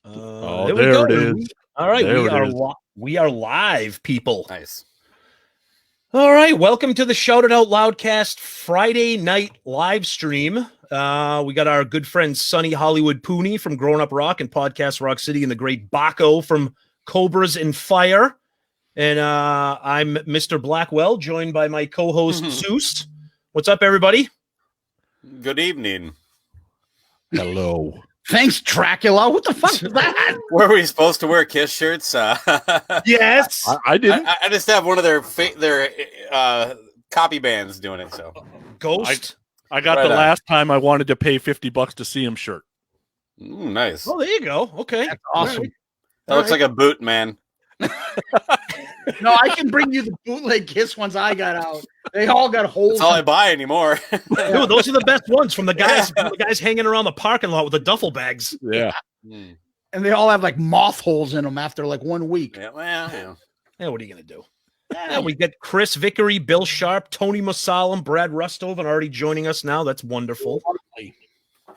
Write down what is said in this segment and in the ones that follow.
There it is. All right, we are live, people. Nice. All right, welcome to the Shout It Out Loudcast Friday night live stream. We got our good friend Sonny Hollywood Pooni from Growing Up Rock and Podcast Rock City, and the great Bakko from Cobras Fire. And I'm Mr. Blackwell, joined by my co-host Zeus. What's up, everybody? Good evening. Hello. Thanks, Dracula. What the fuck is that? Were we supposed to wear Kiss shirts? Yes. I didn't. I just have one of their copy bands doing it. So Ghost. I got the last time I wanted to pay $50 to see him shirt. Ooh, nice. Oh, there you go. Okay. That's awesome. Right. That looks like a boot, man. No, I can bring you the bootleg Kiss ones I got out. They all got holes. That's all I buy anymore. Dude, those are the best ones from the guys hanging around the parking lot with the duffel bags. Yeah. And they all have like moth holes in them after like 1 week. Yeah, well, yeah. Yeah, what are you going to do? Yeah, we get Chris Vickery, Bill Sharp, Tony Musalam, Brad Rustovan already joining us now. That's wonderful.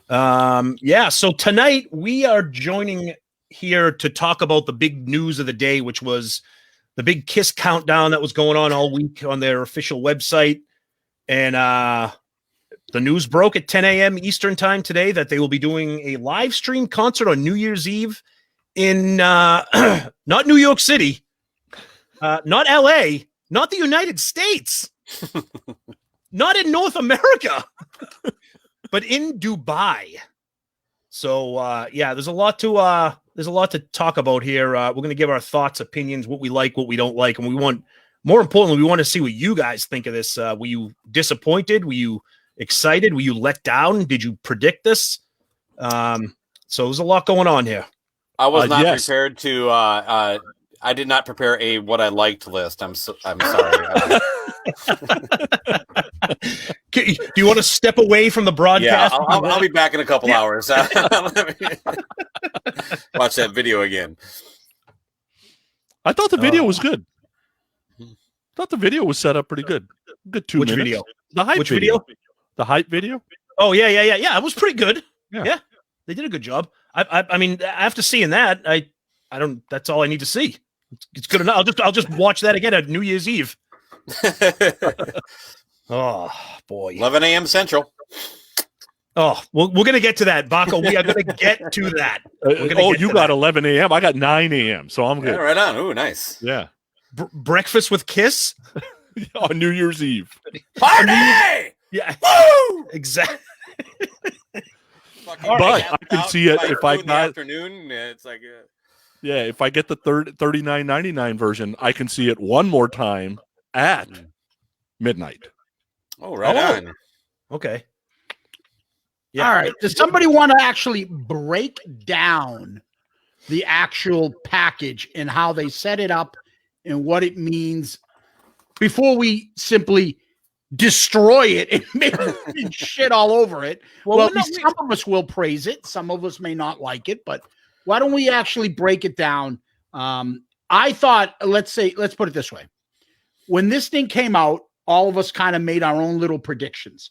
So tonight we are joining here to talk about the big news of the day, which was the big Kiss countdown that was going on all week on their official website. And the news broke at 10 a.m. Eastern time today that they will be doing a live stream concert on New Year's Eve in not New York City, not LA, not the United States, not in North America, but in Dubai. So there's a lot to talk about here. We're going to give our thoughts, opinions, what we like, what we don't like, and more importantly, we want to see what you guys think of this. Were you disappointed? Were you excited? Were you let down? Did you predict this? So there's a lot going on here. I was not prepared to. I did not prepare a what I liked list. I'm sorry. Do you want to step away from the broadcast? Yeah, I'll be back in a couple hours. Watch that video again. I thought the video was good. I thought the video was set up pretty good. Good 2 minutes. Which video? The hype video. The hype video? Oh, yeah. It was pretty good. Yeah. They did a good job. I mean, after seeing that, I don't. That's all I need to see. It's good enough. I'll just watch that again at New Year's Eve. Oh boy, 11 a.m. Central. Oh, we're gonna get to that, Bakko. We are gonna get to that. You got 11 a.m. I got 9 a.m. So I'm good. Yeah, right on. Ooh, nice. Yeah. Breakfast with Kiss on New Year's Eve. Party! Yeah. Woo! Exactly. But I can see it if I got afternoon. It's like. Yeah, if I get the $39.99 version, I can see it one more time at midnight. Oh, right on. Okay. Yeah. All right. Does somebody want to actually break down the actual package and how they set it up and what it means before we simply destroy it and make shit all over it? Well, some of us will praise it. Some of us may not like it, but why don't we actually break it down? I thought, let's put it this way. When this thing came out, all of us kind of made our own little predictions.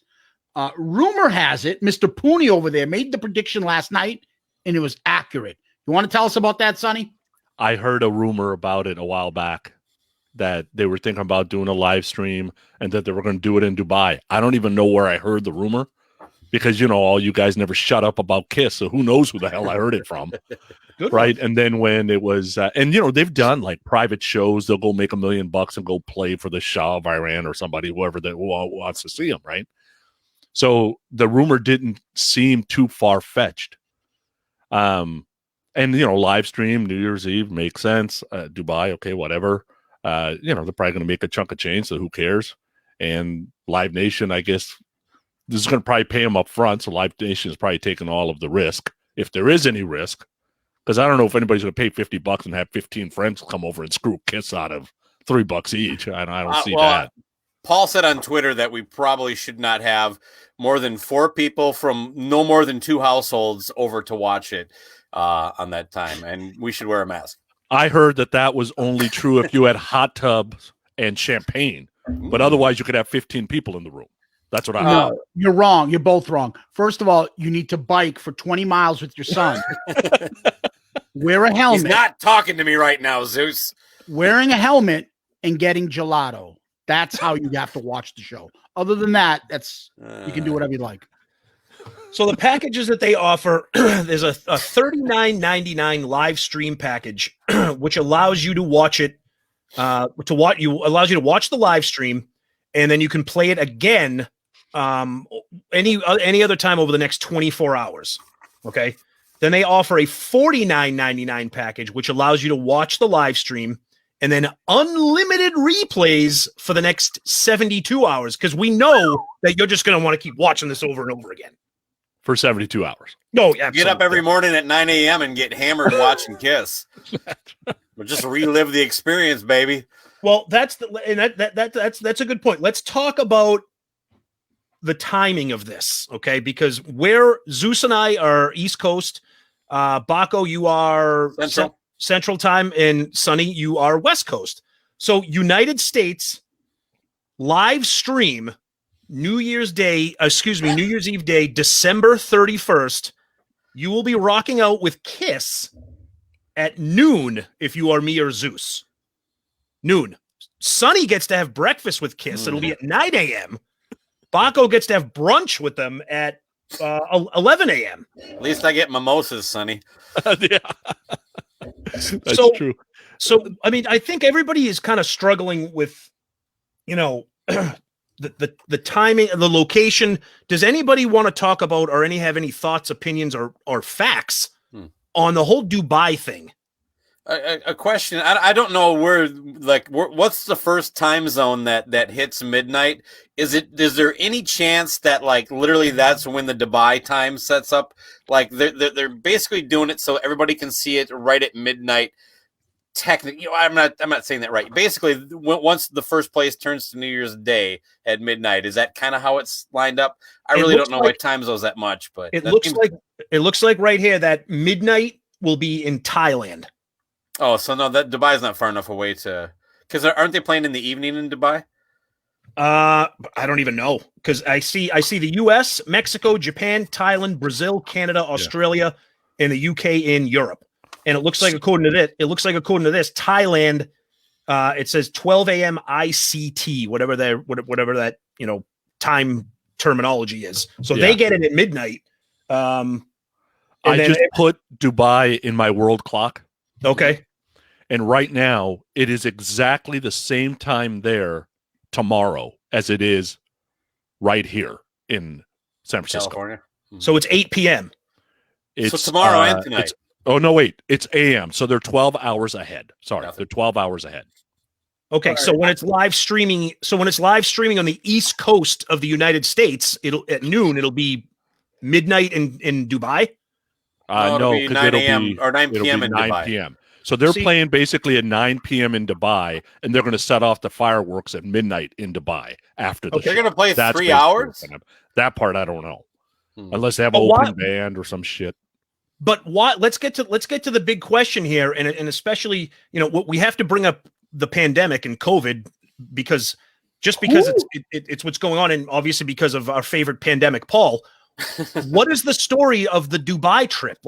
Rumor has it, Mr. Pooni over there made the prediction last night, and it was accurate. You want to tell us about that, Sonny? I heard a rumor about it a while back that they were thinking about doing a live stream and that they were going to do it in Dubai. I don't even know where I heard the rumor. Because, all you guys never shut up about Kiss, so who knows who the hell I heard it from, right? And then when it was, they've done like private shows. They'll go make $1 million and go play for the Shah of Iran or somebody, whoever that wants to see them, right? So the rumor didn't seem too far-fetched. Live stream, New Year's Eve, makes sense. Dubai, okay, whatever. They're probably going to make a chunk of change, so who cares? And Live Nation, I guess, this is going to probably pay them up front, so Live Nation is probably taking all of the risk, if there is any risk, because I don't know if anybody's going to pay $50 and have 15 friends come over and screw Kiss out of $3 each. I don't see that. Paul said on Twitter that we probably should not have more than 4 people from no more than 2 households over to watch it on that time, and we should wear a mask. I heard that was only true if you had hot tubs and champagne, but otherwise you could have 15 people in the room. That's what I heard. No, you're wrong. You're both wrong. First of all, you need to bike for 20 miles with your son. wear a He's helmet, not talking to me right now, Zeus. wearing a helmet, and getting gelato. That's how you have to watch the show. Other than that, you can do whatever you like. So the packages that they offer, there's a $39.99 live stream package, which allows you to watch it. Allows you to watch the live stream, and then you can play it again any other time over the next 24 hours. Okay. Then they offer a $49.99 package, which allows you to watch the live stream and then unlimited replays for the next 72 hours. Because we know that you're just going to want to keep watching this over and over again. For 72 hours. No, yeah. Get up every morning at 9 a.m. and get hammered watching Kiss. But just relive the experience, baby. Well, that's a good point. Let's talk about the timing of this, okay? Because where Zeus and I are East Coast, Bakko, you are Central Time, and Sonny, you are West Coast. So United States live stream New Year's Eve day, December 31st. You will be rocking out with Kiss at noon if you are me or Zeus. Noon. Sonny gets to have breakfast with Kiss. It'll be at 9 a.m. Bakko gets to have brunch with them at 11 a.m. At least I get mimosas, Sonny. Yeah. That's true. So, I mean, I think everybody is kind of struggling with, the timing and the location. Does anybody want to talk about or have any thoughts, opinions, or facts on the whole Dubai thing? A question. I don't know what's the first time zone that hits midnight? Is there any chance that literally that's when the Dubai time sets up? Like they're basically doing it so everybody can see it right at midnight. Technically, I'm not saying that right. Basically, once the first place turns to New Year's Day at midnight, is that kind of how it's lined up? I really don't know my time zones that much, but it looks like right here that midnight will be in Thailand. Oh, so no, that Dubai's not far enough away because aren't they playing in the evening in Dubai? I don't even know because I see the U.S., Mexico, Japan, Thailand, Brazil, Canada, Australia, and the UK in Europe. And it looks like according to this, Thailand, it says 12 a.m. ICT, whatever that time terminology is. So they get it at midnight. I just put Dubai in my world clock. Okay. And right now, it is exactly the same time there tomorrow as it is right here in San Francisco. California. So it's 8 p.m. So tomorrow and tonight. Oh, no, wait. It's a.m. So they're 12 hours ahead. Sorry, they're 12 hours ahead. Okay, so when it's live streaming on the East Coast of the United States, at noon, it'll be midnight in Dubai. No, because 9 a.m. or 9 p.m. in 9 Dubai. P.m. So they're playing basically at 9 p.m. in Dubai, and they're going to set off the fireworks at midnight in Dubai after the show. They're going to play 3 hours? That part I don't know. Unless they have an open band or some shit. But what? Let's get to the big question here, and especially we have to bring up the pandemic and COVID because it's what's going on, and obviously because of our favorite pandemic, Paul. What is the story of the Dubai trip?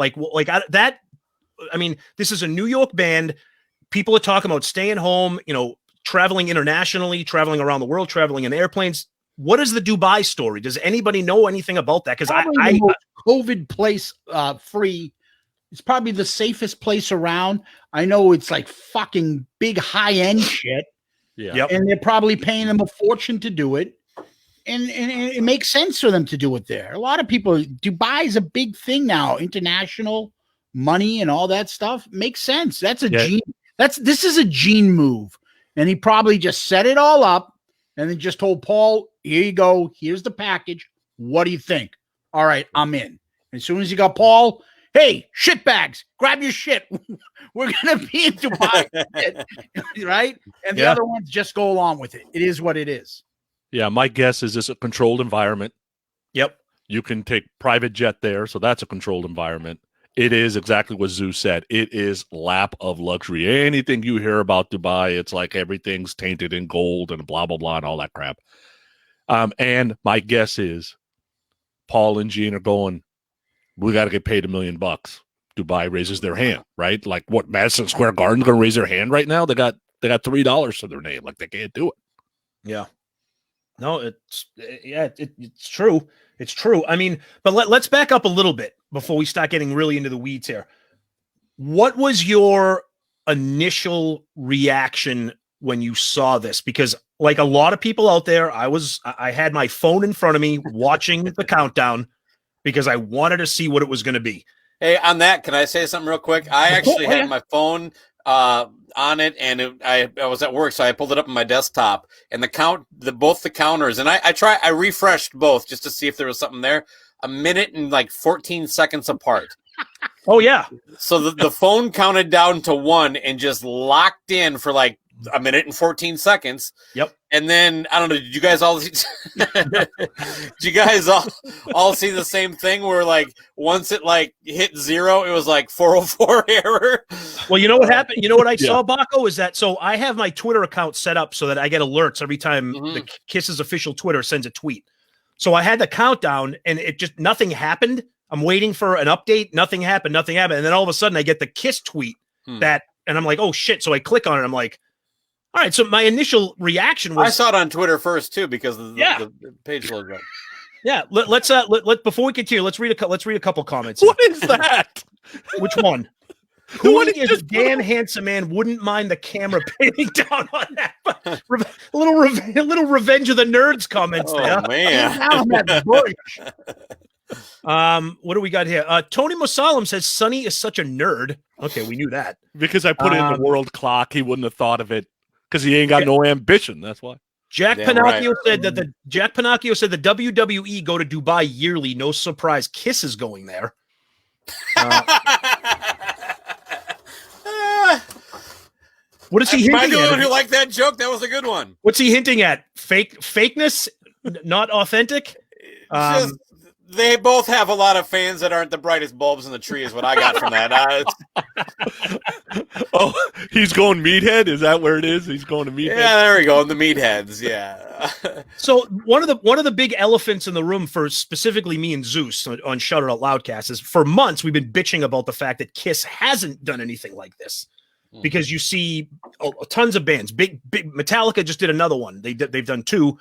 I mean, this is a New York band. People are talking about staying home, traveling internationally, traveling around the world, traveling in airplanes. What is the Dubai story? Does anybody know anything about that? Because I COVID place free. It's probably the safest place around. I know it's like fucking big high end shit. Yeah. Yep. And they're probably paying them a fortune to do it. And it makes sense for them to do it there. A lot of people, Dubai is a big thing now, international money and all that stuff. Makes sense. That's this is a Gene move. And he probably just set it all up and then just told Paul, here you go. Here's the package. What do you think? All right, I'm in. As soon as you got Paul, hey, shit bags, grab your shit. We're going to be in Dubai. Right? And the other ones just go along with it. It is what it is. Yeah, my guess is this a controlled environment. Yep. You can take private jet there, so that's a controlled environment. It is exactly what Zeus said. It is lap of luxury. Anything you hear about Dubai, it's like everything's tainted in gold and blah, blah, blah, and all that crap. And my guess is Paul and Gene are going, we got to get paid $1 million. Dubai raises their hand, right? Like what Madison Square Garden's going to raise their hand right now? They got $3 to their name. Like they can't do it. Yeah. No, it's true. It's true. I mean, but let's back up a little bit before we start getting really into the weeds here. What was your initial reaction when you saw this? Because like a lot of people out there, I had my phone in front of me watching the countdown because I wanted to see what it was going to be. Hey, on that, can I say something real quick? I actually had my phone on it, and I was at work, so I pulled it up on my desktop, and both the counters, and I refreshed both just to see if there was something there. A minute and like 14 seconds apart. Oh yeah. So the phone counted down to 1 and just locked in for like a minute and 14 seconds. Yep. And then I don't know. Did you guys all? Did you guys all see the same thing? Where like once it like hit 0, it was like 404 error. Well, you know what happened? You know what I saw, Bakko, is that so I have my Twitter account set up so that I get alerts every time the Kiss's official Twitter sends a tweet. So I had the countdown, and it just nothing happened. I'm waiting for an update. Nothing happened. And then all of a sudden, I get the Kiss tweet and I'm like, oh shit! So I click on it. I'm like, all right. So my initial reaction was, I saw it on Twitter first too because the page loaded up. Yeah. Let's before we continue, let's read a couple comments. What is that? Which one? Pooni is a damn handsome man. Wouldn't mind the camera panning down on that. A little Revenge of the Nerds comments there. Man. What do we got here? Tony Musalam says Sonny is such a nerd. Okay, we knew that. Because I put in the world clock, he wouldn't have thought of it because he ain't got no ambition. That's why. Jack Pinocchio said the WWE go to Dubai yearly. No surprise. Kiss is going there. What is he hinting at? Am I the one who liked that joke? That was a good one. What's he hinting at? Fakeness? Not authentic? They both have a lot of fans that aren't the brightest bulbs in the tree is what I got from that. Oh, he's going meathead? Is that where it is? He's going to meathead? Yeah, there we go. The meatheads, yeah. So one of the big elephants in the room for specifically me and Zeus on Shout It Out Loudcast is for months we've been bitching about the fact that Kiss hasn't done anything like this. Because you see tons of bands. Big Metallica just did another one. They've done 2.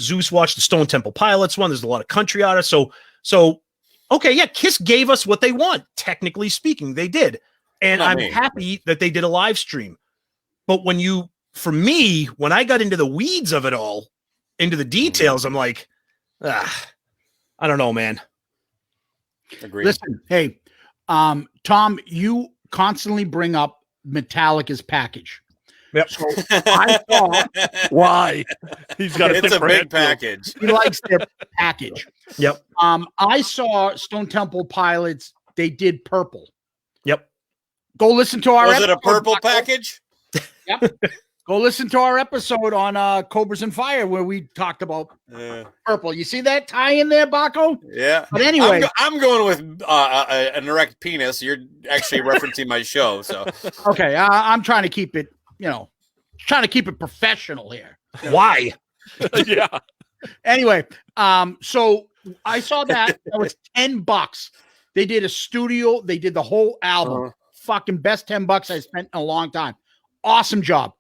Zeus watched the Stone Temple Pilots one. There's a lot of country artists. So okay, yeah, Kiss gave us what they want. Technically speaking, they did. And I'm happy that they did a live stream. But when I got into the weeds of it all, into the details, I'm like, I don't know, man. Agreed. Listen, hey, Tom, you constantly bring up Metallica's package. Yep. So I thought, why? He's got it's a big package. He likes their package. Yep. I saw Stone Temple Pilots. They did purple. Yep. Go listen to our. Was it a purple package? Yep. Go listen to our episode on Cobras and Fire where we talked about purple. You see that tie in there, Bakko? Yeah. But anyway, I'm going with an erect penis. You're actually referencing my show, so okay. I'm trying to keep it, professional here. Why? Yeah. Anyway, so I saw that was $10. They did a studio. They did the whole album. Fucking best $10 I spent in a long time. Awesome job.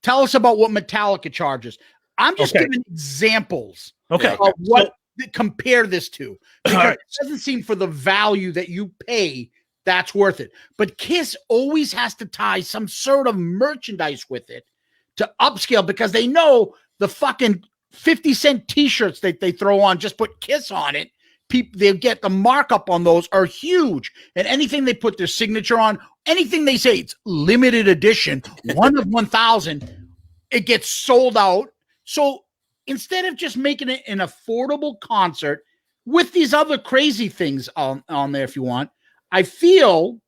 Tell us about what Metallica charges. I'm just giving examples of what compare this to. Because it doesn't seem for the value that you pay, that's worth it. But Kiss always has to tie some sort of merchandise with it to upscale because they know the fucking 50-cent t-shirts that they throw on, just put Kiss on it. People, they get the markup on those are huge. And anything they put their signature on, anything they say it's limited edition, 1 of 1,000, it gets sold out. So instead of just making it an affordable concert with these other crazy things on there, if you want, I feel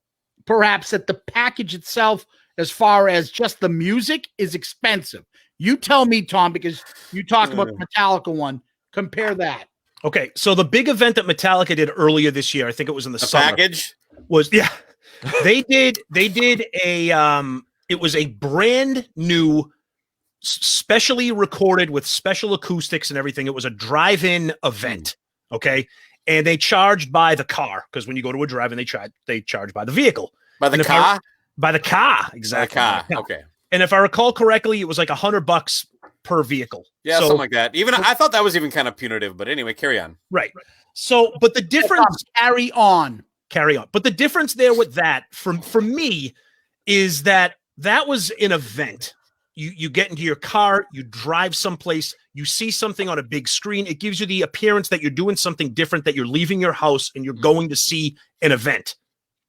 perhaps that the package itself, as far as just the music, is expensive. You tell me, Tom, because you talked about the Metallica one. Compare that. Okay, so the big event that Metallica did earlier this year, I think it was in the summer. Package was they did a it was a brand new, specially recorded with special acoustics and everything. It was a drive-in event. Okay, and they charged by the car, because when you go to a drive-in, they charge by the vehicle. By the car? By the car, exactly. By the car. Okay. And if I recall correctly, it was like $100 per vehicle. Yeah, something like that. Even I thought that was even kind of punitive, but anyway, carry on. Right. So, but the difference, carry on. But the difference there with that, for me, is that was an event. You get into your car, you drive someplace, you see something on a big screen. It gives you the appearance that you're doing something different, that you're leaving your house and you're going to see an event.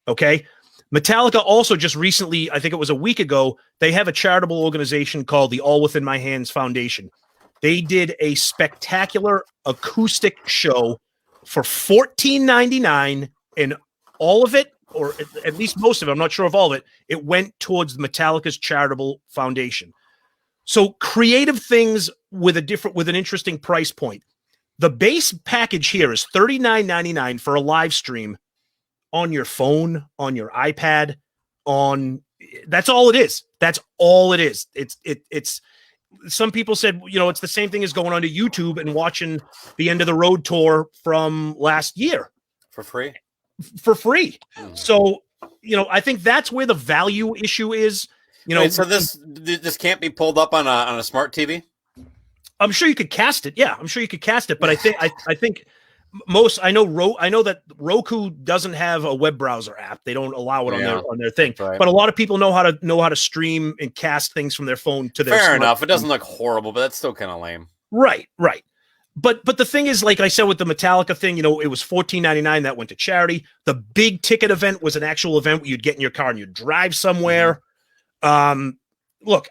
Okay. Metallica also just recently, I think it was a week ago, they have a charitable organization called the All Within My Hands Foundation. They did a spectacular acoustic show for $14.99, and all of it, or at least most of it, I'm not sure of all of it, it went towards Metallica's charitable foundation. So creative things with an interesting price point. The base package here is $39.99 for a live stream on your phone, on your iPad, that's all it is. That's all it is. It's some people said, it's the same thing as going onto YouTube and watching the End of the Road tour from last year for free. So, I think that's where the value issue is. Wait, so this can't be pulled up on a smart TV? I'm sure you could cast it. Yeah, I'm sure you could cast it. But I think I know that Roku doesn't have a web browser app. They don't allow it on their thing. Right. But a lot of people know how to stream and cast things from their phone to their. Fair enough. It doesn't look horrible, but that's still kind of lame. Right. But the thing is, like I said with the Metallica thing, it was $14.99 that went to charity. The big ticket event was an actual event where you'd get in your car and you'd drive somewhere. Look,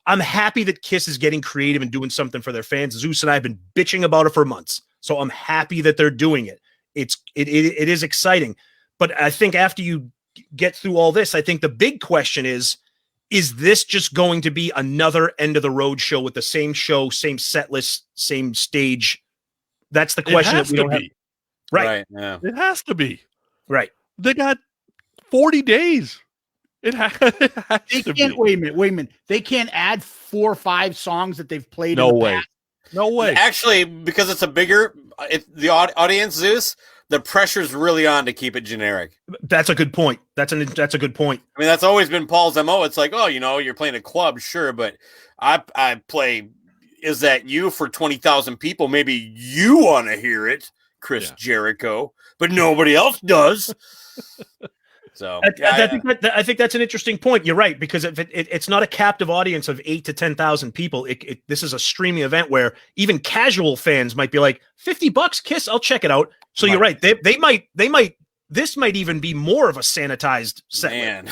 I'm happy that Kiss is getting creative and doing something for their fans. Zeus and I have been bitching about it for months, so I'm happy that they're doing it. It is exciting, but I think after you get through all this, I think the big question is this just going to be another End of the Road show with the same show, same set list, same stage? That's the question that we don't have. Right. Yeah. It has to be. Right. They got 40 days. It has to be. Wait a minute. They can't add 4 or 5 songs that they've played. No way. No way. Actually, because it's a bigger the audience, Zeus, the pressure's really on to keep it generic. That's a good point. That's a good point. I mean, that's always been Paul's MO. It's like, you're playing a club, sure, but I play Is That You for 20,000 people. Maybe you want to hear it, Chris Jericho, but nobody else does. So I think that's an interesting point. You're right, because if it's not a captive audience of 8,000 to 10,000 people. This is a streaming event where even casual fans might be like, $50 Kiss, I'll check it out. So you're right. They might. This might even be more of a sanitized set. Man,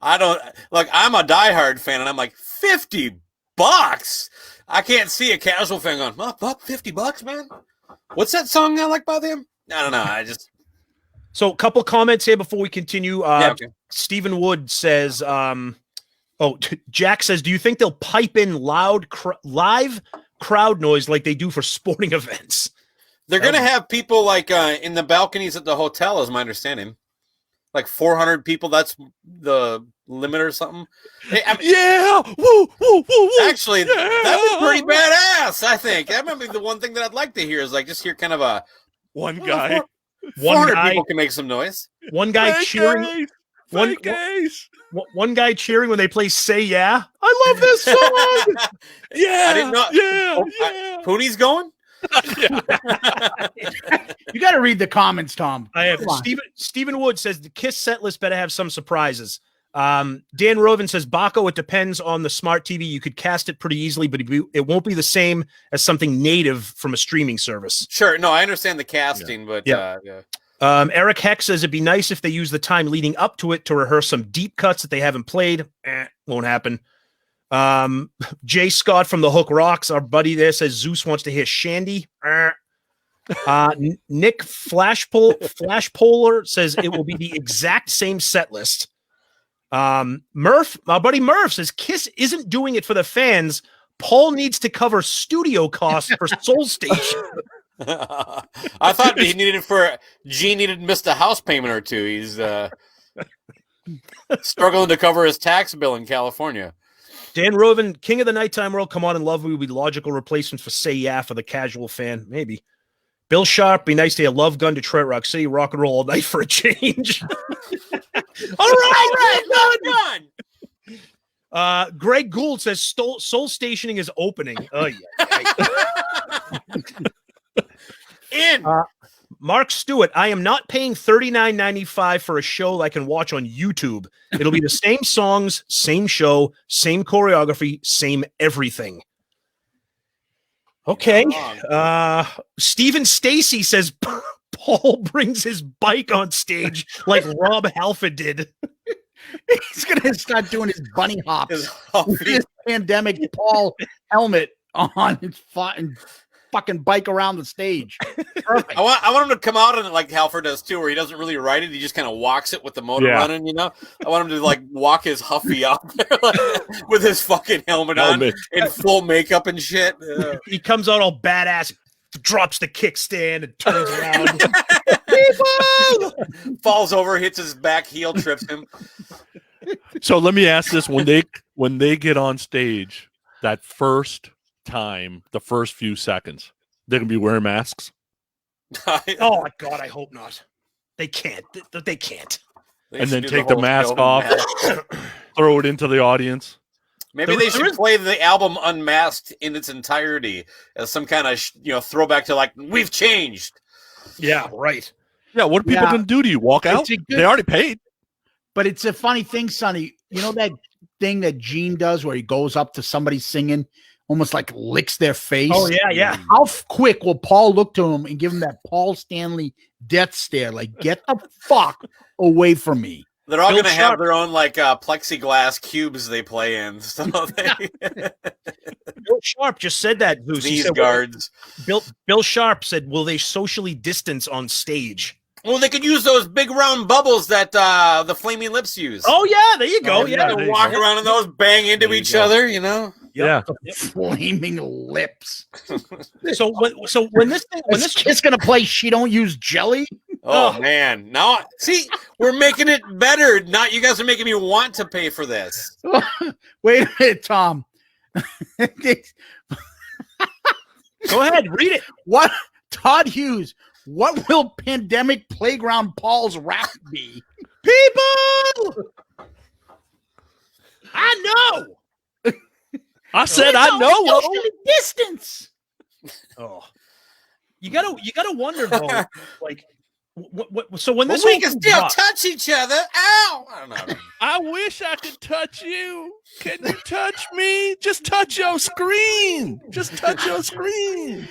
I don't like. I'm a diehard fan, and I'm like $50. I can't see a casual fan going, $50, man. What's that song I like by them? I don't know. So a couple comments here before we continue. Okay. Stephen Wood says, Jack says, do you think they'll pipe in live crowd noise like they do for sporting events? They're going to have people like in the balconies at the hotel, is my understanding. Like 400 people. That's the limit or something. Hey, Woo, woo, woo. Actually, that was pretty badass, I think. That might be the one thing that I'd like to hear, is like just hear kind of one guy. 400 people can make some noise. One guy cheering. One guy cheering when they play "Say Yeah." I love this song. Yeah, I didn't know. Yeah. Pooni's going. You got to read the comments, Tom. I have Stephen Wood says the Kiss set list better have some surprises. Dan Roven says Bakko, it depends on the smart TV. You could cast it pretty easily, but it won't be the same as something native from a streaming service. Sure. No, I understand the casting, but Eric Heck says it'd be nice if they use the time leading up to it to rehearse some deep cuts that they haven't played. Won't happen. Jay Scott from the Hook Rocks, our buddy there, says Zeus wants to hear Shandy. Nick Flashpolar says it will be the exact same set list. Murph, my buddy Murph, says Kiss isn't doing it for the fans. Paul needs to cover studio costs for Soul Station. I thought he needed it for Gene missed a house payment or two. He's struggling to cover his tax bill in California. Dan Roven, King of the Nighttime World, Come On and Love Me would be logical replacements for Say Yeah for the casual fan. Maybe. Bill Sharp, be nice to you. Love Gun, Detroit Rock City, rock and roll all night for a change. all right, done. Greg Gould says Soul Stationing is opening. Oh yeah. In. Mark Stewart, I am not paying $39.95 for a show I can watch on YouTube. It'll be the same songs, same show, same choreography, same everything. Okay. Stephen Stacy says Paul brings his bike on stage like Rob Halford did. He's gonna start doing his bunny hops with his pandemic Paul helmet on his fucking bike around the stage. Perfect. I want him to come out and like Halford does too, where he doesn't really ride it; he just kind of walks it with the motor running. You know, I want him to like walk his Huffy out there like, with his fucking helmet on in full makeup and shit. He comes out all badass, drops the kickstand, and turns around. People! Falls over, hits his back heel, trips him. So let me ask this: when they get on stage, that first time, the first few seconds, they're gonna be wearing masks. Oh my god, I hope not. They can't. They can't. And then take the mask off, throw it into the audience. Maybe they should play the album unmasked in its entirety as some kind of throwback to like we've changed. Yeah, right. Yeah, what are people gonna do to you? Walk out? They already paid. But it's a funny thing, Sonny. You know that thing that Gene does where he goes up to somebody singing, almost like licks their face? Oh, yeah. How quick will Paul look to him and give him that Paul Stanley death stare? Like, get the fuck away from me. They're all going to have their own like plexiglass cubes they play in. So Bill Sharp just said that. Zeus. These guards. Bill Sharp said, will they socially distance on stage? Well, they could use those big round bubbles that the Flaming Lips use. Oh, yeah, there you go. They walk around in those, bang into each other, you know? Yeah. Flaming Lips. So when this kid's going to play She Don't Use Jelly? Oh, man. Now, see, we're making it better. Not you guys are making me want to pay for this. Wait a minute, Tom. Go ahead, read it. What? Todd Hughes. What will Pandemic Playground Paul's rap be? People! I know. I said I know. Social distance. Oh, you gotta wonder though. Like, what? So when this we can still touch each other. Ow! I don't know. I wish I could touch you. Can you touch me? Just touch your screen. Just touch your screen.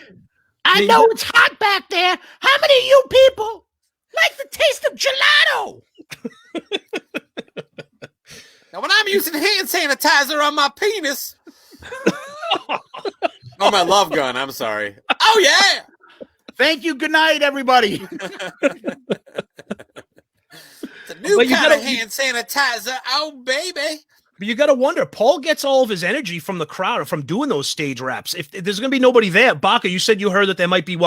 I know it's hot back there. How many of you people like the taste of gelato? Now, when I'm using hand sanitizer on my penis. Oh, my love gun. I'm sorry. Oh, yeah. Thank you. Good night, everybody. It's a new kind of hand sanitizer. Oh, baby. But you got to wonder, Paul gets all of his energy from the crowd, from doing those stage raps. If there's going to be nobody there, Bakko, you said you heard that there might be,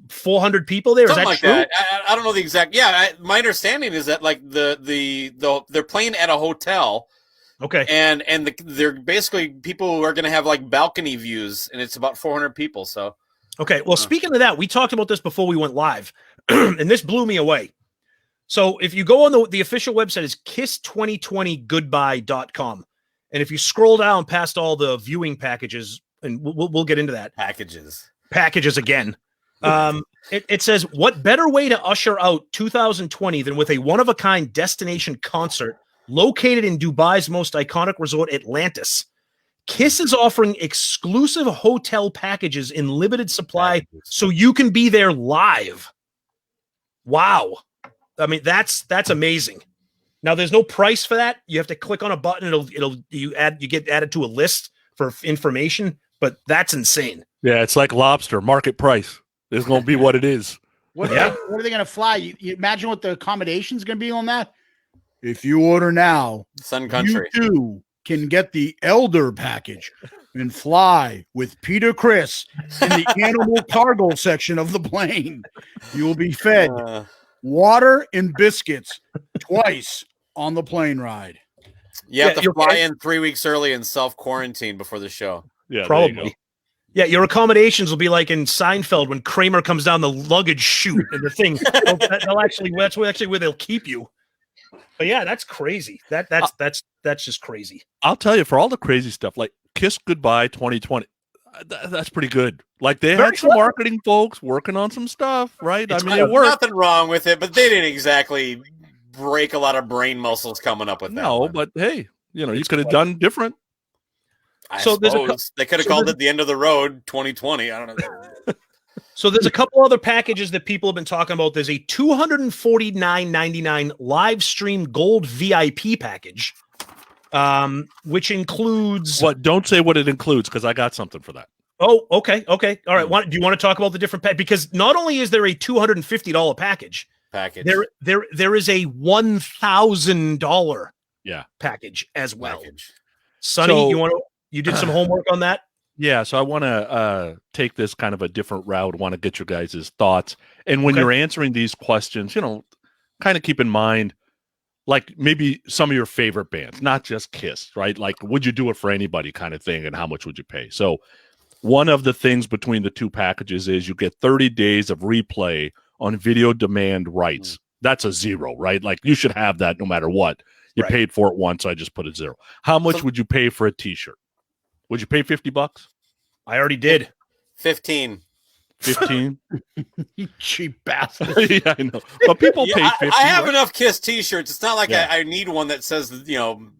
400 people there? Something Is that like true? that. I don't know the exact. Yeah, my understanding is that like they're playing at a hotel. Okay. And they're basically people who are going to have like balcony views, and it's about 400 people. So. Okay. Well, speaking of that, we talked about this before we went live, and this blew me away. So if you go on the official website is kiss2020goodbye.com. And if you scroll down past all the viewing packages, and we'll get into that. Packages again. It says, what better way to usher out 2020 than with a one-of-a-kind destination concert located in Dubai's most iconic resort, Atlantis. Kiss is offering exclusive hotel packages in limited supply so you can be there live. Wow. I mean, that's amazing. Now there's no price for that. You have to click on a button. You get added to a list for information, but that's insane. Yeah, it's like lobster, market price. It's going to be what it is. What are they going to fly? You imagine what the accommodation's going to be on that? If you order now, Sun Country, you too can get the Elder package and fly with Peter Criss in the animal cargo section of the plane. You will be fed water and biscuits twice on the plane ride. You have to fly in 3 weeks early and self-quarantine before the show. Yeah, probably. Yeah, your accommodations will be like in Seinfeld when Kramer comes down the luggage chute and the thing. They'll actually that's where they'll keep you. But yeah, that's crazy. That's just crazy. I'll tell you, for all the crazy stuff, like Kiss Goodbye 2020, that's pretty good. Like they Very had some clever. marketing folks working on some stuff, right? It's I mean, There's it worked. nothing wrong with it, but they didn't exactly break a lot of brain muscles coming up with that. No, one. but hey, you It's could have clever. done different. I So there's a suppose they could have so called there's- it the end of the road 2020. I don't know. So there's a couple other packages that people have been talking about. There's a $249.99 live stream gold VIP package, which includes What? Don't say what it includes, because I got something for that. Oh, okay. All right. Do you want to talk about the different because not only is there a $250 package, Package. there is a $1,000 package as well. Package. Sonny, So- you did some homework on that? Yeah, so I want to take this kind of a different route. Want to get your guys' thoughts, and when Okay. you're answering these questions, kind of keep in mind, like maybe some of your favorite bands, not just Kiss, right? Like, would you do it for anybody, kind of thing, and how much would you pay? So, one of the things between the two packages is you get 30 days of replay on video demand rights. That's a zero, right? Like you should have that no matter what. You Right. paid for it once, so I just put a zero. How much So- would you pay for a T-shirt? Would you pay $50? I already did. 15. 15? You cheap bastard. Yeah, I know. But people Yeah, pay 50. I have right? enough Kiss T-shirts. It's not like Yeah. I need one that says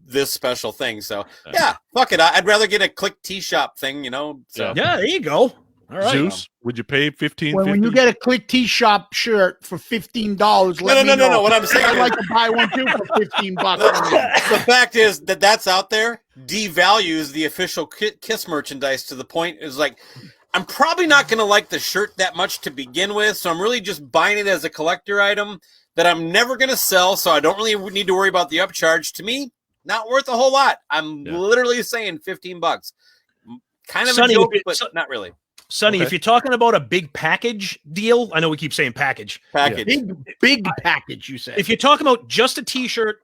this special thing. So yeah, fuck it. I'd rather get a Click T-shop thing. So Yeah. Yeah, there you go. All right. Zeus, would you pay 15? When you get a Click T Shop shirt for $15, let me know. No. What I'm saying I'd is, like to buy one too for $15. the fact is that's out there devalues the official Kiss merchandise to the point is like, I'm probably not going to like the shirt that much to begin with. So I'm really just buying it as a collector item that I'm never going to sell. So I don't really need to worry about the upcharge. To me, not worth a whole lot. I'm literally saying $15. Kind of Sonny, a joke, if it- but not really. Sonny, Okay. if you're talking about a big package deal, I know we keep saying package. Package. Big package, you said. If you're talking about just a t-shirt,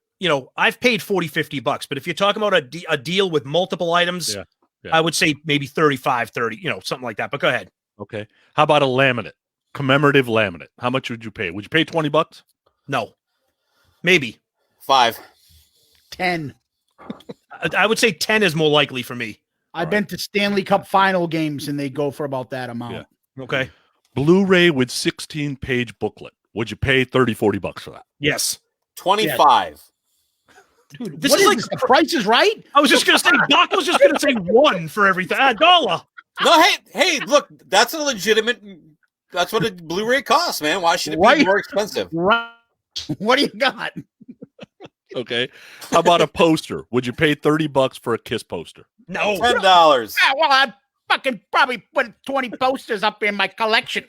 I've paid $40-$50, but if you're talking about a deal with multiple items, Yeah. I would say maybe 35, 30, something like that. But go ahead. Okay. How about a laminate? Commemorative laminate. How much would you pay? Would you pay $20? No, maybe 5. 10. I would say 10 is more likely for me. I've been to Stanley Cup final games and they go for about that amount. Yeah. Okay. Blu-ray with 16-page booklet. Would you pay $30-$40 for that? Yes. 25. Dude, This what is is like- this? The Price is Right? I was just gonna say Bakko was just gonna say one for everything. $1. No, hey, look, that's a legitimate. That's what a Blu-ray costs, man. Why should it be Right. more expensive? Right. What do you got? Okay. How about a poster? Would you pay $30 for a Kiss poster? No. $10. Yeah, well, I'd fucking probably put 20 posters up in my collection.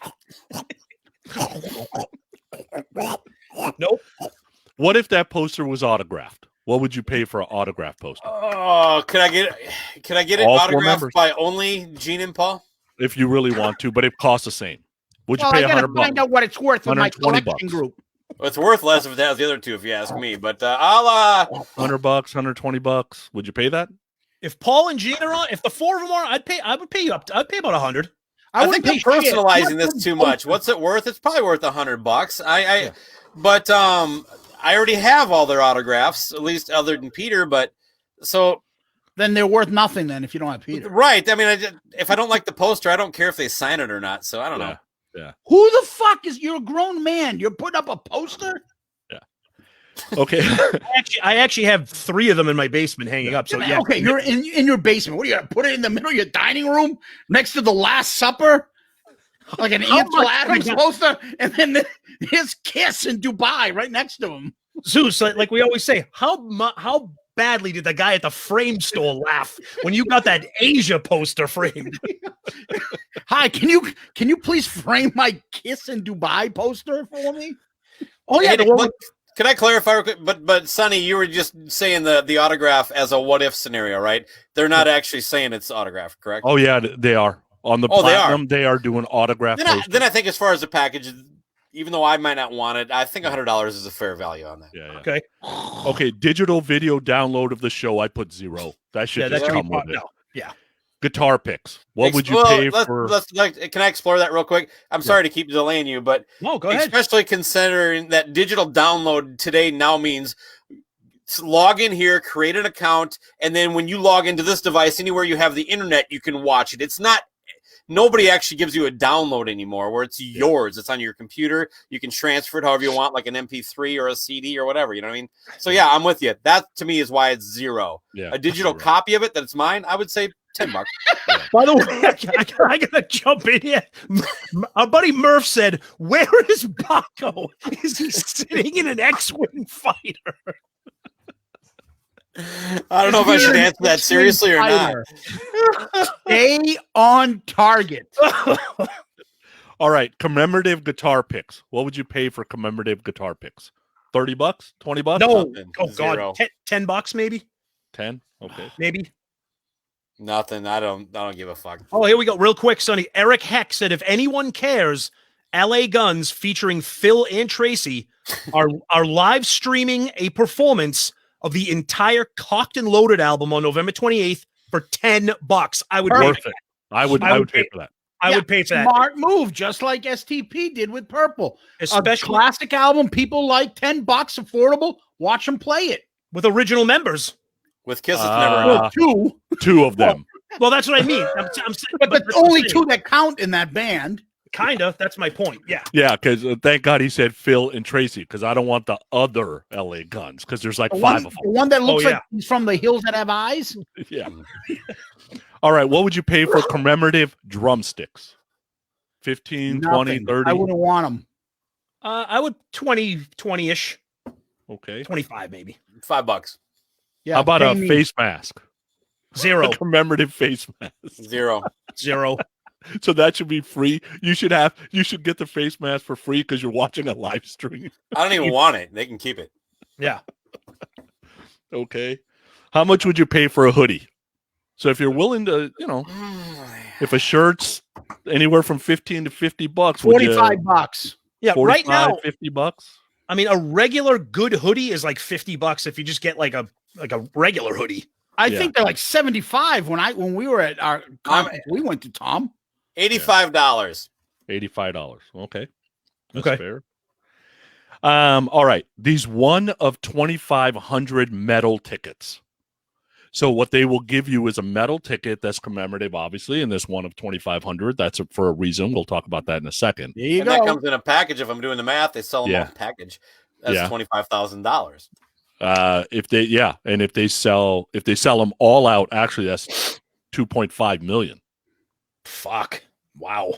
Nope. What if that poster was autographed? What would you pay for an autograph poster? Oh, can I get it All four autographed members. by only Gene and Paul? If you really want to, but it costs the same. Would you Well, pay I gotta $100? find out what it's worth for my 120 collection bucks. group. Well, it's worth less if it has the other two, if you ask me. But I'll $100, $120. Would you pay that? If Paul and Gene are on, if the four of them are, I'd pay about 100. I wouldn't think pay I'm shit. personalizing this too much. What's it worth? It's probably worth $100. But I already have all their autographs, at least other than Peter. But so Then they're worth nothing then if you don't have Peter. right. I mean, if I don't like the poster, I don't care if they sign it or not. So I don't know. Who the fuck you're a grown man? You're putting up a poster? Okay. I actually have 3 of them in my basement hanging up. So yeah. Okay, you're in your basement. What are you gonna put it in the middle of your dining room next to the Last Supper? Like an Ansel Adams poster, and then his Kiss in Dubai right next to him. Zeus, like we always say, how badly did the guy at the frame store laugh when you got that Asia poster framed? Hi, can you please frame my Kiss in Dubai poster for me? Oh yeah, Hey, the one but can I clarify real quick? But Sonny, you were just saying the autograph as a what if scenario, right? They're not actually saying it's autographed, correct? Oh, yeah, they are. On the Oh, they are. Platinum, they are doing autograph posters. Then I think as far as the package, even though I might not want it, I think $100 is a fair value on that. Yeah. Okay. Okay, digital video download of the show, I put 0. That should Yeah, just that should come be with it. no. Yeah. guitar picks. What would you pay for? Can I explore that real quick? I'm sorry to keep delaying you, but no, go ahead. Especially considering that digital download today now means log in here, create an account, and then when you log into this device, anywhere you have the internet, you can watch it. It's not. Nobody actually gives you a download anymore where it's yours. It's on your computer. You can transfer it however you want, like an MP3 or a CD or whatever. You know what I mean? So, yeah, I'm with you. That, to me, is why it's zero. Yeah, a digital copy of it that's mine, I would say $10. Yeah. By the way, I got to jump in here. Our buddy Murph said, where is Bakko? Is he sitting in an X-Wing fighter? I don't know if I should answer that seriously or not. Stay on target. All right, commemorative guitar picks. What would you pay for commemorative guitar picks? $30? $20? No. Nothing. Oh Zero. God, $10 maybe. 10? Okay. Maybe. Nothing. I don't give a fuck. Oh, here we go. Real quick, Sonny. Eric Heck said, if anyone cares, LA Guns featuring Phil and Tracy are live streaming a performance of the entire Cocked and Loaded album on November 28th for $10. I would Worth it. I would pay for that. I would pay for that. Smart move, just like STP did with Purple. Especially a classic album, people like $10, affordable. Watch them play it with original members. With Kiss, it's never enough. Two of them. Well, that's what I mean. I'm but the only two that count in that band. Kind of. That's my point. Yeah. Yeah, because thank God he said Phil and Tracy, because I don't want the other LA Guns, because there's like five of them. The one that looks like he's from the Hills That Have Eyes. Yeah. All right. What would you pay for commemorative drumsticks? 15, 20, 30? I wouldn't want them. I would 20-ish. Okay. 25 maybe. $5. Yeah. How about a face mask? Zero. A commemorative face mask. Zero. So that should be free. You should get the face mask for free because you're watching a live stream. I don't even want it. They can keep it. Yeah. Okay. How much would you pay for a hoodie? So if you're willing to, if a shirt's anywhere from $15 to $50, $45. Yeah, 45, right now $50. I mean, a regular good hoodie is like $50 if you just get like a regular hoodie. I think they're like $75 when we were at our conference. We went to Tom. $85. $85. Okay. That's fair. All right. These one of 2,500 metal tickets. So what they will give you is a metal ticket that's commemorative, obviously, and this one of 2,500. That's for a reason. We'll talk about that in a second. There you go. That comes in a package. If I'm doing the math, they sell them on a package. That's $25,000. If they sell them all out, actually, that's 2.5 million. Fuck. Wow.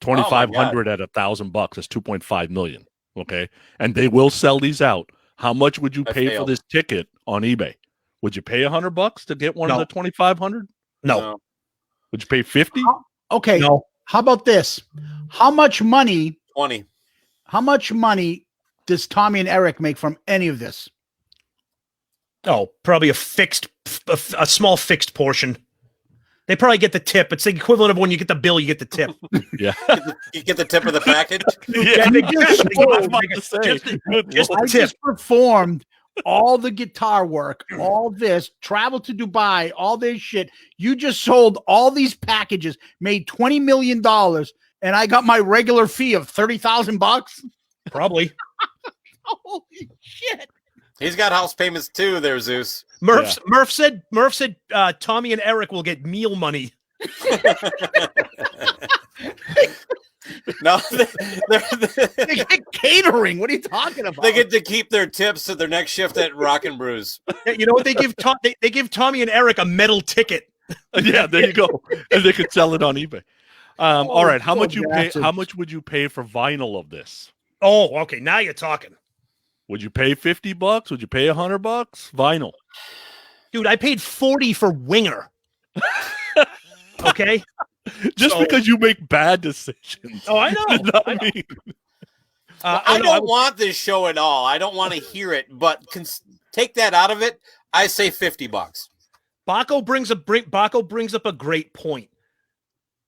2,500 at $1,000. That's 2.5 million. Okay. And they will sell these out. How much would you pay for this ticket on eBay? Would you pay $100 to get one of the 2,500? No. Would you pay 50? Okay. No. How about this? How much money? 20. How much money does Tommy and Eric make from any of this? Oh, probably a small fixed portion. They probably get the tip. It's the equivalent of when you get the bill, you get the tip. Yeah. You get the tip of the package? I just performed all the guitar work, all this, traveled to Dubai, all this shit. You just sold all these packages, made $20 million, and I got my regular fee of $30,000? Probably. Holy shit. He's got house payments too there, Zeus. Murph said Tommy and Eric will get meal money. No, they get catering. What are you talking about? They get to keep their tips at their next shift at Rock and Brews. You know what they give? They give Tommy and Eric a metal ticket. Yeah, there you go. And they could sell it on eBay. All right, how much would you pay for vinyl of this? Oh, okay. Now you're talking. Would you pay $50? Would you pay $100? Vinyl. Dude, I paid $40 for Winger. Okay. Just because you make bad decisions. Oh, I know. I don't want this show at all. I don't want to hear it, but take that out of it. I say $50. Bakko brings up a great point.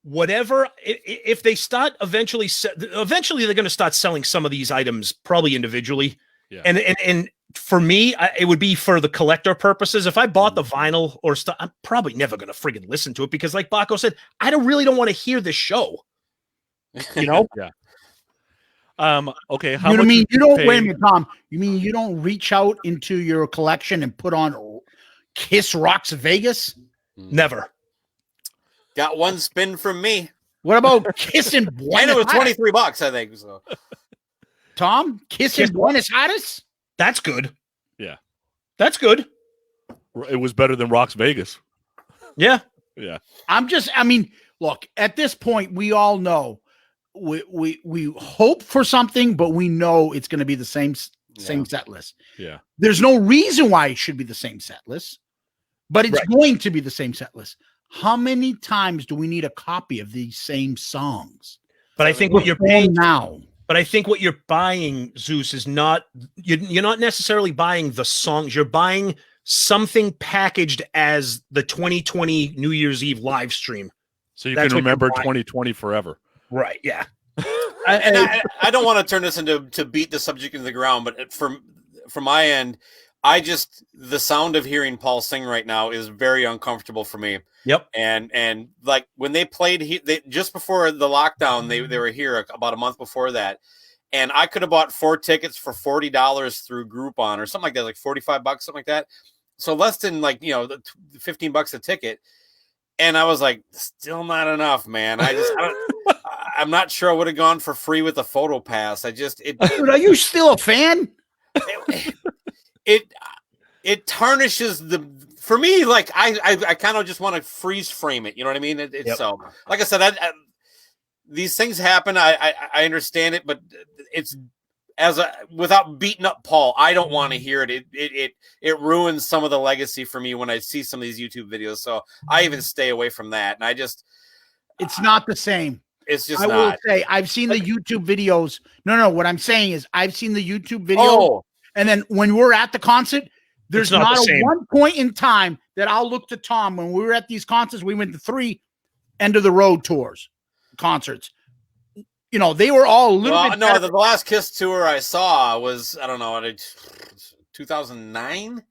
Whatever, if they start eventually they're going to start selling some of these items probably individually. Yeah. And for me, it would be for the collector purposes. If I bought the vinyl or stuff, I'm probably never going to friggin' listen to it because, like Bakko said, I really don't want to hear this show. You know? Yeah. Okay. How you know what I mean? You don't wait a minute, Tom. You mean you don't reach out into your collection and put on Kiss Rocks Vegas? Never. Got one spin from me. What about Kiss and Buenos And it was $23, I think. So. Tom, Kiss and Buenos Aires? That's good. Yeah. That's good. It was better than Rocks Vegas. Yeah. Yeah. I mean, look, at this point, we all know we hope for something, but we know it's going to be the same set list. Yeah. There's no reason why it should be the same set list, but it's going to be the same set list. How many times do we need a copy of these same songs? But I think what you're paying now. But I think what you're buying, Zeus, is not you're not necessarily buying the songs. You're buying something packaged as the 2020 New Year's Eve live stream. So you can remember 2020 forever. Right. Yeah. I don't want to turn this into beat the subject into the ground, but from my end, the sound of hearing Paul sing right now is very uncomfortable for me. Yep. And like when they played, just before the lockdown, they were here about a month before that. And I could have bought 4 tickets for $40 through Groupon or something like that, like $45, something like that. So less than $15 a ticket. And I was like, still not enough, man. I'm not sure I would have gone for free with a photo pass. Dude, are you still a fan? It tarnishes for me. Like I kind of just want to freeze frame it. You know what I mean? So, like I said, these things happen. I understand it, but it's without beating up Paul. I don't want to hear it. It ruins some of the legacy for me when I see some of these YouTube videos. So I even stay away from that. And it's not the same. It's just I will say I've seen the YouTube videos. No. What I'm saying is I've seen the YouTube video, and then when we're at the concert, there's not one point in time that I'll look to Tom when we were at these concerts. We went to 3 end of the road concerts. You know, they were all a little bit. No, the last Kiss tour I saw was 2009,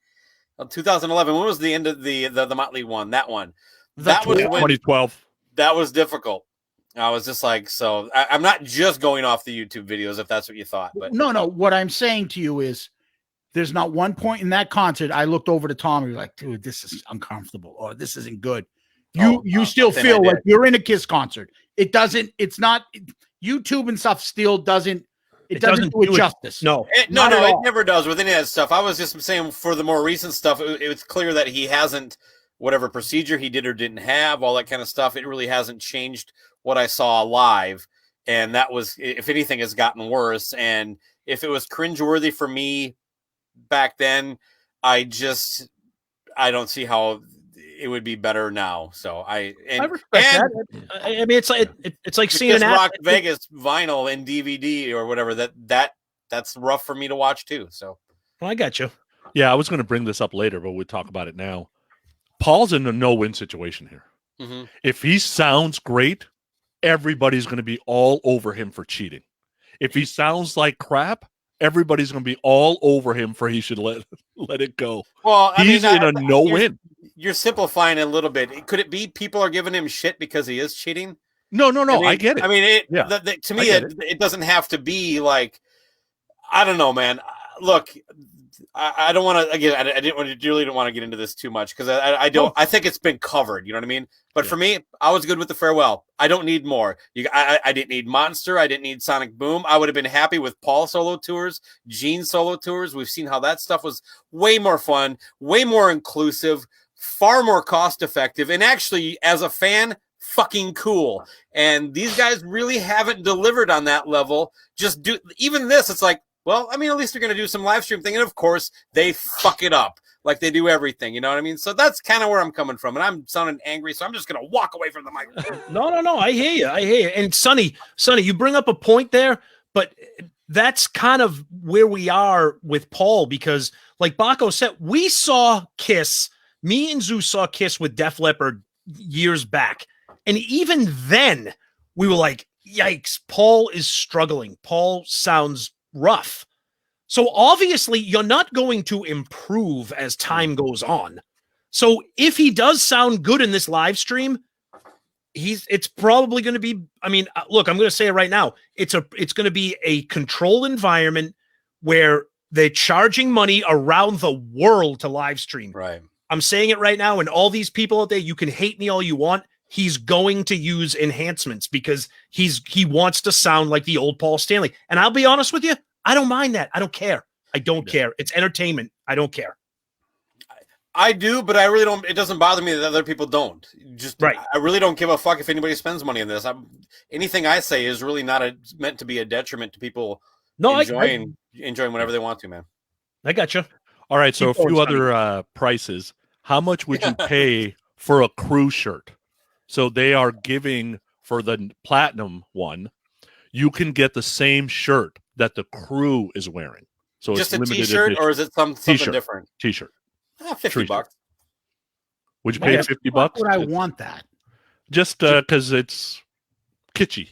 2011. When was the end of the Motley one? That one. That was 2012. That was difficult. I was just like, so I'm not just going off the YouTube videos, if that's what you thought. But no. What I'm saying to you is, there's not one point in that concert I looked over to Tom and you're like, dude, this is uncomfortable, or this isn't good. You still feel like you're in a Kiss concert. It's not YouTube and stuff. Still doesn't. It doesn't do it justice. No, it never does with any of that stuff. I was just saying for the more recent stuff, it was clear that he hasn't, whatever procedure he did or didn't have, all that kind of stuff. It really hasn't changed what I saw live. And that was, if anything, has gotten worse. And if it was cringeworthy for me back then, I don't see how it would be better now. So I respect that. I mean, it's like seeing an Rock Vegas vinyl and DVD or whatever. That's rough for me to watch too. So I got you. Yeah, I was going to bring this up later, but we'll talk about it now. Paul's in a no-win situation here. Mm-hmm. If he sounds great, everybody's going to be all over him for cheating. If he sounds like crap, everybody's going to be all over him for he should let it go. Well, he's in a no-win. You're simplifying it a little bit. Could it be people are giving him shit because he is cheating? No. I get it. I mean, to me, it doesn't have to be like, I don't know, man. Look, I don't want to, again, I really don't want to get into this too much because I think it's been covered. You know what I mean? But for me, I was good with the farewell. I don't need more. I didn't need Monster. I didn't need Sonic Boom. I would have been happy with Paul solo tours, Gene solo tours. We've seen how that stuff was way more fun, way more inclusive, far more cost effective, and actually, as a fan, fucking cool. And these guys really haven't delivered on that level. Even this, it's like, well, I mean, at least they're going to do some live stream thing. And of course, they fuck it up like they do everything. You know what I mean? So that's kind of where I'm coming from. And I'm sounding angry, so I'm just going to walk away from the microphone. No. I hear you. And Sonny, you bring up a point there, but that's kind of where we are with Paul because, like Bakko said, we saw Kiss. Me and Zeus saw Kiss with Def Leppard years back. And even then, we were like, yikes, Paul is struggling. Paul sounds rough. So obviously you're not going to improve as time goes on. So if he does sound good in this live stream, it's probably going to be, I mean, look, I'm going to say it right now. It's going to be a controlled environment where they're charging money around the world to live stream. Right. I'm saying it right now. And all these people out there, you can hate me all you want. He's going to use enhancements because he wants to sound like the old Paul Stanley. And I'll be honest with you, I don't mind that. I don't care. I don't care. It's entertainment. I don't care. I do, but I really don't. It doesn't bother me that other people don't. Just right. I really don't give a fuck if anybody spends money on this. Anything I say is really not meant to be a detriment to people. No, enjoying whenever they want to, man. I got you. All right, so a few other prices. How much would you pay for a crew shirt? So they are giving for the platinum one. You can get the same shirt that the crew is wearing. So just it's a T-shirt, edition. Or is it something different? T-shirt. $50. Would you pay $50? Would I want that? Just because it's kitschy.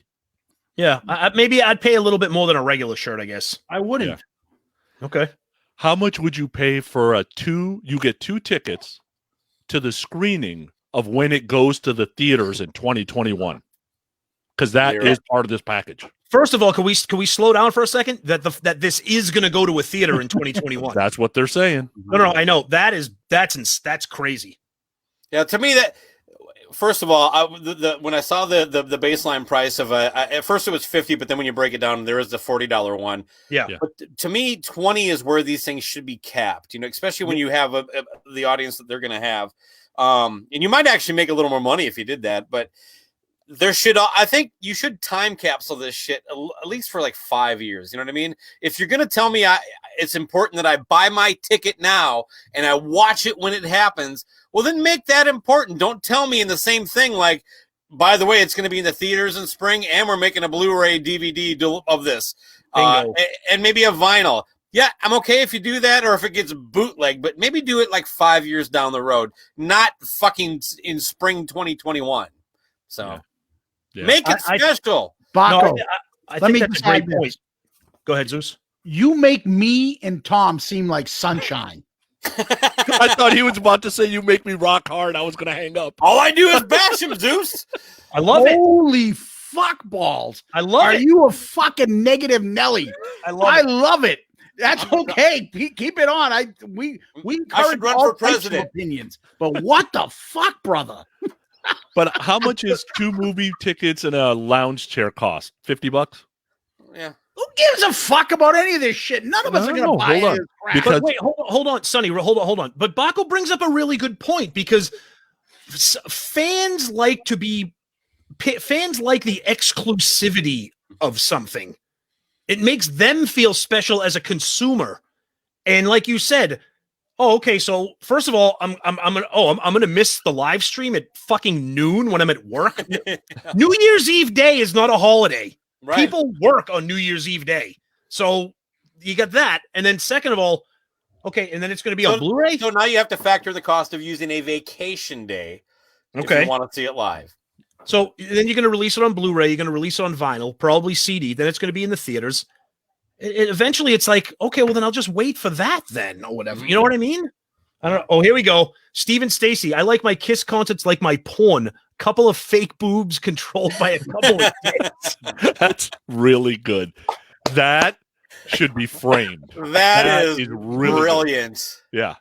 Yeah, maybe I'd pay a little bit more than a regular shirt. I guess I wouldn't. Yeah. Okay. How much would you pay for you get 2 tickets to the screening of when it goes to the theaters in 2021? Because that is part of this package. First of all, can we slow down for a second? That this is going to go to a theater in 2021. That's what they're saying. No, I know that's crazy. Yeah, to me that. First of all, when I saw the baseline price of at first it was $50, but then when you break it down, there is the $40 one. Yeah. But to me, $20 is where these things should be capped. You know, especially when you have the audience that they're going to have, and you might actually make a little more money if you did that. But I think you should time capsule this shit at least for like 5 years. You know what I mean? If you're going to tell me it's important that I buy my ticket now and I watch it when it happens, well, then make that important. Don't tell me in the same thing like, by the way, it's going to be in the theaters in spring and we're making a Blu-ray DVD of this and maybe a vinyl. Yeah, I'm okay if you do that or if it gets bootleg, but maybe do it like 5 years down the road, not fucking in spring 2021. So make it special. Bakko, I think that's a great point. Go ahead, Zeus. You make me and Tom seem like sunshine. I thought he was about to say you make me rock hard. I was going to hang up. All I do is bash him, Zeus. I love it. Holy fuck balls. I love it. Are you a fucking negative Nelly? I love it. That's okay. Keep it on. We encourage run all for president opinions. But what the fuck, brother? But how much is 2 movie tickets and a lounge chair cost? $50? Yeah. Who gives a fuck about any of this shit? None of us are going to buy it. Because wait, hold on, Sonny. Hold on. But Bakko brings up a really good point because fans like the exclusivity of something. It makes them feel special as a consumer. And like you said, okay, so first of all, I'm gonna miss the live stream at fucking noon when I'm at work. New Year's Eve day is not a holiday. Right. People work on New Year's Eve day. So you got that. And then second of all, okay, and then it's going to be on Blu-ray? So now you have to factor the cost of using a vacation day if you want to see it live. So then you're going to release it on Blu-ray. You're going to release it on vinyl, probably CD. Then it's going to be in the theaters. Eventually it's like, okay, well then I'll just wait for that then or whatever. You know what I mean? I don't know. Oh, here we go. Stephen Stacy. I like my Kiss concerts like my porn. Couple of fake boobs controlled by a couple of dicks. That's really good. That should be framed. That is really brilliant. Good. Yeah.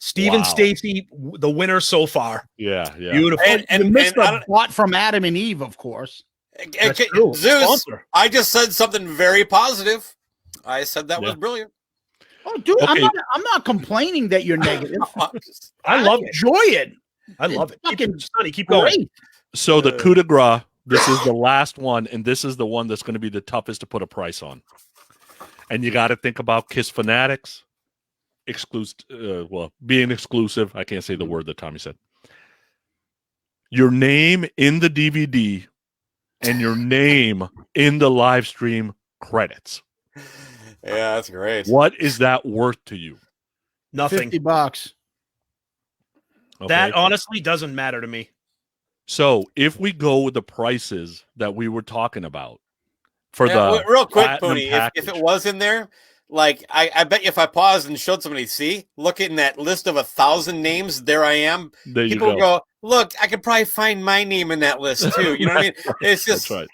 Stephen Stacy, the winner so far. Yeah. Beautiful. And you missed the bot from Adam and Eve, of course. Zeus, I just said something very positive. I said that was brilliant. Oh, dude, okay. I'm not complaining that you're negative. I love enjoy it. I love it. Fucking Sonny, keep going. Great. So the coup de grace, this is the last one, and this is the one that's going to be the toughest to put a price on. And you got to think about Kiss fanatics, being exclusive. I can't say the word that Tommy said. Your name in the DVD and your name in the live stream credits. Yeah, that's great. What is that worth to you? Nothing. $50. Okay. That honestly doesn't matter to me. So if we go with the prices that we were talking about for real quick, Pooni, if it was in there, like I bet you if I paused and showed somebody, see, look in that list of 1,000 names, there I am. There you People go. go, look, I could probably find my name in that list too. You know what I mean? It's just That's right.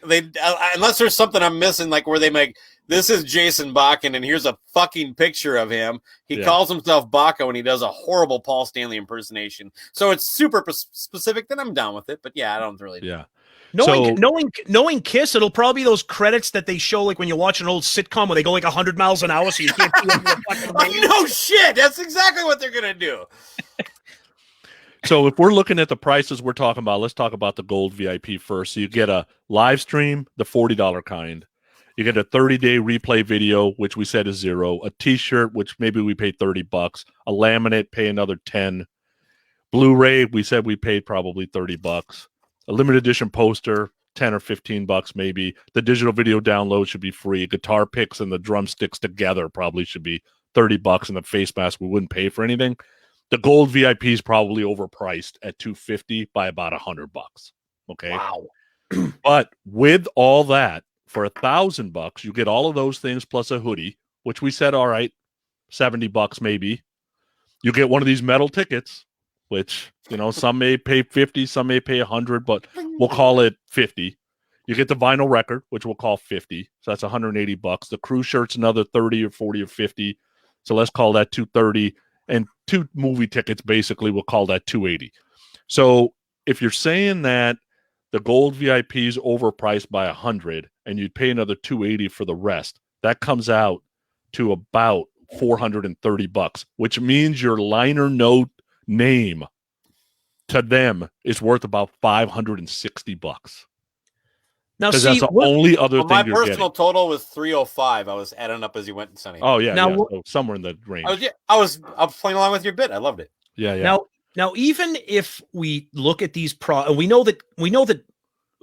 they unless there's something I'm missing, like where they make this is Jason Bakken and here's a fucking picture of him. He calls himself Bakko and he does a horrible Paul Stanley impersonation. So it's super specific. Then I'm down with it. But yeah, I don't really. Yeah. Knowing Kiss, it'll probably be those credits that they show like when you watch an old sitcom where they go like 100 miles an hour, so you can't see what the fucking no shit. That's exactly what they're gonna do. So if we're looking at the prices we're talking about, let's talk about the gold VIP first. So you get a live stream, the $40 kind. You get a 30-day replay video, which we said is $0. A T-shirt, which maybe we paid $30. A laminate, pay another $10. Blu-ray, we said we paid probably $30. A limited edition poster, $10 or $15 maybe. The digital video download should be free. Guitar picks and the drumsticks together probably should be $30, and the face mask we wouldn't pay for anything. The gold VIP is probably overpriced at $250 by about $100. Okay. Wow. But with all that, for $1,000, you get all of those things plus a hoodie, which we said, all right, $70 maybe. You get one of these metal tickets, which, you know, some may pay $50, some may pay $100, but we'll call it $50. You get the vinyl record, which we'll call $50. So that's $180. The crew shirt's another $30 or $40 or $50. So let's call that $230. And 2 movie tickets, basically, we'll call that $280. So if you're saying that the gold VIP is overpriced by $100 and you'd pay another $280 for the rest, that comes out to about $430, which means your liner note name to them is worth about $560. Now, Because see, that's the only other thing my you're personal getting. total was 305. I was adding up as you went, Sonny. Oh yeah, Now, yeah. So somewhere in the range. I was playing along with your bit. I loved it. Yeah. Now, even if we look at these we know that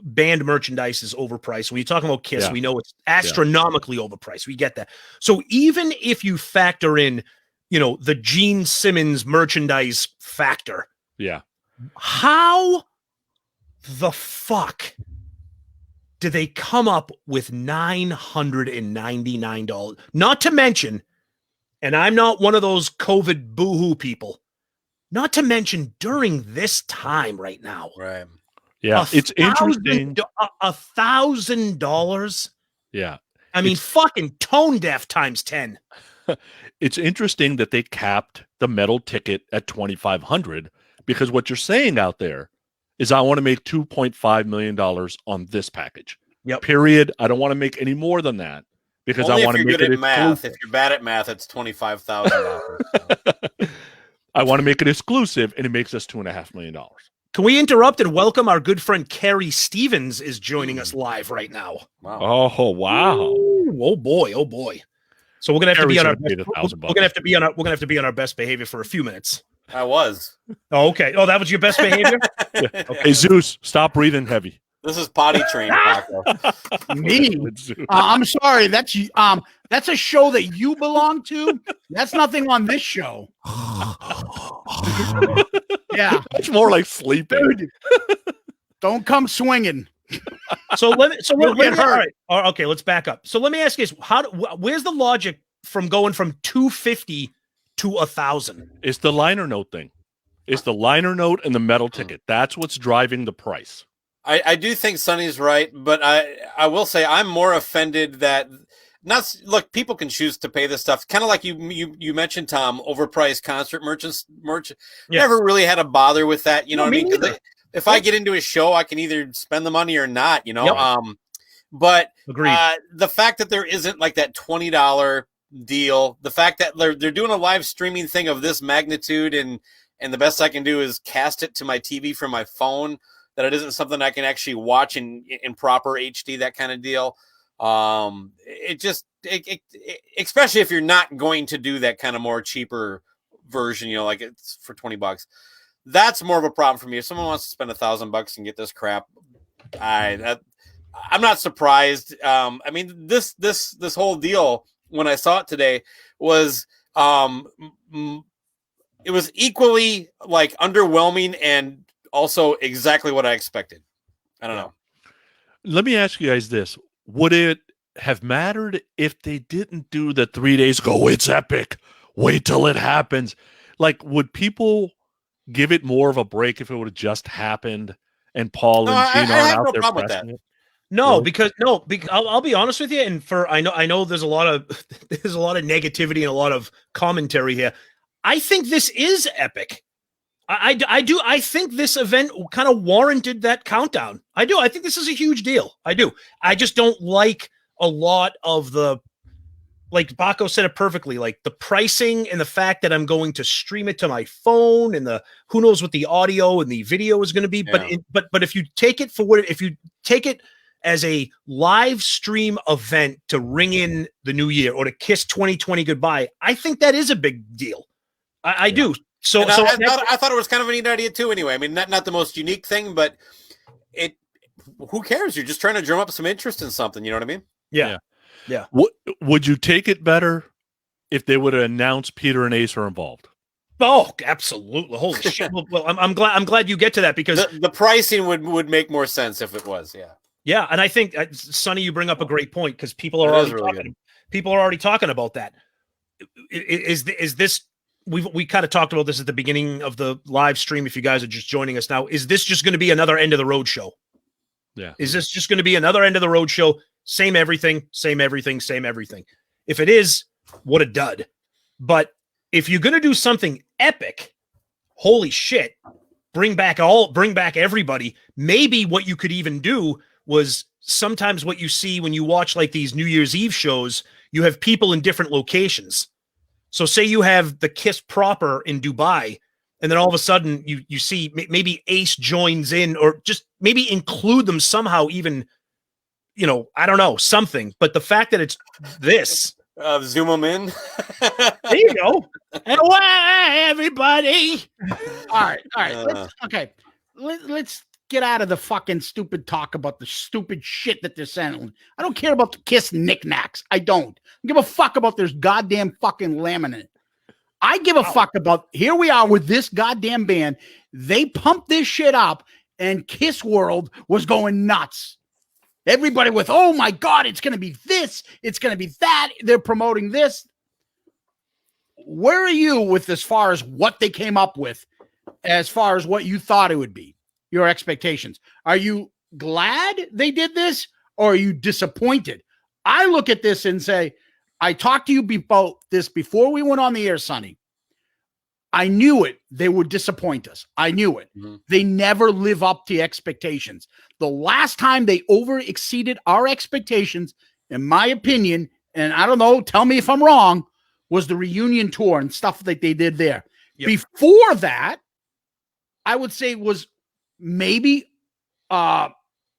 band merchandise is overpriced. When you're talking about Kiss, we know it's astronomically overpriced. We get that. So even if you factor in, you know, the Gene Simmons merchandise factor, how the fuck do they come up with $999? Not to mention, and I'm not one of those COVID boohoo people, not to mention during this time right now. Right. Yeah. It's interesting. $1,000. Yeah. I mean, fucking tone deaf times 10. It's interesting that they capped the metal ticket at $2,500 because what you're saying out there is I want to make $2.5 million on this package. Yep. Period. I don't want to make any more than that because Only I want to make it math. If you're bad at math, it's $25,000. I want to make it exclusive, and it makes us $2.5 million. Can we interrupt and welcome our good friend Carrie Stevens is joining us live right now. Wow. Oh wow. Ooh, oh boy. So we're gonna have Carrie's to be on our best behavior for a few minutes. I was. Oh, okay. Oh, that was your best behavior? Okay. Hey, Zeus, stop breathing heavy. This is potty trained, Bakko. Me? I'm sorry. That's a show that you belong to. That's nothing on this show. Yeah, It's more like sleeping. dude. Don't come swinging. So let me get hurt. All right. Okay, let's back up. So let me ask you this: where's the logic from going from $250 to $1,000? It's the liner note thing. It's the liner note and the metal ticket. That's what's driving the price. I do think Sonny's right, but I will say I'm more offended that look, people can choose to pay this stuff. Kind of like you mentioned, Tom, overpriced concert merch. Yes. Never really had a bother with that. You know what I mean? neither. If I get into a show, I can either spend the money or not, you know? Yep. But Agreed. the fact that there isn't like that $20 deal, the fact that they're doing a live streaming thing of this magnitude and the best I can do is cast it to my TV from my phone, that it isn't something I can actually watch in proper HD, that kind of deal. Especially if you're not going to do that kind of more cheaper version, you know, like it's for $20. That's more of a problem for me. If someone wants to spend $1,000 and get this crap, I'm not surprised. I mean, this whole deal, when I saw it today, was it was equally like underwhelming and also exactly what I expected. I don't know. Let me ask you guys this. Would it have mattered if they didn't do the 3 days go, it's epic, wait till it happens? Like, would people give it more of a break if it would have just happened and Paul and Gene aren't out there pressing it? No, because I'll be honest with you, and I know there's a lot of negativity and a lot of commentary here. I think this is epic. I do. I think this event kind of warranted that countdown. I do. I think this is a huge deal. I do. I just don't like a lot of the, like Bakko said it perfectly, like the pricing and the fact that I'm going to stream it to my phone and the who knows what the audio and the video is going to be. Yeah. But if you take it for what, if you take it as a live stream event to ring in the new year or to kiss 2020 goodbye, I think that is a big deal. I do. So I thought it was kind of a neat idea too. Anyway, I mean, not the most unique thing, but who cares? You're just trying to drum up some interest in something. You know what I mean? Yeah. Would you take it better if they would have announced Peter and Ace are involved? Oh, absolutely! Holy shit! Well, I'm glad you get to that because the pricing would make more sense if it was. Yeah, and I think Sonny, you bring up a great point because people are already talking about that. Is this? We kind of talked about this at the beginning of the live stream. If you guys are just joining us now, is this just going to be another end of the road show? Yeah. Is this just going to be another end of the road show? Same everything. If it is, what a dud. But if you're going to do something epic, holy shit, bring back everybody. Maybe what you could even do was sometimes what you see when you watch like these New Year's Eve shows, you have people in different locations. So say you have the Kiss proper in Dubai, and then all of a sudden you see maybe Ace joins in, or just maybe include them somehow, even, I don't know, something. But the fact that it's this. Zoom them in. There you go. Hey, everybody. All right. Let's get out of the fucking stupid talk about the stupid shit that they're sending. I don't care about the Kiss knickknacks. I don't give a fuck about this goddamn fucking laminate. I give a fuck about, here we are with this goddamn band. They pumped this shit up and Kiss World was going nuts. Everybody with, oh my God, it's going to be this. It's going to be that. They're promoting this. Where are you with as far as what they came up with, as far as what you thought it would be? Your expectations. Are you glad they did this, or are you disappointed? I look at this and say, I talked to you about this before we went on the air, Sonny. I knew it. They would disappoint us. I knew it. Mm-hmm. They never live up to expectations. The last time they over exceeded our expectations, in my opinion, and I don't know, tell me if I'm wrong, was the reunion tour and stuff that they did there. Yep. Before that, I would say was maybe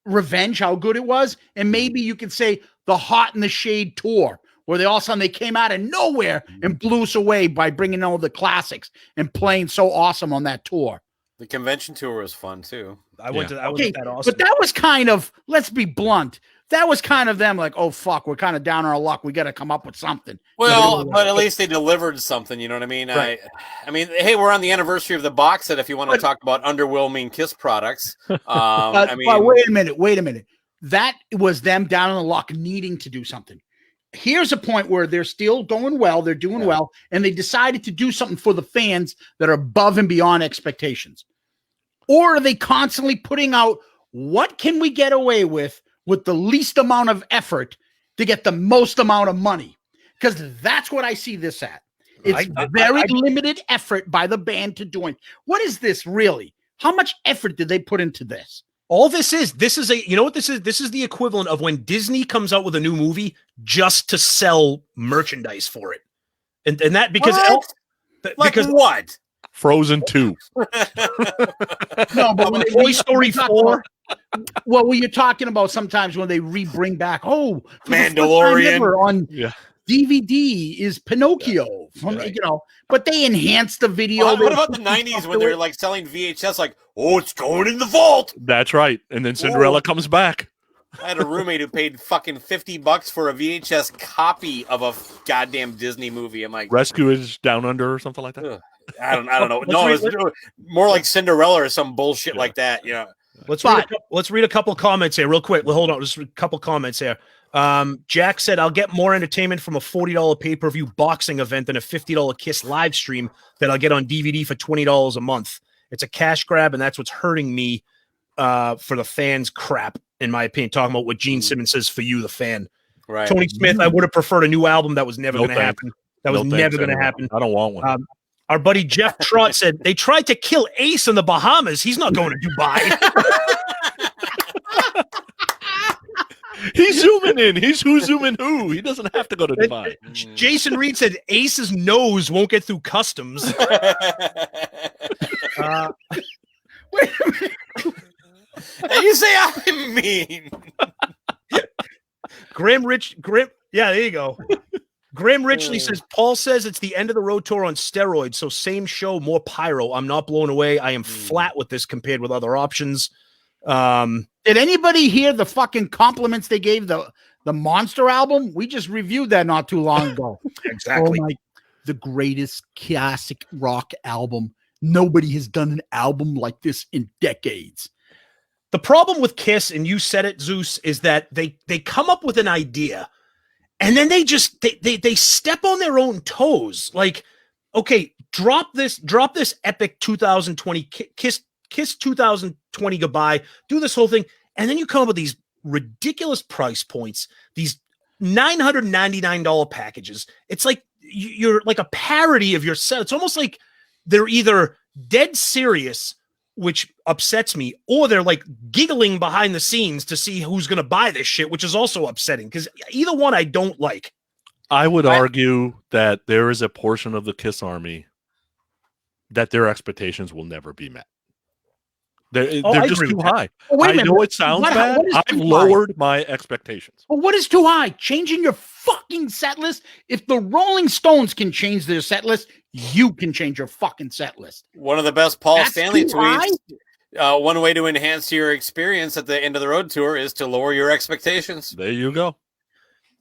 Revenge, how good it was, and maybe you could say the Hot in the Shade tour, where they all of a sudden they came out of nowhere and blew us away by bringing all the classics and playing so awesome on that tour. The convention tour was fun too. I went to that awesome. But that was kind of, let's be blunt, that was kind of them like, oh fuck, we're kind of down on our luck. We got to come up with something. Well, but at least they delivered something. You know what I mean? Right. I mean, hey, we're on the anniversary of the box set. If you want to talk about underwhelming Kiss products, I mean, but wait a minute. That was them down on the luck, needing to do something. Here's a point where they're still going well. They're doing well, and they decided to do something for the fans that are above and beyond expectations. Or are they constantly putting out, what can we get away with the least amount of effort to get the most amount of money? Because that's what I see this at. It's very limited effort by the band to doing. What is this really? How much effort did they put into this? All this is you know what this is? This is the equivalent of when Disney comes out with a new movie just to sell merchandise for it. And that because what? Frozen 2. No, but when Toy Story 4. Well, when you're talking about sometimes when they bring back, Mandalorian on DVD is Pinocchio but they enhanced the video. Well, what about the 90s when they're like selling VHS, like, it's going in the vault? That's right. And then Cinderella comes back. I had a roommate who paid fucking $50 for a VHS copy of a goddamn Disney movie. I'm like, Rescue is Down Under or something like that. I don't know. No, it was more like Cinderella or some bullshit like that. Yeah. Let's read a couple comments here real quick. Well, hold on. Just a couple comments here. Jack said, I'll get more entertainment from a $40 pay-per-view boxing event than a $50 Kiss live stream that I'll get on DVD for $20 a month. It's a cash grab, and that's what's hurting me for the fans crap, in my opinion, talking about what Gene Simmons says for you, the fan. Right. Tony Smith, I would have preferred a new album. That was never going to happen. That was never going to happen. I don't want one. Our buddy Jeff Trott said, they tried to kill Ace in the Bahamas. He's not going to Dubai. He's zooming in. He's who's zooming who. He doesn't have to go to Dubai. Jason Reed said Ace's nose won't get through customs. Wait a minute. And you say I'm mean. Graham, yeah, there you go. Graham Richley says, Paul says it's the end of the road tour on steroids, so same show, more pyro. I'm not blown away. I am flat with this compared with other options. Did anybody hear the fucking compliments they gave the Monster album? We just reviewed that not too long ago. Exactly. Oh the greatest classic rock album. Nobody has done an album like this in decades. The problem with Kiss, and you said it, Zeus, is that they come up with an idea and then they just they step on their own toes. Like, okay, drop this epic 2020 Kiss 2020 goodbye, do this whole thing, and then you come up with these ridiculous price points, these $999 packages. It's like you're like a parody of yourself. It's almost like they're either dead serious, which upsets me, or they're like giggling behind the scenes to see who's going to buy this shit, which is also upsetting because either one I don't like. I would argue that there is a portion of the Kiss Army that their expectations will never be met. They're just too high. Well, I know it sounds bad. I've lowered my expectations. Well, what is too high? Changing your fucking set list? If the Rolling Stones can change their set list, you can change your fucking set list. One of the best Paul That's Stanley too tweets. One way to enhance your experience at the end of the road tour is to lower your expectations. There you go.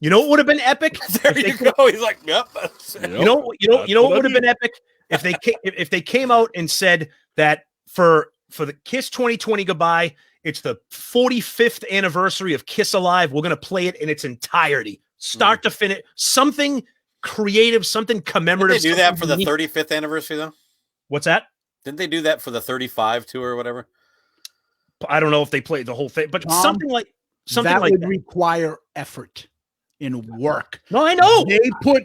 You know what would have been epic? There you go. He's like, yep. You know what would have been epic if they came out and said that for the Kiss 2020 goodbye, it's the 45th anniversary of Kiss Alive. We're going to play it in its entirety, start to finish. Something creative, something commemorative. Didn't they do that for the 35th anniversary, though? What's that? Didn't they do that for the 35 tour or whatever? I don't know if they played the whole thing, but something like that would require effort and work. No, I know. They put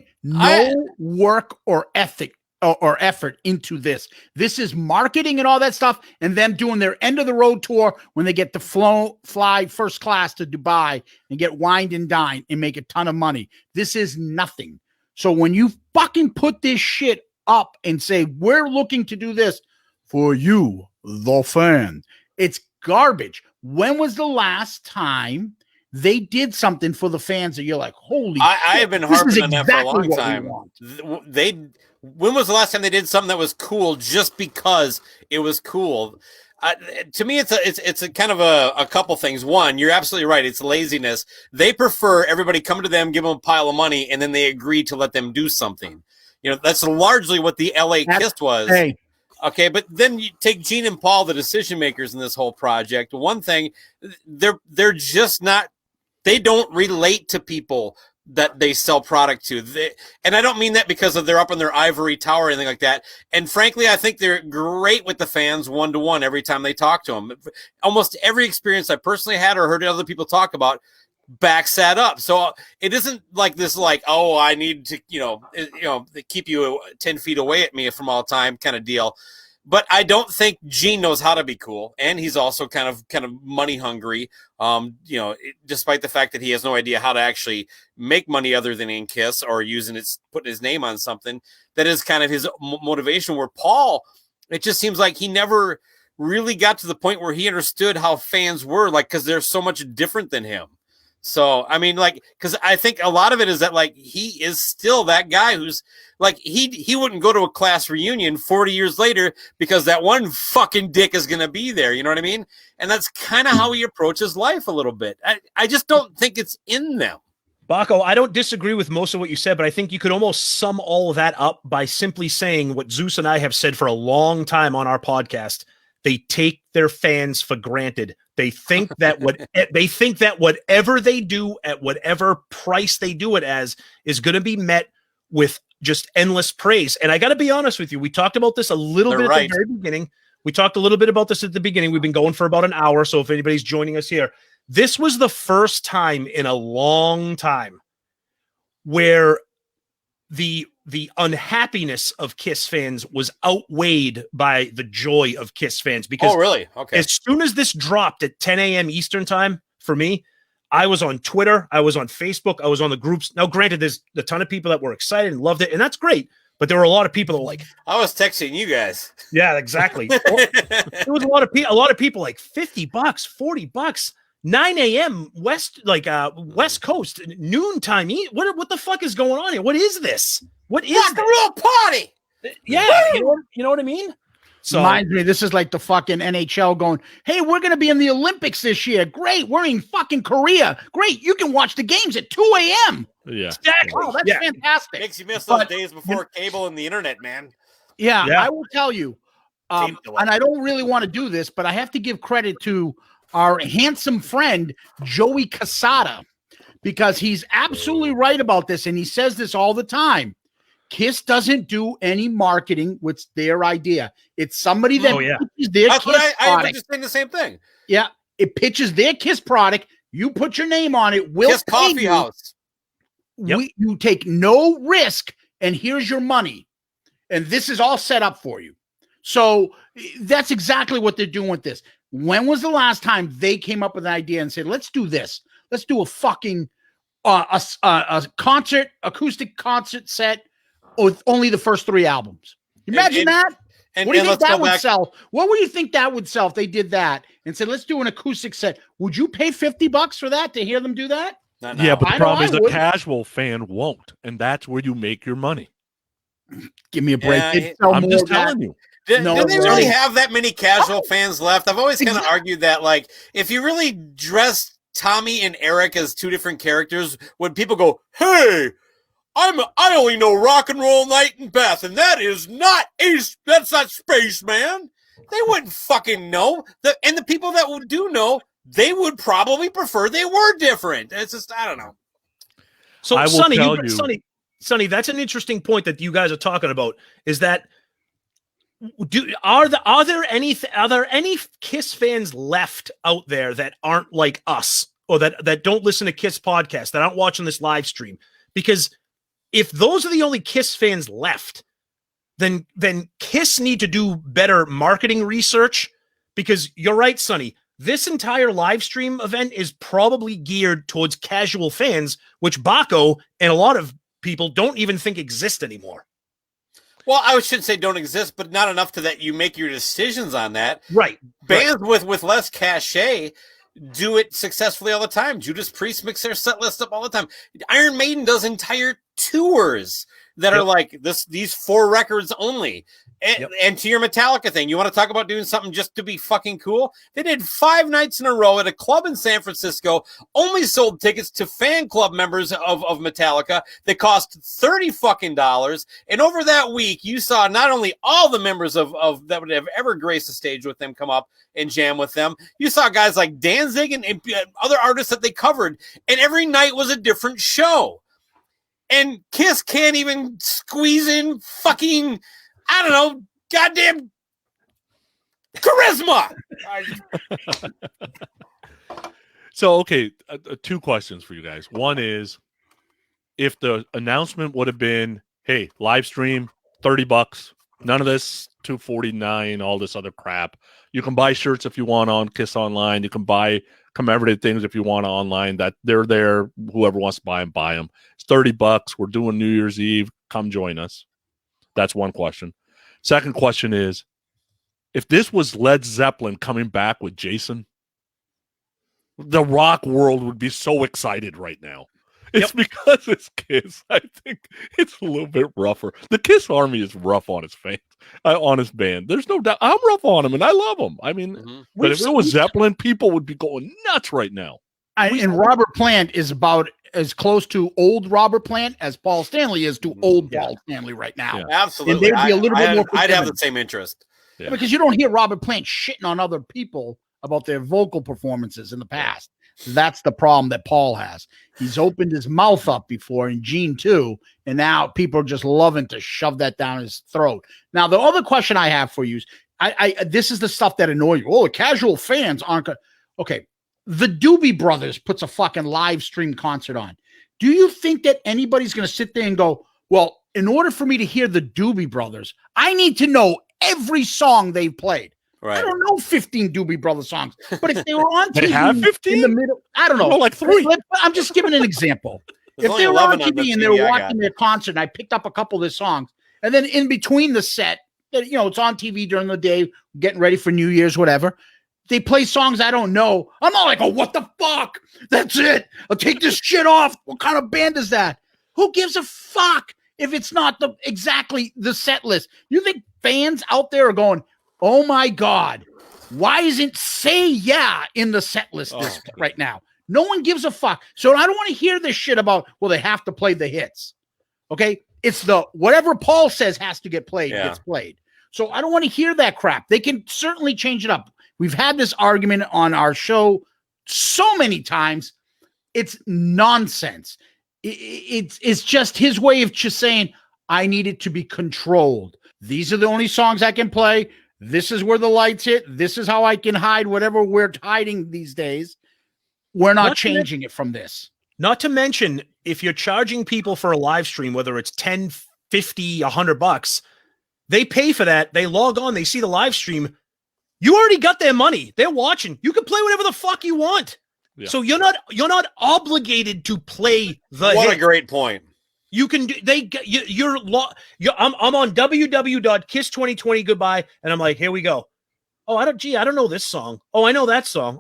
work or ethic or effort into this. This is marketing and all that stuff, and them doing their end of the road tour when they get to fly first class to Dubai and get wined and dined and make a ton of money. This is nothing. So when you fucking put this shit up and say, we're looking to do this for you, the fan, it's garbage. When was the last time they did something for the fans that you're like, holy I have been harping on that for a long time. When was the last time they did something that was cool just because it was cool? To me, it's a kind of a couple things. One, you're absolutely right. It's laziness. They prefer everybody come to them, give them a pile of money, and then they agree to let them do something. You know, that's largely what the LA Kiss was. Hey. Okay, but then you take Gene and Paul, the decision makers in this whole project. One thing, they're just not. They don't relate to people that they sell product to. And I don't mean that because they're up in their ivory tower or anything like that. And frankly, I think they're great with the fans one-to-one every time they talk to them. Almost every experience I personally had or heard other people talk about backs that up. So it isn't like this, like, oh, I need to, keep you 10 feet away at me from all time kind of deal. But I don't think Gene knows how to be cool, and he's also kind of money hungry. Despite the fact that he has no idea how to actually make money other than in Kiss or putting his name on something, that is kind of his motivation. Where Paul, it just seems like he never really got to the point where he understood how fans were, like, because they're so much different than him. So, I mean, like, because I think a lot of it is that, like, he is still that guy who's, like, he wouldn't go to a class reunion 40 years later because that one fucking dick is going to be there. You know what I mean? And that's kind of how he approaches life a little bit. I just don't think it's in them. Bakko, I don't disagree with most of what you said, but I think you could almost sum all of that up by simply saying what Zeus and I have said for a long time on our podcast. they take their fans for granted. They think that whatever they do at whatever price they do it as is going to be met with just endless praise. And I got to be honest with you. We talked about this a little bit at the very beginning. We talked a little bit about this at the beginning. We've been going for about an hour. So if anybody's joining us here, this was the first time in a long time where the unhappiness of Kiss fans was outweighed by the joy of Kiss fans. Because really? Okay. As soon as this dropped at 10 a.m. Eastern time for me, I was on Twitter, I was on Facebook, I was on the groups. Now, granted, there's a ton of people that were excited and loved it, and that's great. But there were a lot of people that were like, I was texting you guys. Yeah, exactly. There was a lot of people like $50, $40, 9 a.m. West Coast, noontime. What the fuck is going on here? What is this? What is the real party? Yeah, you know what I mean? So reminds me, this is like the fucking NHL going, hey, we're going to be in the Olympics this year. Great. We're in fucking Korea. Great. You can watch the games at 2 a.m. Yeah. Exactly. Oh, that's fantastic. Makes you miss those days before cable and the internet, man. Yeah, I will tell you. And I don't really want to do this, but I have to give credit to our handsome friend, Joey Casada, because he's absolutely right about this. And he says this all the time. Kiss doesn't do any marketing with their idea. It's somebody that pitches their That's Kiss what I product. was just saying the same thing. Yeah, it pitches their Kiss product. You put your name on it. We'll Kiss pay Coffee you. House. You take no risk, and here's your money. And this is all set up for you. So that's exactly what they're doing with this. When was the last time they came up with an idea and said, let's do this? Let's do a fucking a concert, acoustic concert set with only the first 3 albums. Imagine that. What do you think that would sell? What would you think that would sell if they did that and said, let's do an acoustic set? Would you pay $50 for that to hear them do that? Yeah, but the problem is the casual fan won't, and that's where you make your money. Give me a break. I'm just telling you. Do they really have that many casual fans left? I've always kind of argued that, like, if you really dress Tommy and Eric as 2 different characters, when people go, hey, I only know Rock and Roll Night and Beth, and that's not Spaceman. They wouldn't fucking know. And the people that do know, they would probably prefer they were different. It's just, I don't know. So Sonny, that's an interesting point that you guys are talking about. Is that are there any Kiss fans left out there that aren't like us, or that don't listen to Kiss podcast, that aren't watching this live stream? Because if those are the only Kiss fans left, then Kiss need to do better marketing research. Because you're right, Sonny, this entire live stream event is probably geared towards casual fans, which Bakko and a lot of people don't even think exist anymore. Well, I should say don't exist, but not enough to that you make your decisions on that. Right. Bands with less cachet do it successfully all the time. Judas Priest mix their set list up all the time. Iron Maiden does entire tours that are like these 4 records only. And to your Metallica thing, you want to talk about doing something just to be fucking cool? They did 5 nights in a row at a club in San Francisco, only sold tickets to fan club members of Metallica. They cost $30 fucking dollars. And over that week, you saw not only all the members of that would have ever graced the stage with them come up and jam with them. You saw guys like Danzig and other artists that they covered. And every night was a different show. And Kiss can't even squeeze in fucking, I don't know, goddamn charisma. So, okay, 2 questions for you guys. One is, if the announcement would have been, hey, live stream, $30, none of this $249, all this other crap. You can buy shirts if you want on Kiss Online. You can buy commemorative things if you want online. That they're there. Whoever wants to buy them, buy them. It's $30. We're doing New Year's Eve. Come join us. That's one question. Second question is, if this was Led Zeppelin coming back with Jason, the rock world would be so excited right now. It's because it's Kiss. I think it's a little bit rougher. The Kiss Army is rough on its fans, on its band. There's no doubt. I'm rough on them, and I love them. I mean, but if it was Zeppelin, people would be going nuts right now. And Robert Plant is about as close to old Robert Plant as Paul Stanley is to old Paul Stanley right now. Yeah. Absolutely. And they'd be a little bit more. I'd have the same interest. Yeah. Because you don't hear Robert Plant shitting on other people about their vocal performances in the past. That's the problem that Paul has. He's opened his mouth up before, and Gene too, and now people are just loving to shove that down his throat. Now, the other question I have for you is, this is the stuff that annoys you. Oh, casual fans aren't going. Okay, the Doobie Brothers puts a fucking live stream concert on. Do you think that anybody's going to sit there and go, well, in order for me to hear the Doobie Brothers, I need to know every song they've played? Right. I don't know 15 Doobie Brothers songs, but if they were on TV They have 15? in the middle, I don't know. Oh, like 3. I'm just giving an example. There's If only they were 11 on on the TV and they TV were I watching got. their concert, and I picked up a couple of their songs, and then in between the set, it's on TV during the day, getting ready for New Year's, whatever. They play songs I don't know. I'm not like, oh, what the fuck? That's it. I'll take this shit off. What kind of band is that? Who gives a fuck if it's not exactly the set list? You think fans out there are going, oh my God, why isn't Say Yeah in the set list right now? No one gives a fuck. So I don't want to hear this shit about, well, they have to play the hits. Okay? It's the whatever Paul says has to get played, gets played. So I don't want to hear that crap. They can certainly change it up. We've had this argument on our show so many times. It's nonsense. It's just his way of just saying, I need it to be controlled. These are the only songs I can play. This is where the lights hit. This is how I can hide whatever we're hiding these days. We're not changing it from this. Not to mention, if you're charging people for a live stream, whether it's 10, 50, $100, they pay for that. They log on. They see the live stream. You already got their money. They're watching. You can play whatever the fuck you want. Yeah. So you're not obligated to play the What hit. a great point. You can do. I'm on www.kiss2020 goodbye, and I'm like, here we go. Oh, I don't know this song. Oh, I know that song.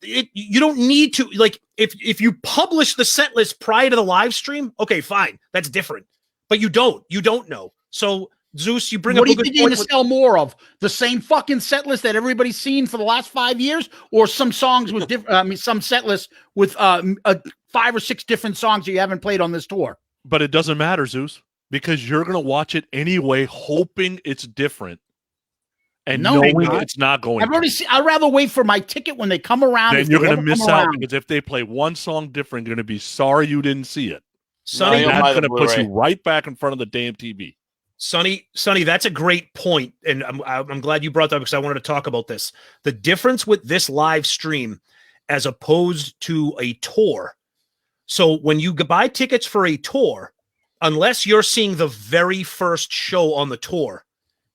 You don't need to, like, if you publish the set list prior to the live stream, okay, fine, that's different. But you don't know. So Zeus, you bring up a good point. What do you think you're going to sell more of? The same fucking set list that everybody's seen for the last 5 years, or some songs with different? Some set lists with 5 or 6 different songs that you haven't played on this tour. But it doesn't matter, Zeus, because you're going to watch it anyway, hoping it's different, and knowing it's not going. I'd rather wait for my ticket when they come around. Then you're going to miss out, because if they play one song different, you're going to be sorry you didn't see it. Sonny, that's going to put you right back in front of the damn TV. Sonny, that's a great point, and I'm glad you brought that up, because I wanted to talk about this. The difference with this live stream as opposed to a tour. So when you buy tickets for a tour, unless you're seeing the very first show on the tour,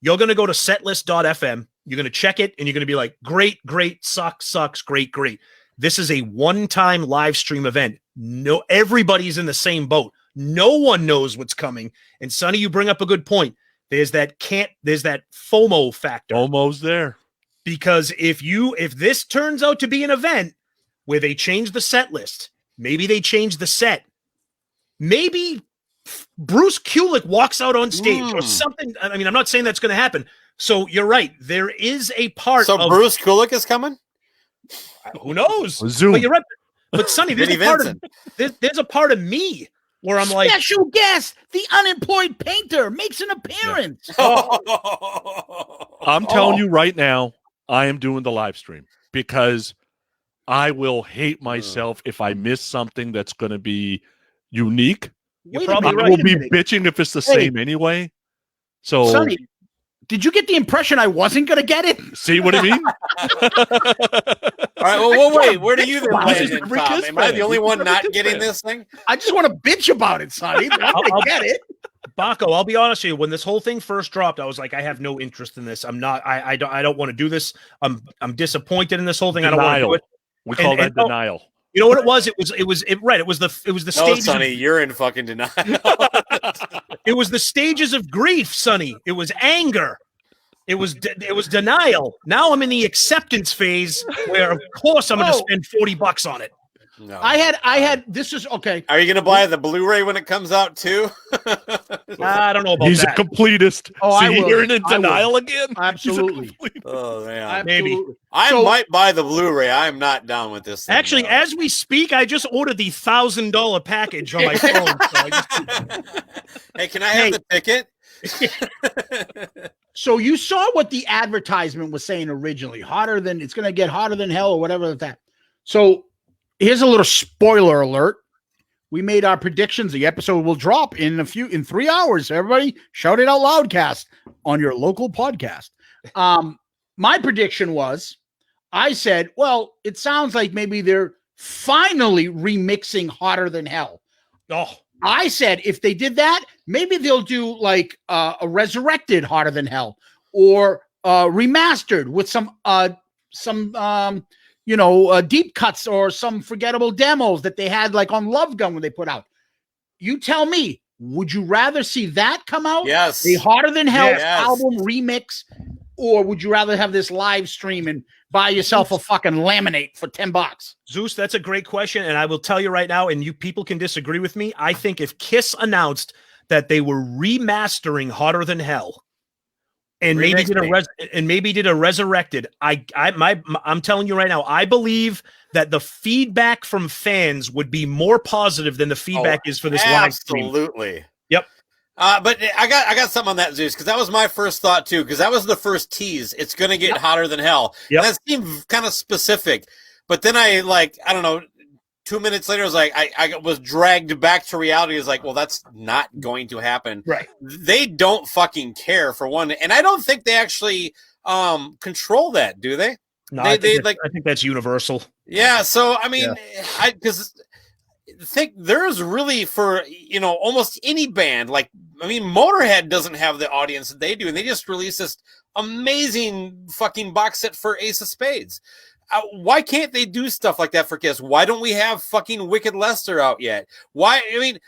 you're going to go to setlist.fm, you're going to check it, and you're going to be like, great, sucks, great. This is a one-time live stream event. No, everybody's in the same boat. No one knows what's coming. And Sonny, you bring up a good point. There's that FOMO factor. FOMO's there. Because if this turns out to be an event where they change the set list, maybe they change the set, maybe Bruce Kulick walks out on stage or something. I mean, I'm not saying that's going to happen. So you're right. There is a part. So Bruce Kulick is coming? Who knows? Zoom. But you're right. But Sonny, there's a part of me where I'm like, special guest, the unemployed painter makes an appearance. Yeah. I'm telling you right now, I am doing the live stream, because I will hate myself if I miss something that's going to be unique. You're probably I will be bitching if it's the same anyway. So, Sonny, did you get the impression I wasn't going to get it? See what I mean? All right, well, wait. Where do you then play This it, is Tom? Am I the only one not Kiss getting fan. this thing? I just want to bitch about it, Sonny. I'm going to get it. Bakko, I'll be honest with you. When this whole thing first dropped, I was like, I have no interest in this. I'm not. I don't want to do this. I'm disappointed in this whole thing. Denial. I don't want to do it. We call that denial. You know what it was? It was the No, stage. Sonny, you're in fucking denial. It was the stages of grief, Sonny. It was anger. It was denial. Now I'm in the acceptance phase, where of course I'm going to spend $40 on it. No. I had. This is okay. Are you going to buy the Blu-ray when it comes out too? I don't know about He's that. a completist. Oh, See, I will. you're in denial will. again. Absolutely. Oh man, Maybe. I So- might buy the Blu-ray. I'm not down with this thing, Actually, though. as we speak, I just ordered the $1,000 package on my phone. Hey, can I have the ticket? So you saw what the advertisement was saying originally. It's going to get hotter than hell or whatever that. So here's a little spoiler alert. We made our predictions. The episode will drop in 3 hours. Everybody shout it out Loudcast on your local podcast. My prediction was, I said, well, it sounds like maybe they're finally remixing Hotter Than Hell. Oh, I said if they did that, maybe they'll do like a resurrected Hotter Than Hell or remastered with some deep cuts or some forgettable demos that they had like on Love Gun when they put out. You tell me, would you rather see that come out? Yes. A Hotter Than Hell Yes. album remix, or would you rather have this live stream and buy yourself a fucking laminate for $10? Zeus, that's a great question. And I will tell you right now, and you people can disagree with me. I think if Kiss announced that they were remastering Hotter Than Hell and maybe did a resurrected, I'm telling you right now, I believe that the feedback from fans would be more positive than the feedback is for this live stream. Absolutely. Yep. But I got something on that, Zeus, because that was my first thought too, because that was the first tease. It's going to get hotter than hell. Yep. And that seemed kind of specific. But then I don't know, 2 minutes later, I was like, I was dragged back to reality. It's like, well, that's not going to happen. Right. They don't fucking care, for one. And I don't think they actually control that, do they? No, I think that's universal. Yeah. So, I mean, because think there's really for, almost any band, like, I mean, Motorhead doesn't have the audience that they do. And they just released this amazing fucking box set for Ace of Spades. Why can't they do stuff like that for Kiss? Why don't we have fucking Wicked Lester out yet? Why? I mean,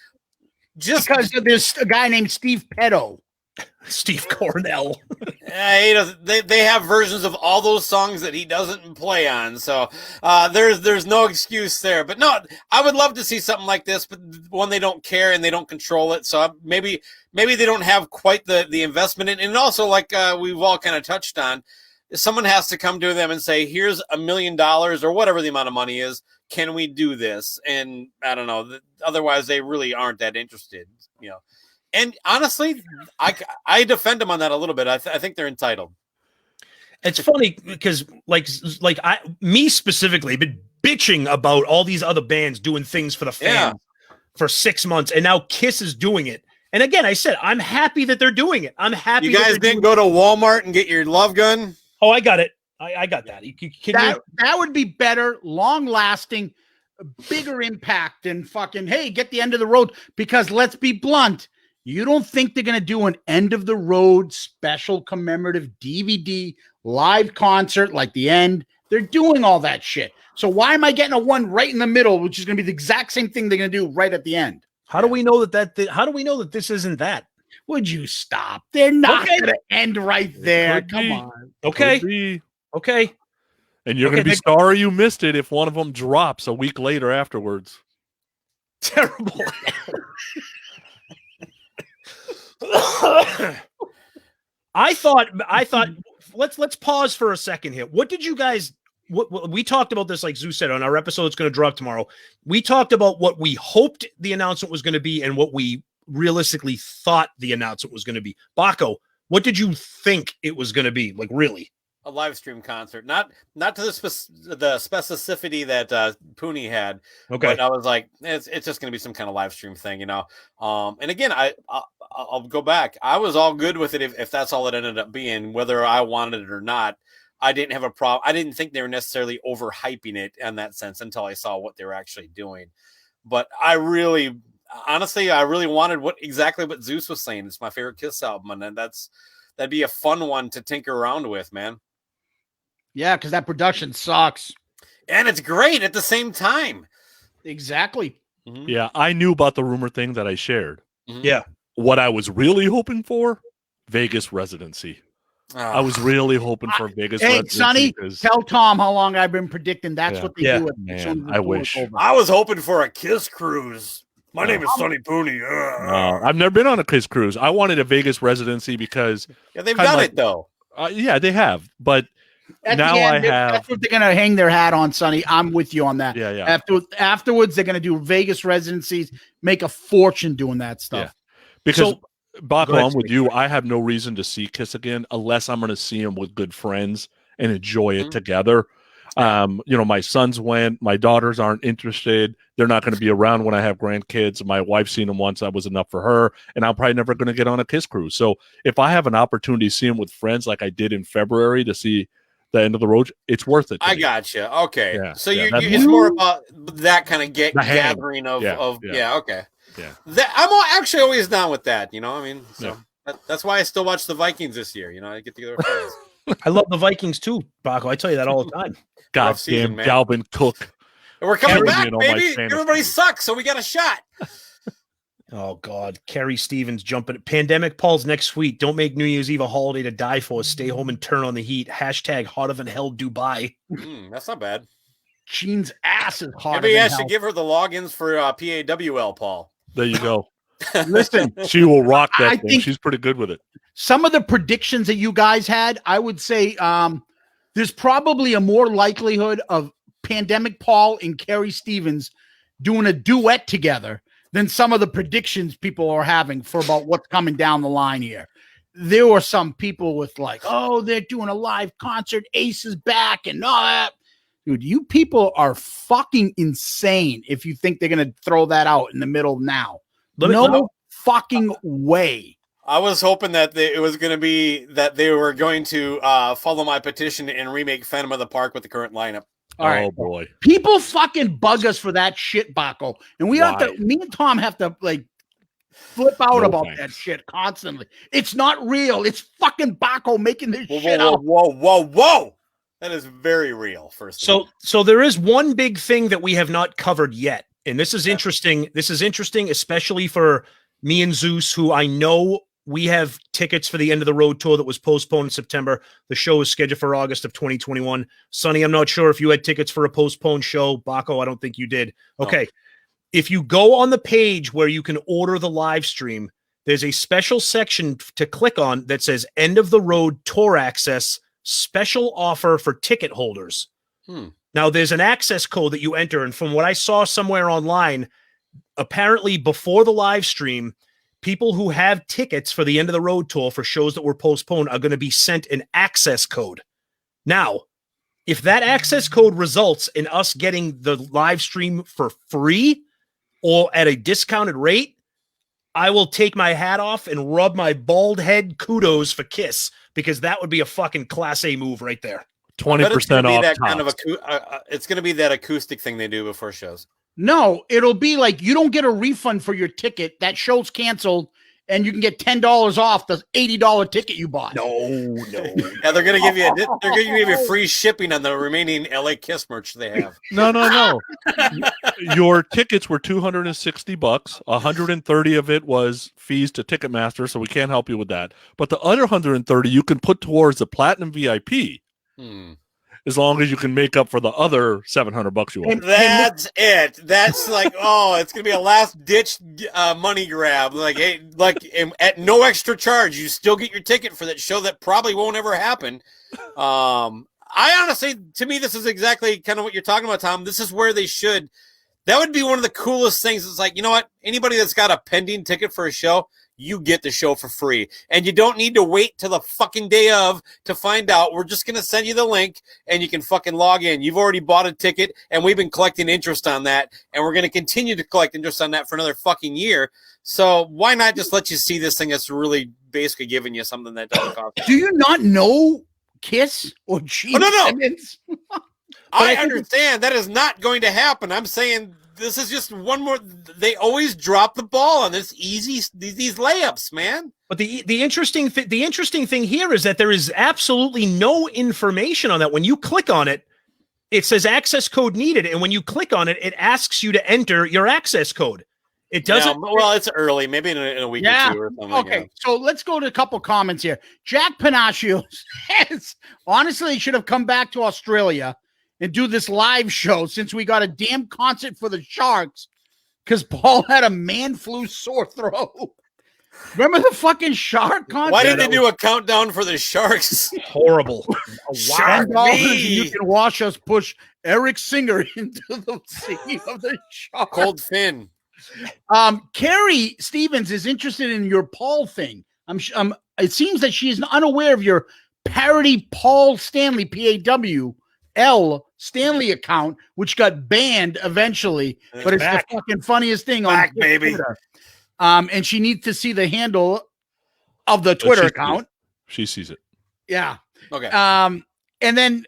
just because there's a guy named Steve Petto. Steve Cornell. They have versions of all those songs that he doesn't play on. So there's no excuse there. But no, I would love to see something like this, but one, they don't care and they don't control it. So maybe they don't have quite the investment in. And also, like we've all kind of touched on, someone has to come to them and say, here's $1 million or whatever the amount of money is. Can we do this? And I don't know. Otherwise, they really aren't that interested, And honestly, I defend them on that a little bit. I think they're entitled. It's funny because me specifically, been bitching about all these other bands doing things for the fans for 6 months, and now Kiss is doing it. And again, I said I'm happy that they're doing it. I'm happy. You guys didn't go to Walmart and get your Love Gun? Oh, I got it. I got that. That would be better, long lasting, bigger impact than fucking, hey, get the end of the road. Because let's be blunt. You don't think they're going to do an end of the road special commemorative DVD live concert like the end? They're doing all that shit. So why am I getting a one right in the middle, which is going to be the exact same thing they're going to do right at the end? How do we know how do we know that this isn't that? Would you stop? They're not going to end right there. Come on. Okay. Okay. And you're going to be sorry you missed it if one of them drops a week later afterwards. Terrible. I thought let's pause for a second here. What did you guys what we talked about this, like Zeus said, on our episode that's going to drop tomorrow. We talked about what we hoped the announcement was going to be and what we realistically thought the announcement was going to be. Bakko, what did you think it was going to be? Like, really? A live stream concert, not to the specificity that Pooni had. Okay, but I was like, it's just going to be some kind of live stream thing, And again, I'll go back. I was all good with it if that's all it ended up being, whether I wanted it or not. I didn't have a problem. I didn't think they were necessarily overhyping it in that sense until I saw what they were actually doing. But honestly, I really wanted exactly what Zeus was saying. It's my favorite Kiss album, and that'd be a fun one to tinker around with, man. Yeah, because that production sucks. And it's great at the same time. Exactly. Mm-hmm. Yeah, I knew about the rumor thing that I shared. Mm-hmm. Yeah. What I was really hoping for, Vegas residency. I was really hoping for Vegas residency. Sonny, tell Tom how long I've been predicting that's what they do. Man, I wish. I was hoping for a Kiss cruise. My name is Sonny Pooni. No, I've never been on a Kiss cruise. I wanted a Vegas residency because they've done it though. Yeah, they have. But now that's what they're gonna hang their hat on, Sonny. I'm with you on that. Yeah. Afterwards, they're gonna do Vegas residencies, make a fortune doing that stuff. Yeah. Because Bakko, Go ahead, I'm with Steve. you. I have no reason to see Kiss again unless I'm going to see him with good friends and enjoy it together. My sons went. My daughters aren't interested. They're not going to be around when I have grandkids. My wife's seen them once. That was enough for her. And I'm probably never going to get on a Kiss cruise. So if I have an opportunity to see him with friends like I did in February to see the end of the road, it's worth it. I gotcha. Okay. Yeah, So yeah, it's more about that kind of gathering of okay. Yeah. I'm actually always down with that, that's why I still watch the Vikings this year. I get together with friends. I love the Vikings too, Bakko. I tell you that all the time. God season, damn, man. Dalvin Cook. And we're coming Carry back, me in all my baby. fantasy Everybody leagues. sucks, so we got a shot. Oh God, Kerry Stevens jumping. Pandemic Paul's next tweet. Don't make New Year's Eve a holiday to die for. Stay home and turn on the heat. Hashtag hotter than hell Dubai. That's not bad. Jean's ass is hot. Maybe I should give her the logins for PAWL, Paul. There you go. Listen, She will rock that I thing. think- She's pretty good with it. some of the predictions that you guys had, I would say there's probably a more likelihood of Pandemic Paul and Kerry Stevens doing a duet together than some of the predictions people are having for about what's coming down the line here. There were some people with like, oh, they're doing a live concert, Ace is back and all that. Dude, you people are fucking insane if you think they're going to throw that out in the middle now. No fucking way. I was hoping that it was going to be that they were going to follow my petition and remake Phantom of the Park with the current lineup. All right. Oh boy. People fucking bug us for that shit, Bakko. And we have Why? to, me and Tom have to like flip out No about thanks. that shit constantly. It's not real. It's fucking Bakko making this Whoa, shit whoa, up. whoa, whoa, whoa! That is very real. First, of all. So there is one big thing that we have not covered yet, and this is interesting. This is interesting, especially for me and Zeus, who I know we have tickets for the End of the Road tour that was postponed in September. The show is scheduled for August of 2021. Sonny, I'm not sure if you had tickets for a postponed show. Bakko, I don't think you did. Okay. No. If you go on the page where you can order the live stream, there's a special section to click on that says End of the Road Tour Access Special Offer for Ticket Holders. Now, there's an access code that you enter, and from what I saw somewhere online, apparently before the live stream, people who have tickets for the End of the Road tour for shows that were postponed are going to be sent an access code. Now, if that access code results in us getting the live stream for free or at a discounted rate, I will take my hat off and rub my bald head kudos for Kiss, because that would be a fucking Class A move right there. 20% off. That tops. kind of it's going to be that acoustic thing they do before shows. No, it'll be like you don't get a refund for your ticket. That show's canceled, and you can get $10 off the $80 ticket you bought. No. Yeah, they're going to give you free shipping on the remaining LA Kiss merch they have. No. Your tickets were $260. 130 of it was fees to Ticketmaster, so we can't help you with that. But the other 130 you can put towards the Platinum VIP, as long as you can make up for the other $700 you owe. That's it. That's like, it's gonna be a last ditch money grab. Like, hey, at no extra charge, you still get your ticket for that show that probably won't ever happen. I honestly, to me, this is exactly kind of what you're talking about, Tom. This is where they should. That would be one of the coolest things. It's like, you know what? Anybody that's got a pending ticket for a show, you get the show for free. And you don't need to wait till the fucking day of to find out. We're just going to send you the link and you can fucking log in. You've already bought a ticket and we've been collecting interest on that. And we're going to continue to collect interest on that for another fucking year. So why not just let you see this thing that's really basically giving you something that doesn't cost? Do you not know Kiss or Gene Simmons? I understand that is not going to happen. I'm saying this is just one more. They always drop the ball on this these layups, man. But the interesting thing here is that there is absolutely no information on that. When you click on it, it says access code needed, and when you click on it, it asks you to enter your access code. It doesn't. Yeah, well, it's early, maybe in a week or two or something. Okay, so let's go to a couple comments here. Jack Panaccio says, honestly, he should have come back to Australia and do this live show since we got a damn concert for the Sharks because Paul had a man flu sore throat. Remember the fucking Shark concert? Why did they do a countdown for the Sharks? Horrible. Shark you can watch us push Eric Singer into the sea of the Shark. Cold Finn. Carrie Stevens is interested in your Paul thing. It seems that she is unaware of your parody Paul Stanley, PAWL Stanley account, which got banned eventually. But it's the fucking funniest thing on baby. Twitter. And she needs to see the handle of the Twitter account. She sees it. Yeah. Okay. And then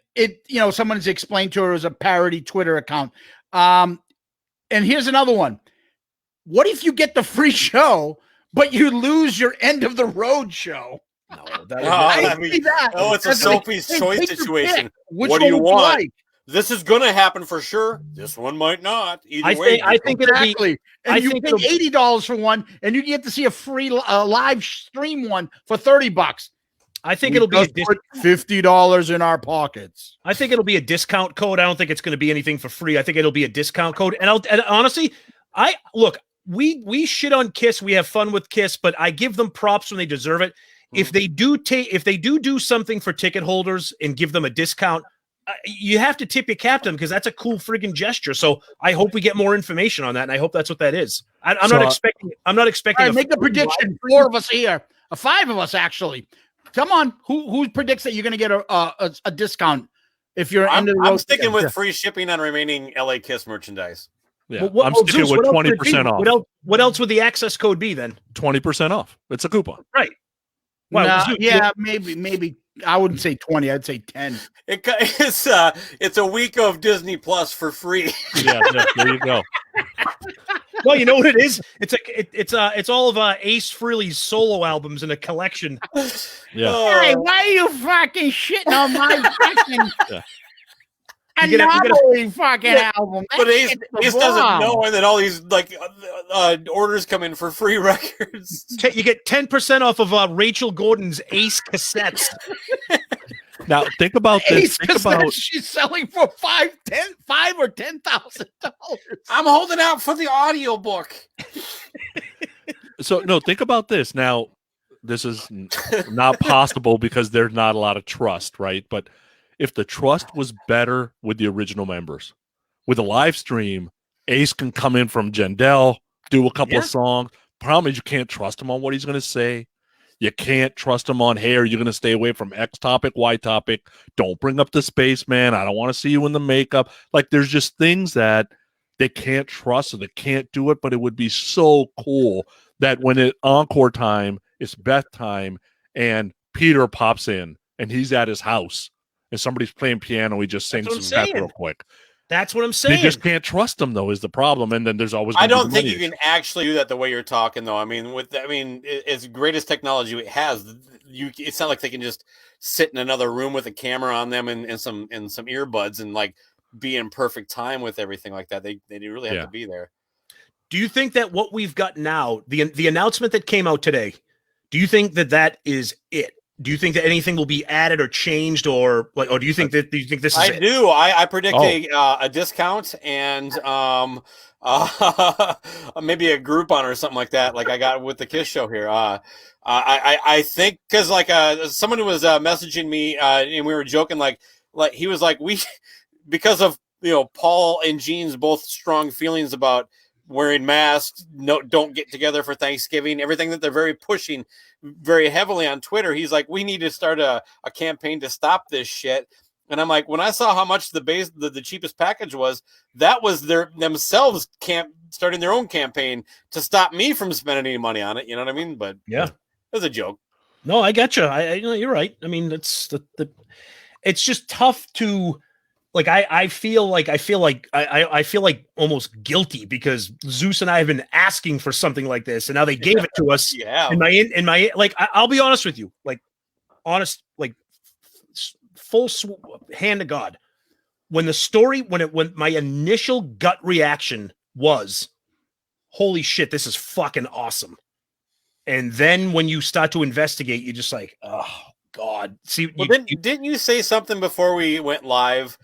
someone's explained to her it was a parody Twitter account. And here's another one. What if you get the free show, but you lose your end of the road show? No, it's a Sophie's choice situation. What do you want? Like? This is going to happen for sure. This one might not. Either way, I think exactly. And you pay $80 for one, and you get to see a free live stream one for $30. I think it'll be $50 in our pockets. I think it'll be a discount code. I don't think it's going to be anything for free. I think it'll be a discount code. And honestly, we shit on Kiss. We have fun with Kiss, but I give them props when they deserve it. If they do something for ticket holders and give them a discount, you have to tip your captain because that's a cool friggin' gesture. So I hope we get more information on that, and I hope that's what that is. I'm not expecting. All right, make a prediction. 4 of us here, 5 of us actually. Come on, who predicts that you're going to get a discount if you're into the road? I'm sticking with free shipping on remaining LA Kiss merchandise. Yeah, I'm sticking with 20% off. What else would the access code be then? 20% off. It's a coupon, right? Well, maybe. I wouldn't say 20. I'd say 10. It's a week of Disney Plus for free. Yeah, there you go. Well, you know what it is? It's all of Ace Frehley's solo albums in a collection. Yeah. Hey, why are you fucking shitting on my fucking fucking album? But Ace doesn't know, and then all these orders come in for free records. You get 10% off of Rachel Gordon's Ace cassettes. Now think about this. Think about she's selling for $5 or $10,000. I'm holding out for the audiobook. So no, think about this. Now, this is not possible because there's not a lot of trust, right? But if the trust was better with the original members, with a live stream, Ace can come in from Jandel, do a couple of songs. Problem is you can't trust him on what he's going to say. You can't trust him on, hey, are you going to stay away from X topic, Y topic? Don't bring up the spaceman. I don't want to see you in the makeup. Like, there's just things that they can't trust, so they can't do it. But it would be so cool that when it encore time, it's Beth time, and Peter pops in, and he's at his house, and somebody's playing piano. He just sings some Beth real quick. That's what I'm saying. They just can't trust them, though, is the problem. And then there's always. I don't think you can actually do that the way you're talking, though. I mean, as great as technology it has, it's not like they can just sit in another room with a camera on them and some earbuds and like be in perfect time with everything like that. They really have to be there. Do you think that what we've got now, the announcement that came out today, do you think that is it? Do you think that anything will be added or changed, or do you think this is? I do. I predict a discount and maybe a Groupon or something like that, like I got with the Kiss show here. I think because someone was messaging me and we were joking like he was like because of Paul and Gene's both strong feelings about wearing masks, don't get together for Thanksgiving, everything that they're very pushing very heavily on Twitter. He's like, we need to start a campaign to stop this shit. And I'm like, when I saw how much the cheapest package was, that was themselves starting their own campaign to stop me from spending any money on it. You know what I mean? But yeah, it was a joke. No, I got you. You're right. I mean, it's just tough to. Like I feel like almost guilty because Zeus and I have been asking for something like this, and now they gave it to us. Yeah. In my I'll be honest with you, full hand to God. When my initial gut reaction was, "Holy shit, this is fucking awesome," and then when you start to investigate, you're just like, "Oh God." See, didn't you say something before we went live?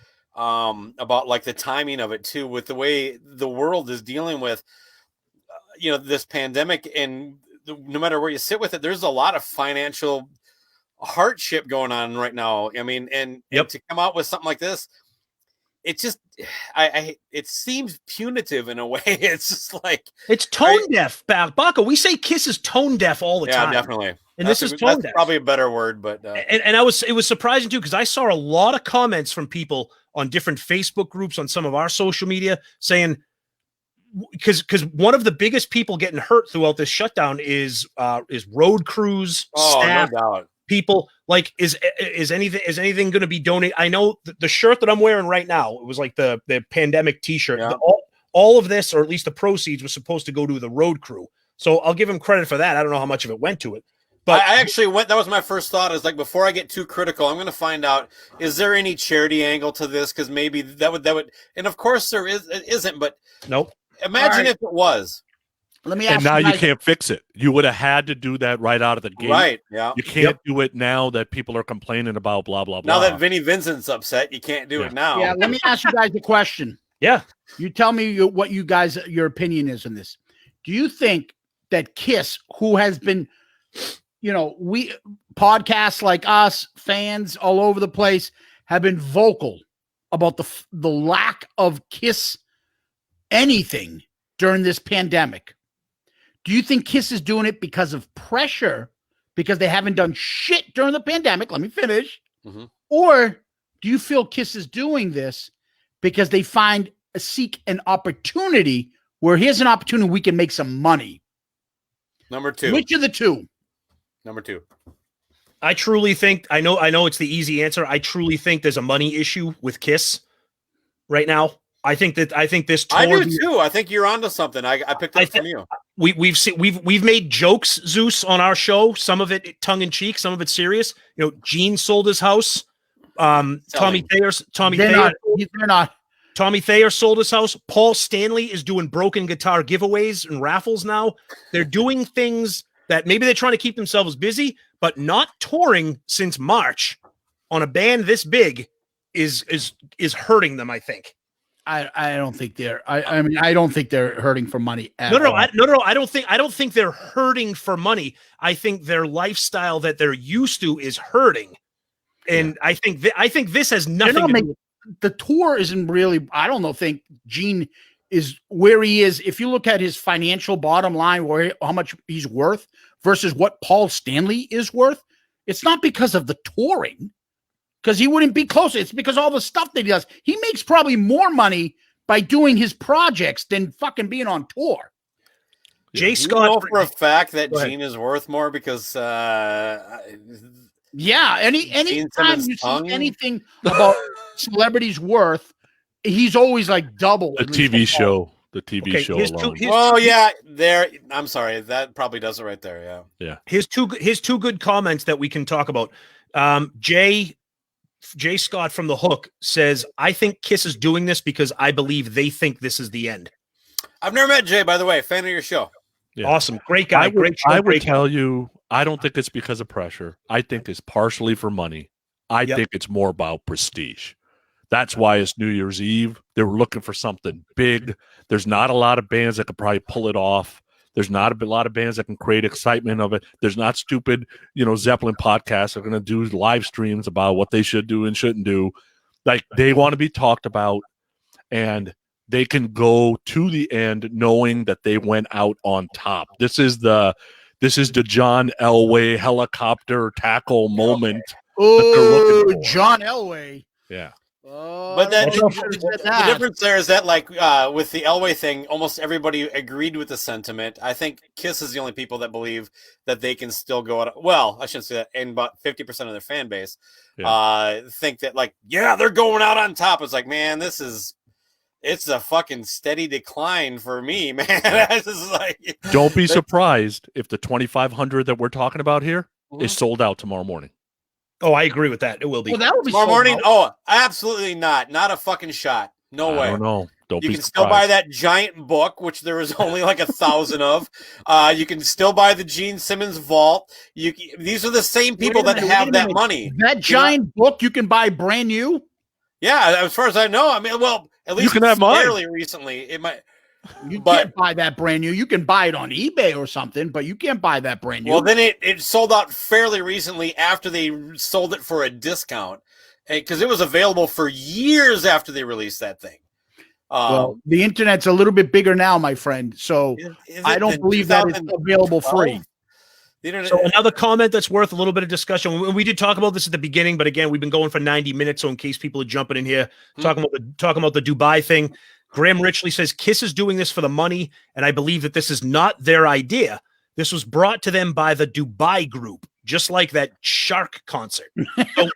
About like the timing of it too, with the way the world is dealing with, this pandemic, and no matter where you sit with it, there's a lot of financial hardship going on right now. I mean, and to come out with something like this, it it seems punitive in a way. It's just like it's tone deaf, Bakko. We say Kiss is tone deaf all the time. Yeah, definitely. And this is tone deaf. Probably a better word, but and it was surprising too, because I saw a lot of comments from people on different Facebook groups, on some of our social media, saying, because one of the biggest people getting hurt throughout this shutdown is road crews, staff, no doubt. people. Like, is anything going to be donated? I know the shirt that I'm wearing right now, it was like the pandemic T-shirt. Yeah. All of this, or at least the proceeds, was supposed to go to the road crew. So I'll give him credit for that. I don't know how much of it went to it. But I actually went. That was my first thought. Is like, before I get too critical, I'm going to find out, is there any charity angle to this? Because maybe that would, and of course there is. It isn't. But nope. Imagine if it was. Let me ask. And now you can't fix it. You would have had to do that right out of the gate. Right. Yeah. You can't do it now that people are complaining about blah blah blah. Now that Vinnie Vincent's upset, you can't do it now. Yeah. Let me ask you guys a question. Yeah. You tell me what your opinion is on this. Do you think that Kiss, who has been, we podcasts like us, fans all over the place, have been vocal about the lack of Kiss anything during this pandemic? Do you think Kiss is doing it because of pressure, because they haven't done shit during the pandemic? Let me finish. Mm-hmm. Or do you feel Kiss is doing this because they seek an opportunity where here's an opportunity we can make some money? Number two. Which of the two? Number two. I truly think, I know it's the easy answer. I truly think there's a money issue with Kiss right now. I think this tour, I do too. I think you're onto something. I picked up from you. We've made jokes, Zeus, on our show. Some of it tongue in cheek, some of it serious. Gene sold his house. Tommy Thayer sold his house. Paul Stanley is doing broken guitar giveaways and raffles now. They're doing things that maybe they're trying to keep themselves busy, but not touring since March on a band this big is hurting them, I think. I don't think they're. I don't think they're hurting for money. No. I don't think they're hurting for money. I think their lifestyle that they're used to is hurting, and I think this has nothing to do with. The tour isn't really. I don't think Gene is where he is. If you look at his financial bottom line, how much he's worth versus what Paul Stanley is worth, it's not because of the touring. Because he wouldn't be closer. It's because all the stuff that he does. He makes probably more money by doing his projects than fucking being on tour. Jay Scott, know for a fact that Gene is worth more because anytime you see anything about celebrities' worth, he's always like double. The TV show. The TV show alone. I'm sorry. That probably does it right there. Yeah. His two good comments that we can talk about. Jay Scott from The Hook says, I think Kiss is doing this because I believe they think this is the end. I've never met Jay, by the way. Fan of your show. Yeah. Awesome. Great guy. I would tell you, I don't think it's because of pressure. I think it's partially for money. I think it's more about prestige. That's why it's New Year's Eve. They were looking for something big. There's not a lot of bands that could probably pull it off. There's not a lot of bands that can create excitement of it. There's not stupid, Zeppelin podcasts are going to do live streams about what they should do and shouldn't do. Like, they want to be talked about, and they can go to the end knowing that they went out on top. This is the John Elway helicopter tackle moment. Oh, John Elway. Yeah. But the difference there is that, like, with the Elway thing, almost everybody agreed with the sentiment. I think Kiss is the only people that believe that they can still go out. Well, I shouldn't say that. And about 50% of their fan base think that, like, they're going out on top. It's like, man, it's a fucking steady decline for me, man. This is like, don't be surprised if the 2,500 that we're talking about here is sold out tomorrow morning. Oh, I agree with that. It will be. Well, that will be tomorrow morning. Out. Oh, absolutely not. Not a fucking shot. No way. I don't know. You can still buy that giant book, which there is only like 1,000 of. You can still buy the Gene Simmons vault. These are the same people that have that money. That giant book you can buy brand new. Yeah, as far as I know. I mean, well, at least you can have mine. Fairly recently, it might. You can't buy that brand new. You can buy it on eBay or something, but you can't buy that brand new. Well, then it sold out fairly recently after they sold it for a discount, because it was available for years after they released that thing. Well, the internet's a little bit bigger now, my friend. So I don't believe that it's available free. So another comment that's worth a little bit of discussion. We did talk about this at the beginning, but again, we've been going for 90 minutes. So in case people are jumping in here, talking about the Dubai thing, Graham Richley says Kiss is doing this for the money, and I believe that this is not their idea. This was brought to them by the Dubai group, just like that Shark concert. So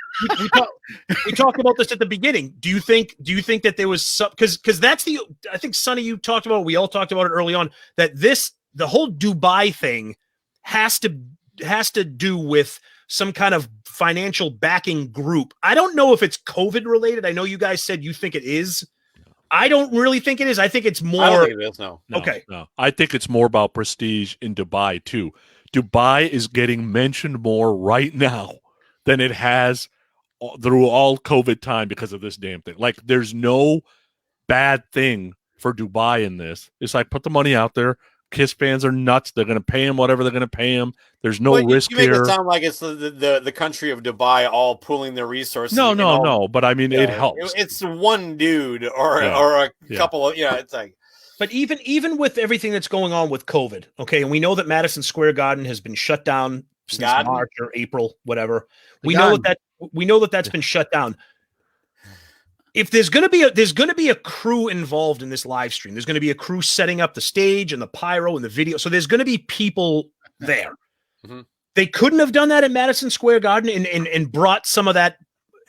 we talked about this at the beginning. Do you think that there was some, because that's I think Sonny, you talked about, we all talked about it early on, that the whole Dubai thing has to do with some kind of financial backing group. I don't know if it's COVID related. I know you guys said you think it is. I don't really think it is. I think it's more. I don't think it is, no. Okay. No. I think it's more about prestige in Dubai too. Dubai is getting mentioned more right now than it has through all COVID time because of this damn thing. Like, there's no bad thing for Dubai in this. It's like, put the money out there. Kiss fans are nuts. They're going to pay him whatever they're going to pay him. There's no risk you make here. It sound like it's the country of Dubai all pooling their resources. No. But I mean, it helps. It's one dude or a couple of It's like. But even with everything that's going on with COVID, okay, and we know that Madison Square Garden has been shut down since March or April, whatever. We know that's been shut down. If there's going to be a crew involved in this live stream, there's going to be a crew setting up the stage and the pyro and the video. So there's going to be people there. Mm-hmm. They couldn't have done that at Madison Square Garden and brought some of that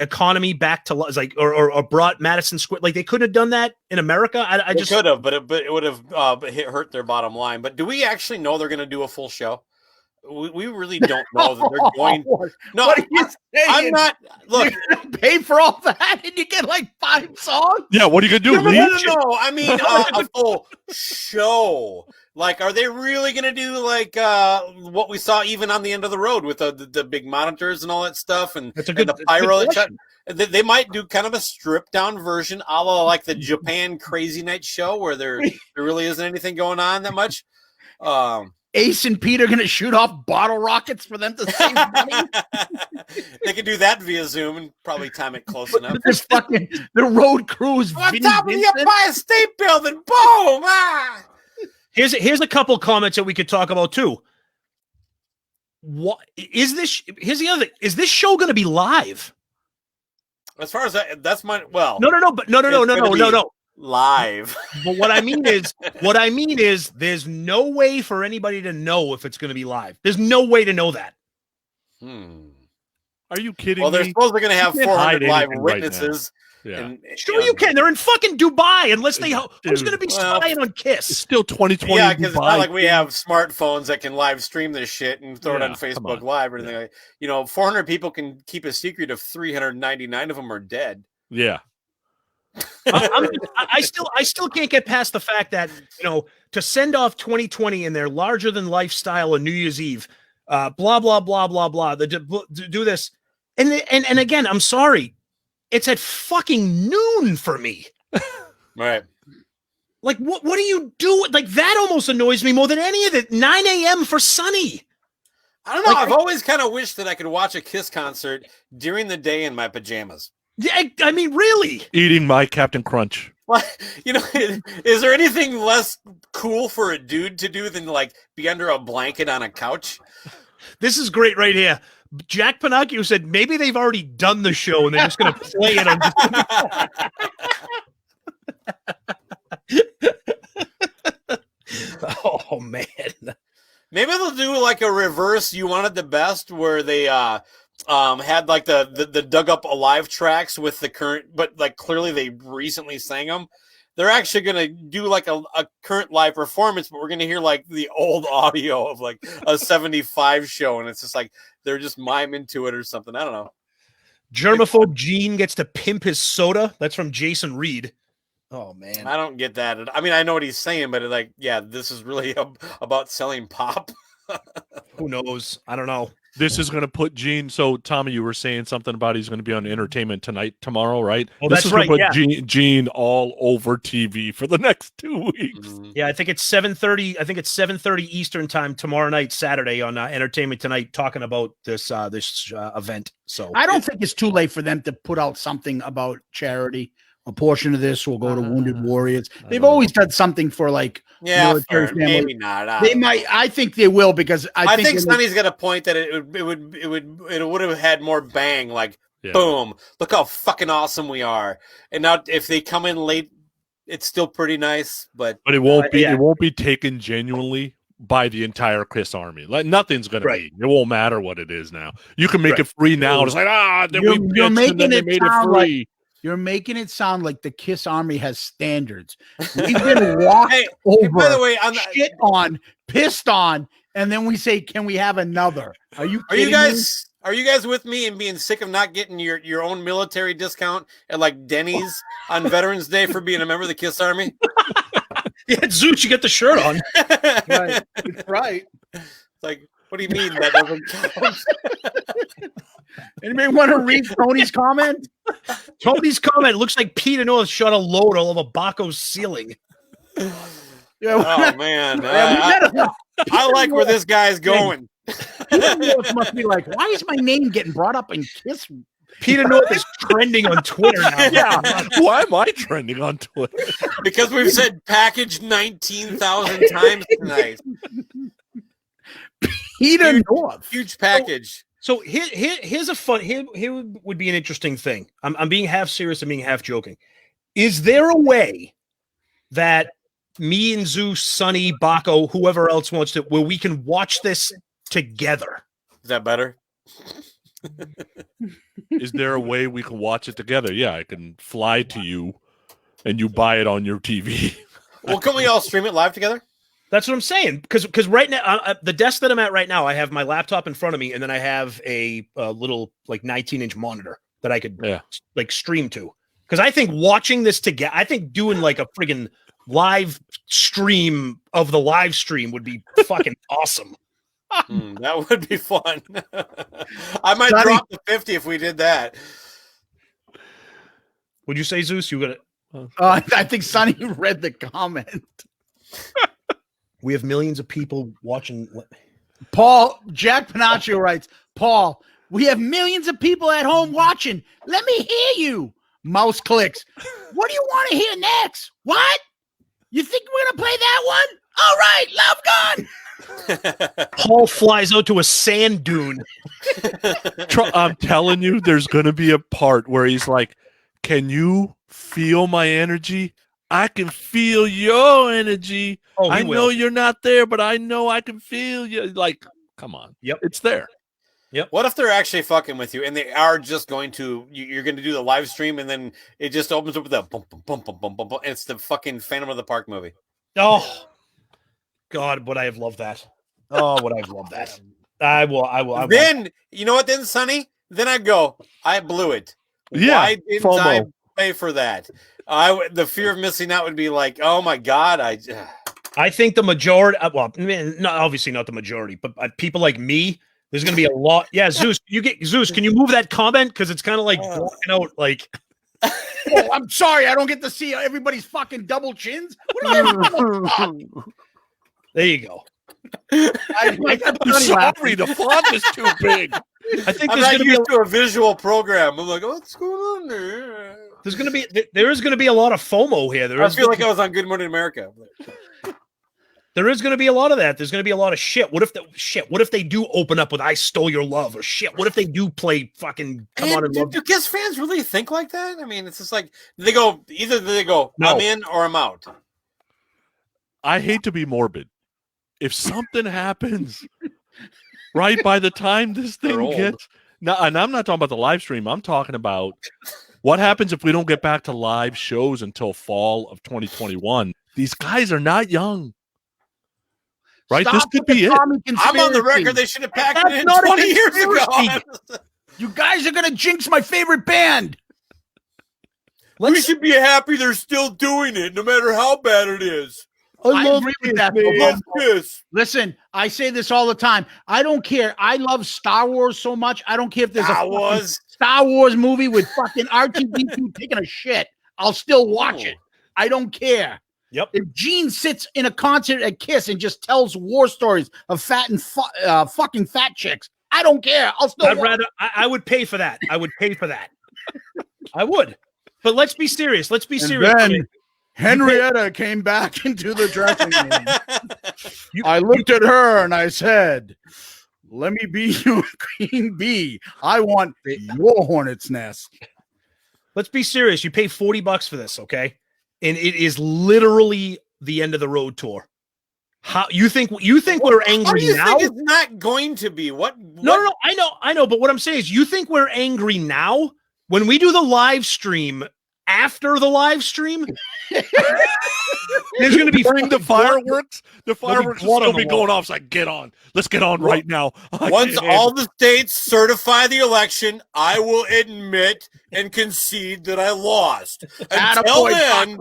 economy back to like, or brought Madison Square. Like, they couldn't have done that in America. I just could have, but it would have hurt their bottom line. But do we actually know they're going to do a full show? We really don't know that they're going. No, what are you saying? I'm not. Look, pay for all that, and you get like 5 songs. Yeah, what are you gonna do? No. I mean, a full show. Like, are they really gonna do like what we saw even on the end of the road with the big monitors and all that stuff, and the pyro? They might do kind of a stripped down version, a la like the Japan Crazy Night show, where there really isn't anything going on that much. Ace and Pete are going to shoot off bottle rockets for them to save money. They could do that via Zoom and probably time it close enough. There's fucking the road crews on top of the Empire State Building. Boom! Ah! Here's a couple comments that we could talk about too. What is this? Here's the other thing. Is this show going to be live? As far as that's my no. Live. But what I mean is there's no way for anybody to know if it's going to be live. There's no way to know that. Are you kidding me? Well, they're supposed to going to have 400 live witnesses. Right sure you can. They're in fucking Dubai. Unless who's going to be spying on Kiss? It's still 2020. Yeah, because it's not like we have smartphones that can live stream this shit and throw it on Facebook Live or anything. Like, 400 people can keep a secret if 399 of them are dead. Yeah. I still can't get past the fact that to send off 2020 in their larger than life style on New Year's Eve, blah blah blah blah blah. Do this, and again, I'm sorry, it's at fucking noon for me. Right. Like what do you do? Like that almost annoys me more than any of it. 9 a.m. for Sonny. I don't know. I've always kind of wished that I could watch a Kiss concert during the day in my pajamas. Yeah, I mean, really? Eating my Captain Crunch. Well, is there anything less cool for a dude to do than like be under a blanket on a couch? This is great right here. Jack Pinocchio said maybe they've already done the show and they're just going to play it on. Oh man. Maybe they'll do like a reverse You Wanted the Best where they had like the dug up alive tracks with the current, but like clearly they recently sang them. They're actually going to do like a current live performance, but we're going to hear like the old audio of like a 75 show. And it's just like, they're just miming to it or something. I don't know. Germaphobe Gene gets to pimp his soda. That's from Jason Reed. Oh man. I don't get that. I mean, I know what he's saying, but like, yeah, this is really about selling pop. Who knows? I don't know. This is going to put Gene. So, Tommy, you were saying something about he's going to be on Entertainment Tonight tomorrow, right? Oh, this that's is right. Going to put Gene all over TV for the next 2 weeks. Yeah, I think it's 7:30. I think it's 7:30 Eastern time tomorrow night, Saturday on Entertainment Tonight, talking about this event. So I don't think it's too late for them to put out something about charity a portion of this will go to wounded warriors. They've always done something for like military families. Maybe not. They might. I think they will because I think Sonny's got a point that it would have had more bang. Like boom, look how fucking awesome we are. And now if they come in late, it's still pretty nice, but it won't be. It won't be taken genuinely by the entire Kiss army. Like nothing's gonna be. It won't matter what it is now. You can make it free now. It's like you're making it sound free. You're making it sound like the Kiss army has standards. We've been walked over, by the way, shit on, pissed on, and then we say, "Can we have another?" Are you guys? Are you guys with me in being sick of not getting your own military discount at like Denny's on Veterans Day for being a member of the Kiss Army? Yeah, Zeus, you get the shirt on. Right. It's like, what do you mean that doesn't count? Anybody want to read Tony's comment? Tony's comment looks like Peter North shot a load all over Bakko's ceiling. Oh man, I like where this guy's going. Must be like, why is my name getting brought up in Kiss? Peter North is trending on Twitter now. Yeah, why am I trending on Twitter? Because we've said package 19,000 times tonight. Peter North, huge package. So here's a fun. Here would be an interesting thing. I'm being half serious and being half joking. Is there a way that me and Zeus, Sonny, Bakko, whoever else wants to, where we can watch this together? Is that better? Is there a way we can watch it together? Yeah, I can fly to you and you buy it on your TV. Well, can we all stream it live together? That's what I'm saying. Because right now, the desk that I'm at right now, I have my laptop in front of me, and then I have a little like 19-inch monitor that I could like stream to. Because I think watching this together, I think doing like a friggin' live stream of the live stream would be fucking awesome. That would be fun. I might drop the 50 if we did that. Would you say, Zeus? You got it. I think Sonny read the comment. We have millions of people watching. Paul, Jack Panaccio writes, Paul, we have millions of people at home watching. Let me hear you. Mouse clicks. What do you want to hear next? What? You think we're going to play that one? All right, Love Gun. Paul flies out to a sand dune. I'm telling you, there's going to be a part where he's like, can you feel my energy? I can feel your energy. I know you're not there, but I know I can feel you. Like, come on. Yep. It's there. Yep. What if they're actually fucking with you and they are just going to, you're going to do the live stream and then it just opens up with a bump, bump, bump, bump, bump, bump, and it's the fucking Phantom of the Park movie. Oh, God, would I have loved that? Oh, would I have loved that? I will. Then, you know what then, Sonny? Then I go, I blew it. Yeah. Why didn't FOMO. I pay for that? The fear of missing out would be like, oh my God. I think the majority, well, obviously not the majority, but people like me, there's going to be a lot. Yeah, Zeus, Zeus, can you move that comment? Because it's kind of like blocking out, like. Oh, I'm sorry, I don't get to see everybody's fucking double chins. There you go. I'm sorry, the font is too big. I think I'm not used to a visual program. I'm like, what's going on there? There is going to be a lot of FOMO here. I feel like I was on Good Morning America. There is going to be a lot of that. There's going to be a lot of shit. What if they do open up with "I Stole Your Love" or shit? What if they do play fucking "Come On and Love"? Do Kiss fans really think like that? I mean, it's just like they go, no. I'm in or I'm out. I hate to be morbid. If something happens, right by the time this thing gets now, and I'm not talking about the live stream. I'm talking about what happens if we don't get back to live shows until fall of 2021. These guys are not young. Right? This could be it. I'm on the record. They should have packed it in 20 years ago. You guys are going to jinx my favorite band. We should be happy they're still doing it, no matter how bad it is. I agree with that. Listen, I say this all the time. I don't care. I love Star Wars so much. I don't care if there's a Star Wars movie with fucking R2-D2 taking a shit. I'll still watch it. I don't care. Yep. If Gene sits in a concert at Kiss and just tells war stories of fat and fucking fat chicks, I don't care. I'll still. I would pay for that. I would pay for that. I would. But let's be serious. Let's be And serious. then Henrietta came back into the dressing room. I looked at her and I said, "Let me be your queen bee. I want your hornet's nest." Let's be serious. You pay $40 for this, okay? And it is literally the end of the road tour. How you think we're angry How do you now? think it's not going to be? What? No. I know. But what I'm saying is, you think we're angry now when we do the live stream? After the live stream, there's going to be during the fireworks. The fireworks will blood on still the be going off. It's like, get on. Let's get on right now. Once all the states certify the election, I will admit and concede that I lost. Until then,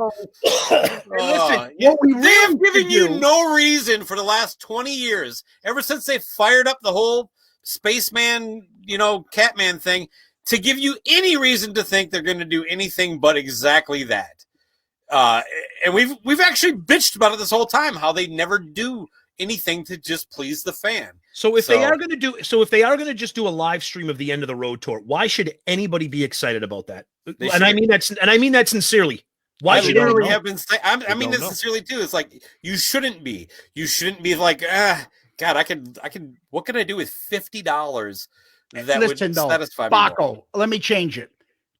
they have given you no reason for the last 20 years, ever since they fired up the whole spaceman, Catman thing, to give you any reason to think they're going to do anything but exactly that. And we've actually bitched about it this whole time, how they never do anything to just please the fan. So if they are going to just do a live stream of the end of the road tour, why should anybody be excited about that? I mean that sincerely. Why should literally have been saying? I mean that sincerely too. It's like you shouldn't be. You shouldn't be like, God, I can. What can I do with $50? That would satisfy me. Bakko, let me change it.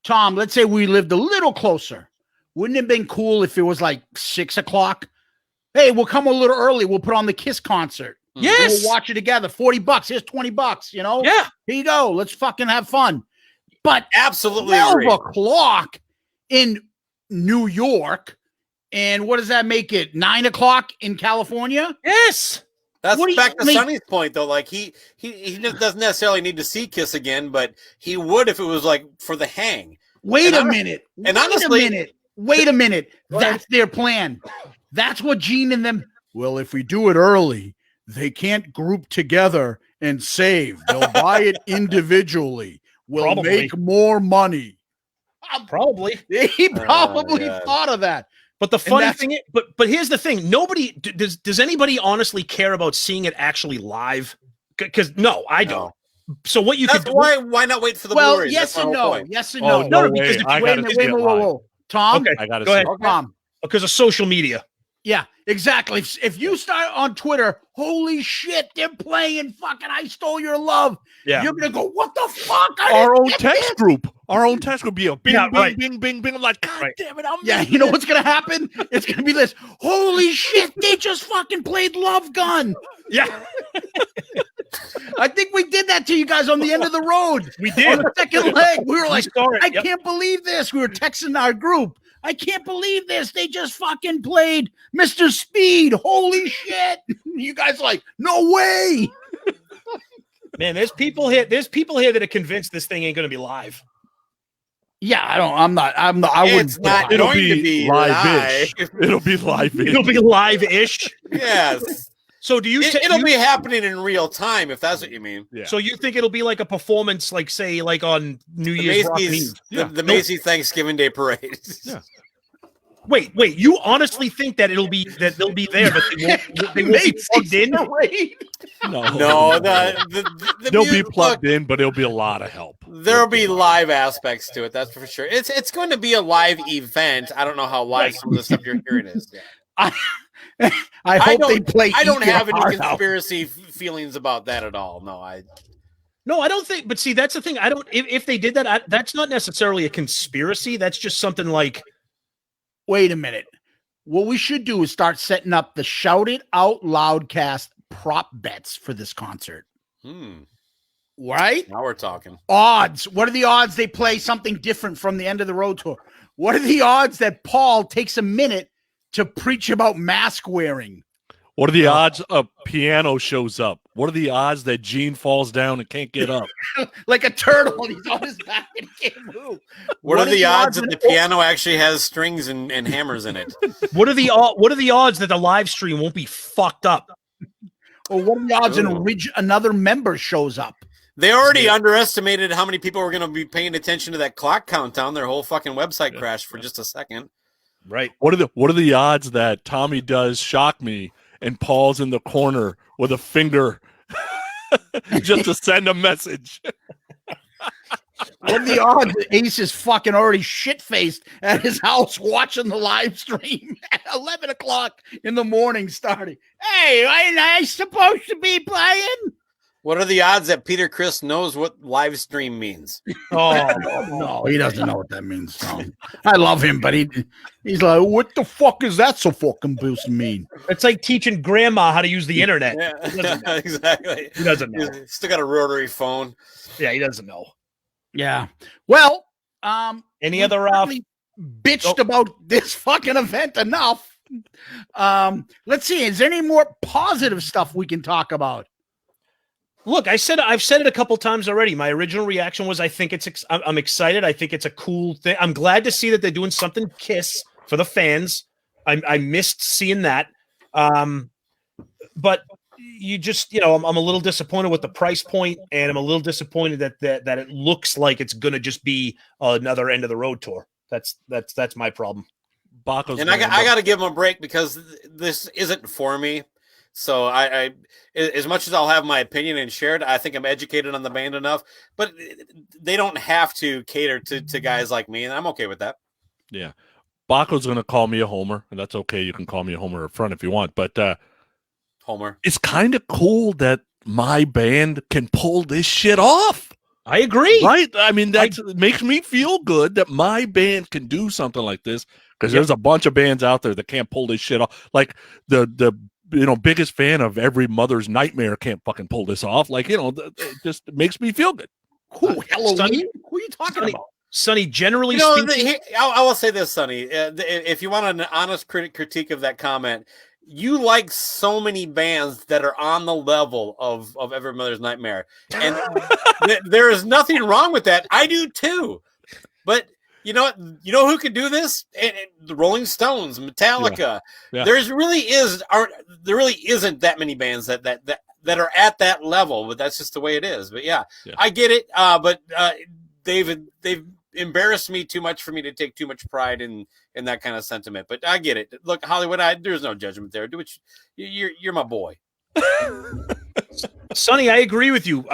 Tom, let's say we lived a little closer. Wouldn't it have been cool if it was like 6 o'clock? Hey, we'll come a little early. We'll put on the Kiss concert. Yes. We'll watch it together. $40. Here's $20. Yeah. Here you go. Let's fucking have fun. But absolutely 12 o'clock in New York. And what does that make it? 9 o'clock in California? Yes. That's back to Sonny's point, though. Like he doesn't necessarily need to see Kiss again, but he would if it was like for the hang. Wait a minute. That's their plan. That's what Gene and them. Well, if we do it early, they can't group together and save. They'll buy it individually. We'll make more money. Probably. He probably thought of that. But the funny thing is, but here's the thing: nobody does anybody honestly care about seeing it actually live? Because no, I don't. So what you That's could why not wait for the Blu-ray? Yes and no. Yes and no. No, because wait, Tom, okay, I gotta go ahead. Tom, because of social media. Yeah, exactly. If you start on Twitter, holy shit, they're playing fucking I Stole Your Love. Yeah. You're going to go, what the fuck? Our own text group be a bing, right. bing, bing, bing. I'm like, God damn it. You know what's going to happen? It's going to be this, holy shit, they just fucking played Love Gun. Yeah. I think we did that to you guys on the end of the road. We did. On the second leg. We were like, I Yep. can't believe this. We were texting our group. I can't believe this. They just fucking played Mr. Speed. Holy shit. You guys are like, no way. Man, there's people here that are convinced this thing ain't going to be live. Yeah, It's not going to be live-ish. It'll be live-ish. It'll be live-ish. Yes. So do you? It'll be happening in real time, if that's what you mean. Yeah. So you think it'll be like a performance, like say, like on New Year's Macy's, Eve? the Macy's Thanksgiving Day Parade. Yeah. Wait! You honestly think that they'll be there, but they won't be plugged in? No, the they'll be plugged in, but it'll be a lot of help. There'll be live aspects to it, that's for sure. It's going to be a live event. I don't know how live some of the stuff you're hearing is. I hope they play. I don't have any conspiracy feelings about that at all. No, I don't think. But see, that's the thing. I don't. If they did that, that's not necessarily a conspiracy. That's just something like. Wait a minute. What we should do is start setting up the Shout It Out Loudcast prop bets for this concert. Right? Now we're talking. Odds. What are the odds they play something different from the end of the road tour? What are the odds that Paul takes a minute to preach about mask wearing? What are the odds a piano shows up? What are the odds that Gene falls down and can't get up? Like a turtle, and he's on his back and he can't move. What are the odds that the piano actually has strings and hammers in it? What are the odds that the live stream won't be fucked up? Or what are the odds another member shows up? They already underestimated how many people were going to be paying attention to that clock countdown. Their whole fucking website crashed for just a second. Right. What are the odds that Tommy does Shock Me and Paul's in the corner with a finger just to send a message? What are the odds that Ace is fucking already shit-faced at his house watching the live stream at 11 o'clock in the morning starting? Hey, ain't I supposed to be playing? What are the odds that Peter Chris knows what live stream means? Oh, no, he doesn't know what that means. So. I love him, but he's like, what the fuck is that so fucking supposed to mean? It's like teaching grandma how to use the internet. Yeah, exactly. He doesn't know. He's still got a rotary phone. Yeah, he doesn't know. Yeah. Well, Any other bitched about this fucking event enough. Let's see. Is there any more positive stuff we can talk about? Look, I've said it a couple times already. My original reaction was, I'm excited. I think it's a cool thing. I'm glad to see that they're doing something KISS for the fans. I missed seeing that. But you just, I'm a little disappointed with the price point, and I'm a little disappointed that it looks like it's going to just be another end of the road tour. That's my problem. Bakko's and I got to give him a break because this isn't for me. So I, as much as I'll have my opinion and share it, I think I'm educated on the band enough, but they don't have to cater to guys like me, and I'm okay with that. Yeah. Bakko's going to call me a homer, and that's okay. You can call me a homer up front if you want, but homer. It's kind of cool that my band can pull this shit off. I agree. Right? I mean, it makes me feel good that my band can do something like this, because there's a bunch of bands out there that can't pull this shit off. Like the biggest fan of every mother's nightmare can't fucking pull this off. Like, it just makes me feel good. Cool. Halloween? Sonny, who are you talking about? Sonny, generally speaking, I will say this, Sonny. If you want an honest critique of that comment, you like so many bands that are on the level of Every Mother's Nightmare, and there is nothing wrong with that. I do too, but you know what? You know who could do this? The Rolling Stones, Metallica. Yeah. There really isn't that many bands that are at that level, but that's just the way it is. But yeah. I get it. But they've embarrassed me too much for me to take too much pride in that kind of sentiment. But I get it. Look, Hollywood, there's no judgment there. Do what you're my boy. Sonny, I agree with you.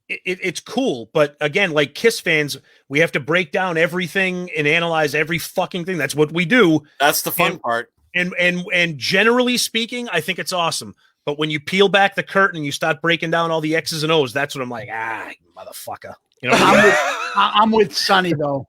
It's cool, but again, like KISS fans, we have to break down everything and analyze every fucking thing. That's what we do. That's the fun part. And generally speaking, I think it's awesome. But when you peel back the curtain and you start breaking down all the X's and O's, that's when I'm like, motherfucker. I'm with Sonny though.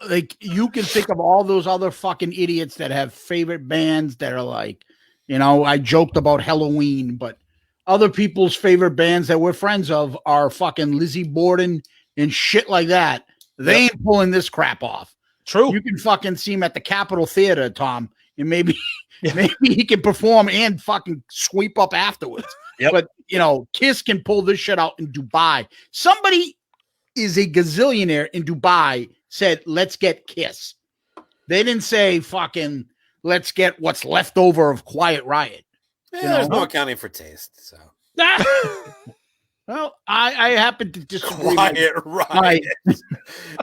Like, you can think of all those other fucking idiots that have favorite bands that are like, I joked about Halloween, but other people's favorite bands that we're friends of are fucking Lizzie Borden and shit like that. They ain't pulling this crap off. True. You can fucking see him at the Capitol Theater, Tom, and maybe he can perform and fucking sweep up afterwards. Yep. But, KISS can pull this shit out in Dubai. Somebody is a gazillionaire in Dubai said, let's get KISS. They didn't say fucking, let's get what's left over of Quiet Riot. There's no accounting for taste. So, well, I happen to disagree. Quiet Riot.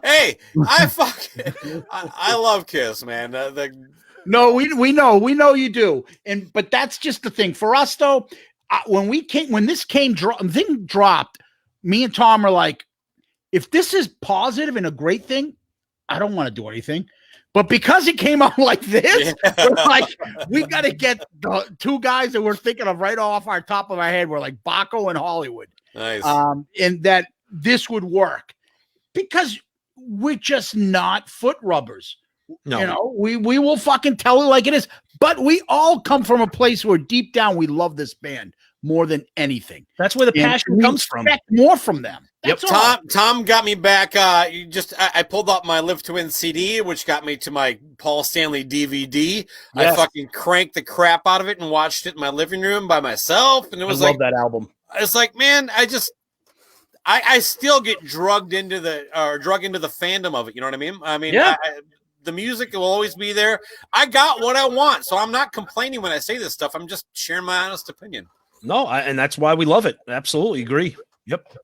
Hey, I love KISS, man. No, we know you do, but that's just the thing for us though. When this thing dropped, me and Tom are like, if this is positive and a great thing, I don't want to do anything. But because it came out like this, we're like, we got to get the two guys that we're thinking of right off our top of our head. We're like Bakko and Hollywood. Nice. And that this would work because we're just not foot rubbers. No. We will fucking tell it like it is. But we all come from a place where deep down we love this band more than anything. That's where the passion comes from. More from them. That's all. Tom got me back. I pulled out my Live to Win CD, which got me to my Paul Stanley DVD. Yes. I fucking cranked the crap out of it and watched it in my living room by myself. And it was I love that album. It's like, man, I still get drugged into the fandom of it. You know what I mean? The music will always be there. I got what I want, so I'm not complaining when I say this stuff. I'm just sharing my honest opinion. No, and that's why we love it. Absolutely agree. Yep.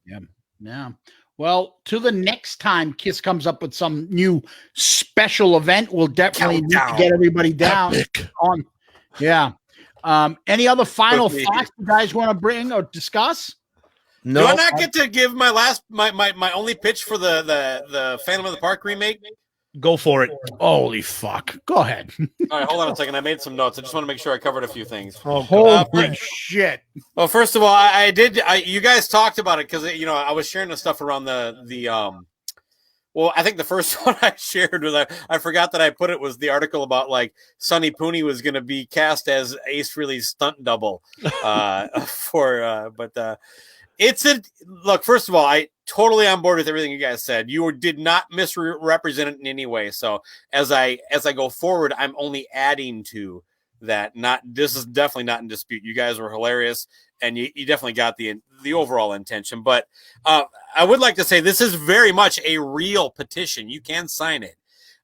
Yeah. Well, to the next time KISS comes up with some new special event, we'll definitely need to get everybody down on. Yeah. Any other final thoughts you guys want to bring or discuss? No, Do I not get to give my only pitch for the Phantom of the Park remake? go for it. Holy fuck. Go ahead. All right, hold on a second. I made some notes. I just want to make sure I covered a few things. Holy shit. Well, first of all, I did. You guys talked about it because I was sharing the stuff around the. Well, I think the first one I shared was I forgot that I put it was the article about like Sonny Pooni was going to be cast as Ace Frehley's stunt double it's a look. First of all, I totally on board with everything you guys said. You did not misrepresent it in any way. So as I go forward, I'm only adding to that. This is definitely not in dispute. You guys were hilarious, and you definitely got the overall intention. But I would like to say this is very much a real petition. You can sign it.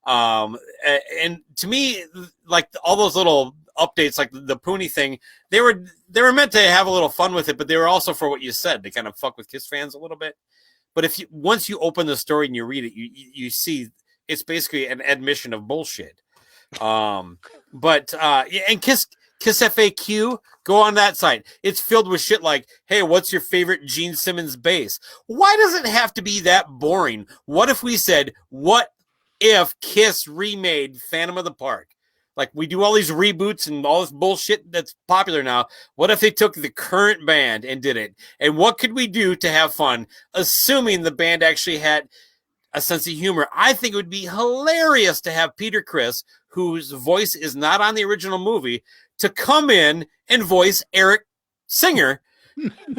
And to me, like all those little updates, like the Pooni thing, they were meant to have a little fun with it, but they were also for what you said, to kind of fuck with Kiss fans a little bit. But once you open the story and you read it, you see it's basically an admission of bullshit. And Kiss FAQ, go on that site. It's filled with shit like, hey, what's your favorite Gene Simmons bass? Why does it have to be that boring? What if we said, what if Kiss remade Phantom of the Park? Like, we do all these reboots and all this bullshit that's popular now. What if they took the current band and did it? And what could we do to have fun, assuming the band actually had a sense of humor? I think it would be hilarious to have Peter Criss, whose voice is not on the original movie, to come in and voice Eric Singer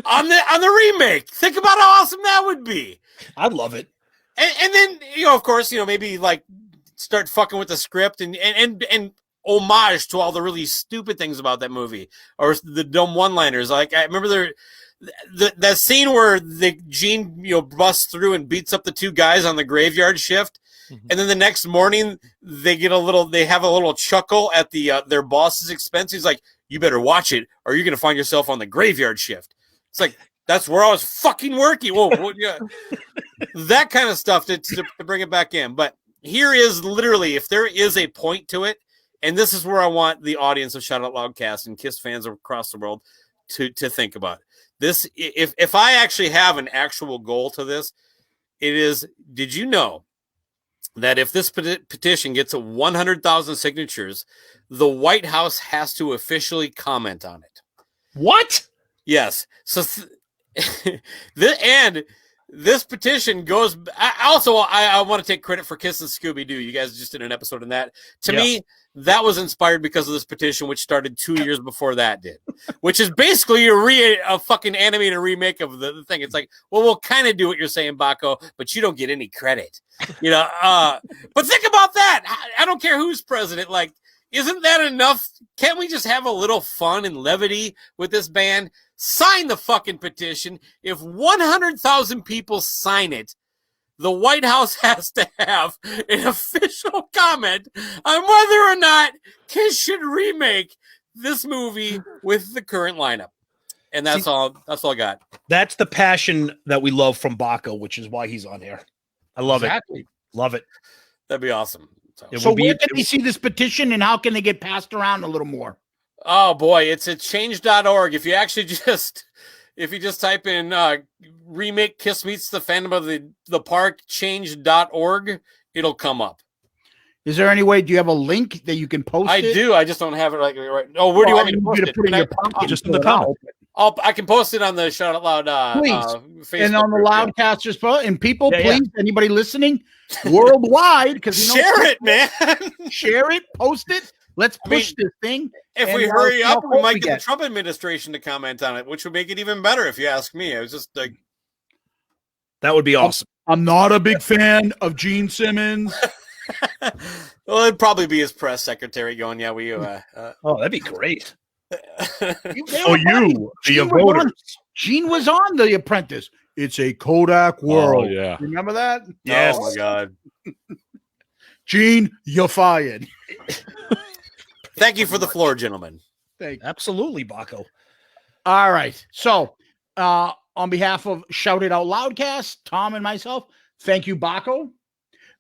on the remake. Think about how awesome that would be. I'd love it. And then, of course, maybe like start fucking with the script and homage to all the really stupid things about that movie or the dumb one-liners. Like, I remember that scene where the Gene, busts through and beats up the two guys on the graveyard shift. Mm-hmm. And then the next morning they have a little chuckle at their boss's expense. He's like, you better watch it or you're going to find yourself on the graveyard shift. It's like, that's where I was fucking working. Whoa, yeah. That kind of stuff to bring it back in. But here is literally, if there is a point to it, and this is where I want the audience of Shout Out Loudcast and Kiss fans across the world to think about it. This. If I actually have an actual goal to this, it is, did you know that if this petition gets 100,000 signatures, the White House has to officially comment on it? What? Yes. So, this petition goes. I want to take credit for Kiss and Scooby-Doo. You guys just did an episode on that. To me, that was inspired because of this petition, which started 2 years before that did, which is basically a fucking animated remake of the thing. It's like, well, we'll kind of do what you're saying, Bakko, but you don't get any credit, But think about that. I don't care who's president. Like, isn't that enough? Can't we just have a little fun and levity with this band? Sign the fucking petition. If 100,000 people sign it, the White House has to have an official comment on whether or not Kiss should remake this movie with the current lineup. And that's all I got. That's the passion that we love from Bakko, which is why he's on here. I love it. Love it. That'd be awesome. So where can they see this petition and how can they get passed around a little more? Oh boy, it's at change.org. If you actually just type in remake Kiss meets the Phantom of the Park, change.org, it'll come up. Is there any way? Do you have a link that you can post? I do. I just don't have it right. Oh, where do you want me to post it? Put it in your pocket, just in the comment. I can post it on the Shout Out Loud Facebook and on the Loudcast. Just post, and people, please, anybody listening worldwide, because share it, man. Share it, post it. Let's push this thing. If we hurry up, we might get the Trump administration to comment on it, which would make it even better, if you ask me. It was just like, that would be awesome. I'm not a big fan of Gene Simmons. Well, it'd probably be his press secretary going, "Yeah, we." That'd be great. Gene was on The Apprentice. It's a Kodak world. Oh, yeah. Remember that? Yes. Oh my God. Gene, you're fired. Thank you for the floor, gentlemen. Absolutely, Bakko. All right. So, on behalf of Shout It Out Loudcast, Tom and myself, thank you, Bakko.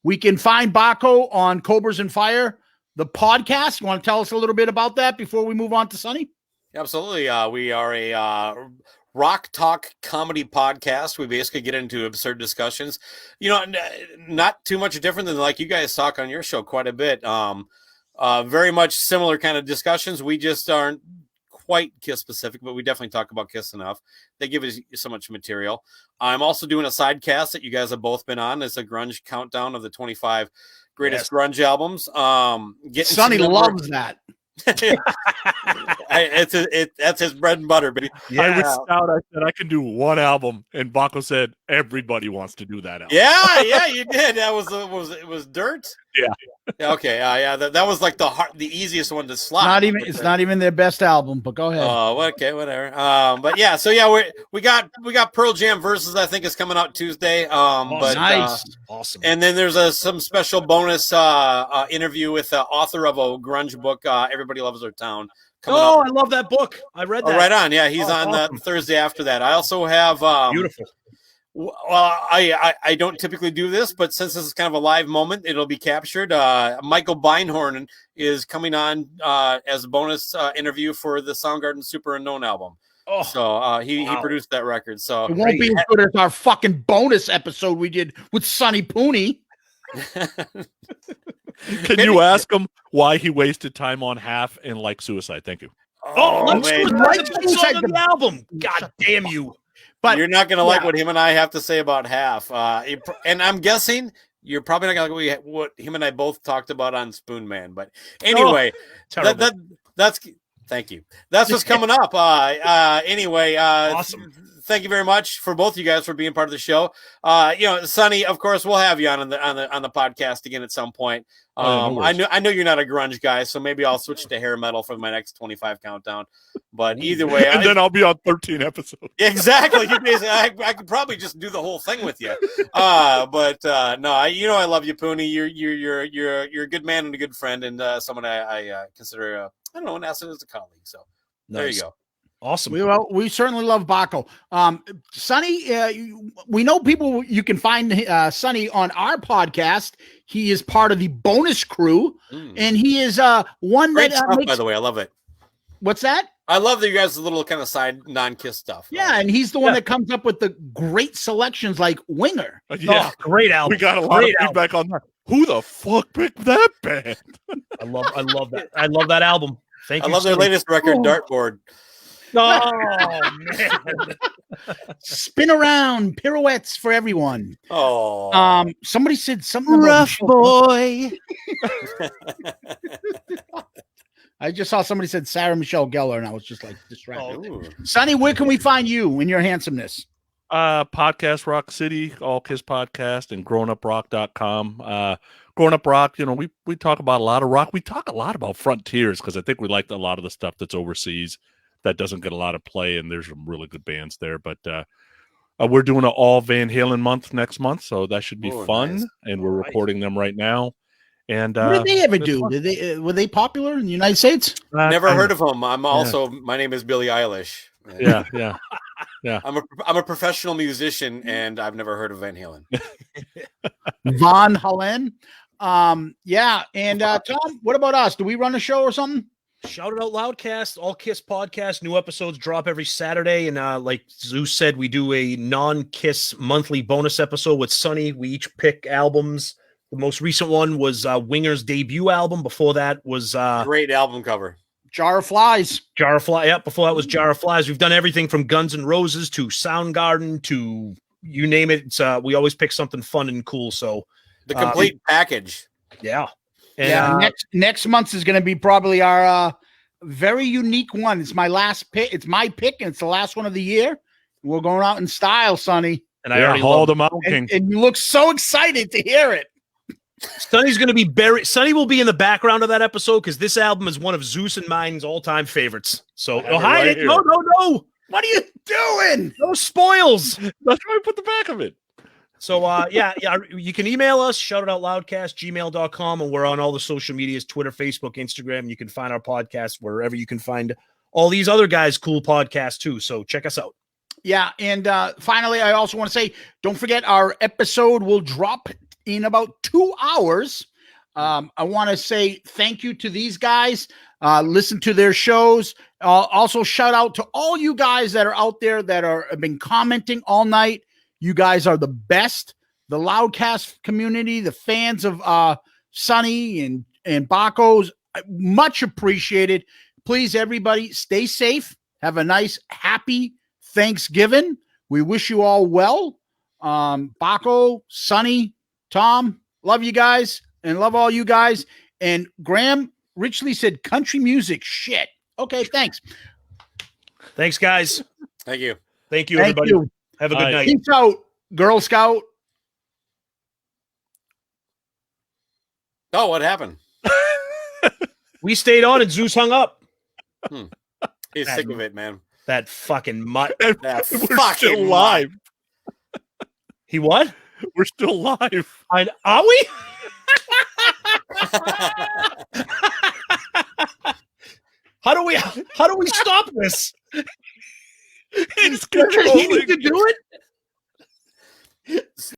We can find Bakko on Cobras and Fire, the podcast. You want to tell us a little bit about that before we move on to Sonny? Absolutely. We are a rock talk comedy podcast. We basically get into absurd discussions. You know, not too much different than like you guys talk on your show quite a bit. Very much similar kind of discussions. We just aren't quite Kiss specific, but we definitely talk about Kiss enough. They give us so much material. I'm also doing a sidecast that you guys have both been on. It's a grunge countdown of the 25 greatest grunge albums. Sonny loves that. That's his bread and butter, baby. I reached out. I said I can do one album, and Bakko said everybody wants to do that album. Yeah, you did. That was Dirt. Yeah. Okay. That was like the easiest one to slot. It's not even their best album, but go ahead. Oh, okay, whatever. But yeah, so yeah, we got Pearl Jam Versus, I think, is coming out Tuesday. But nice, awesome. And then there's some special bonus interview with the author of a grunge book, Everybody Loves Their Town. I love that book. I read that. Oh, right on. Yeah, he's on awesome. Thursday after that. I also have Beautiful. Well, I don't typically do this, but since this is kind of a live moment, it'll be captured. Michael Beinhorn is coming on as a bonus interview for the Soundgarden Super Unknown album. Oh, so he produced that record. So it won't be as good as our fucking bonus episode we did with Sonny Pooni. Can you ask him why he wasted time on Half and Like Suicide? Thank you. Let's wait. do the song of the album. God damn you. But you're not going to like what him and I have to say about Half. And I'm guessing you're probably not going to like what him and I both talked about on Spoon Man. But anyway, that's thank you. That's what's coming up. Anyway, awesome. Thank you very much for both of you guys for being part of the show. Sonny, of course, we'll have you on the podcast again at some point. No I know you're not a grunge guy, so maybe I'll switch to hair metal for my next 25 countdont. But either way, and then I'll be on 13 episodes. Exactly. I could probably just do the whole thing with you. But no, I love you, Pooni. You're a good man and a good friend, and someone I consider an asset as a colleague. So there you go. Awesome. We certainly love Bakko. Sonny, we know people. You can find Sonny on our podcast. He is part of the bonus crew, and he is one great that stuff, makes, by the way. I love it. What's that? I love that you guys a little kind of side non-Kiss stuff. Yeah, and he's the one that comes up with the great selections like Winger. Yeah, great album. We got a lot of feedback on that. Who the fuck picked that band? I love that. I love that album. Thank you. I love their latest record, Dartboard. Oh man! Spin around pirouettes for everyone. Oh, somebody said something rough boy. I just saw somebody said Sarah Michelle Gellar, and I was just like distracted. Oh. Sonny, where can we find you in your handsomeness? Podcast Rock City, All Kiss Podcast, and grownuprock.com. Growing Up Rock, we talk about a lot of rock. We talk a lot about frontiers because I think we like a lot of the stuff that's overseas that doesn't get a lot of play, and there's some really good bands there. But we're doing an all Van Halen month next month, so that should be fun. Nice. And we're recording them right now. And what did they ever do? Were they popular in the United States? Never heard of them. I'm also my name is Billie Eilish. Yeah. I'm a professional musician, and I've never heard of Van Halen. Von Halen. And Tom, what about us? Do we run a show or something? Shout it out Loudcast, All Kiss Podcast. New episodes drop every Saturday. And like Zeus said, we do a non-Kiss monthly bonus episode with Sonny. We each pick albums. The most recent one was Winger's debut album. Before that was great album cover. Jar of Flies. Jar of Flies. Yep, before that was Jar of Flies. We've done everything from Guns N' Roses to Soundgarden to you name it. It's, we always pick something fun and cool. So the complete package. Yeah. And, next month is going to be probably our very unique one. It's my last pick. It's my pick, and it's the last one of the year. We're going out in style, Sonny. And I already hauled them out. And you look so excited to hear it. Sonny's going to be buried. Sonny will be in the background of that episode because this album is one of Zeus and mine's all-time favorites. So hide it. No. What are you doing? No spoils. That's why I put the back of it. So, you can email us, shoutitoutloudcast@gmail.com, and we're on all the social medias, Twitter, Facebook, Instagram. You can find our podcast wherever you can find all these other guys' cool podcasts, too. So check us out. Yeah, and finally, I also want to say, don't forget, our episode will drop in about 2 hours. I want to say thank you to these guys. listen to their shows. Also, shout out to all you guys that are out there that have been commenting all night. You guys are the best. The Loudcast community, the fans of Sonny and Bakko's, much appreciated. Please, everybody, stay safe. Have a nice, happy Thanksgiving. We wish you all well. Bakko, Sonny, Tom, love you guys and love all you guys. And Graham richly said country music shit. Okay, thanks. Thanks, guys. Thank you. Thank you, Thank everybody. you. Have a good night. Peace out, Girl Scout. Oh, what happened? We stayed on and Zeus hung up. He's sick of it, man. That fucking mutt. That We're fucking still live. He what? We're still live. Are we? How do we stop this? He's You controlling. need to do it.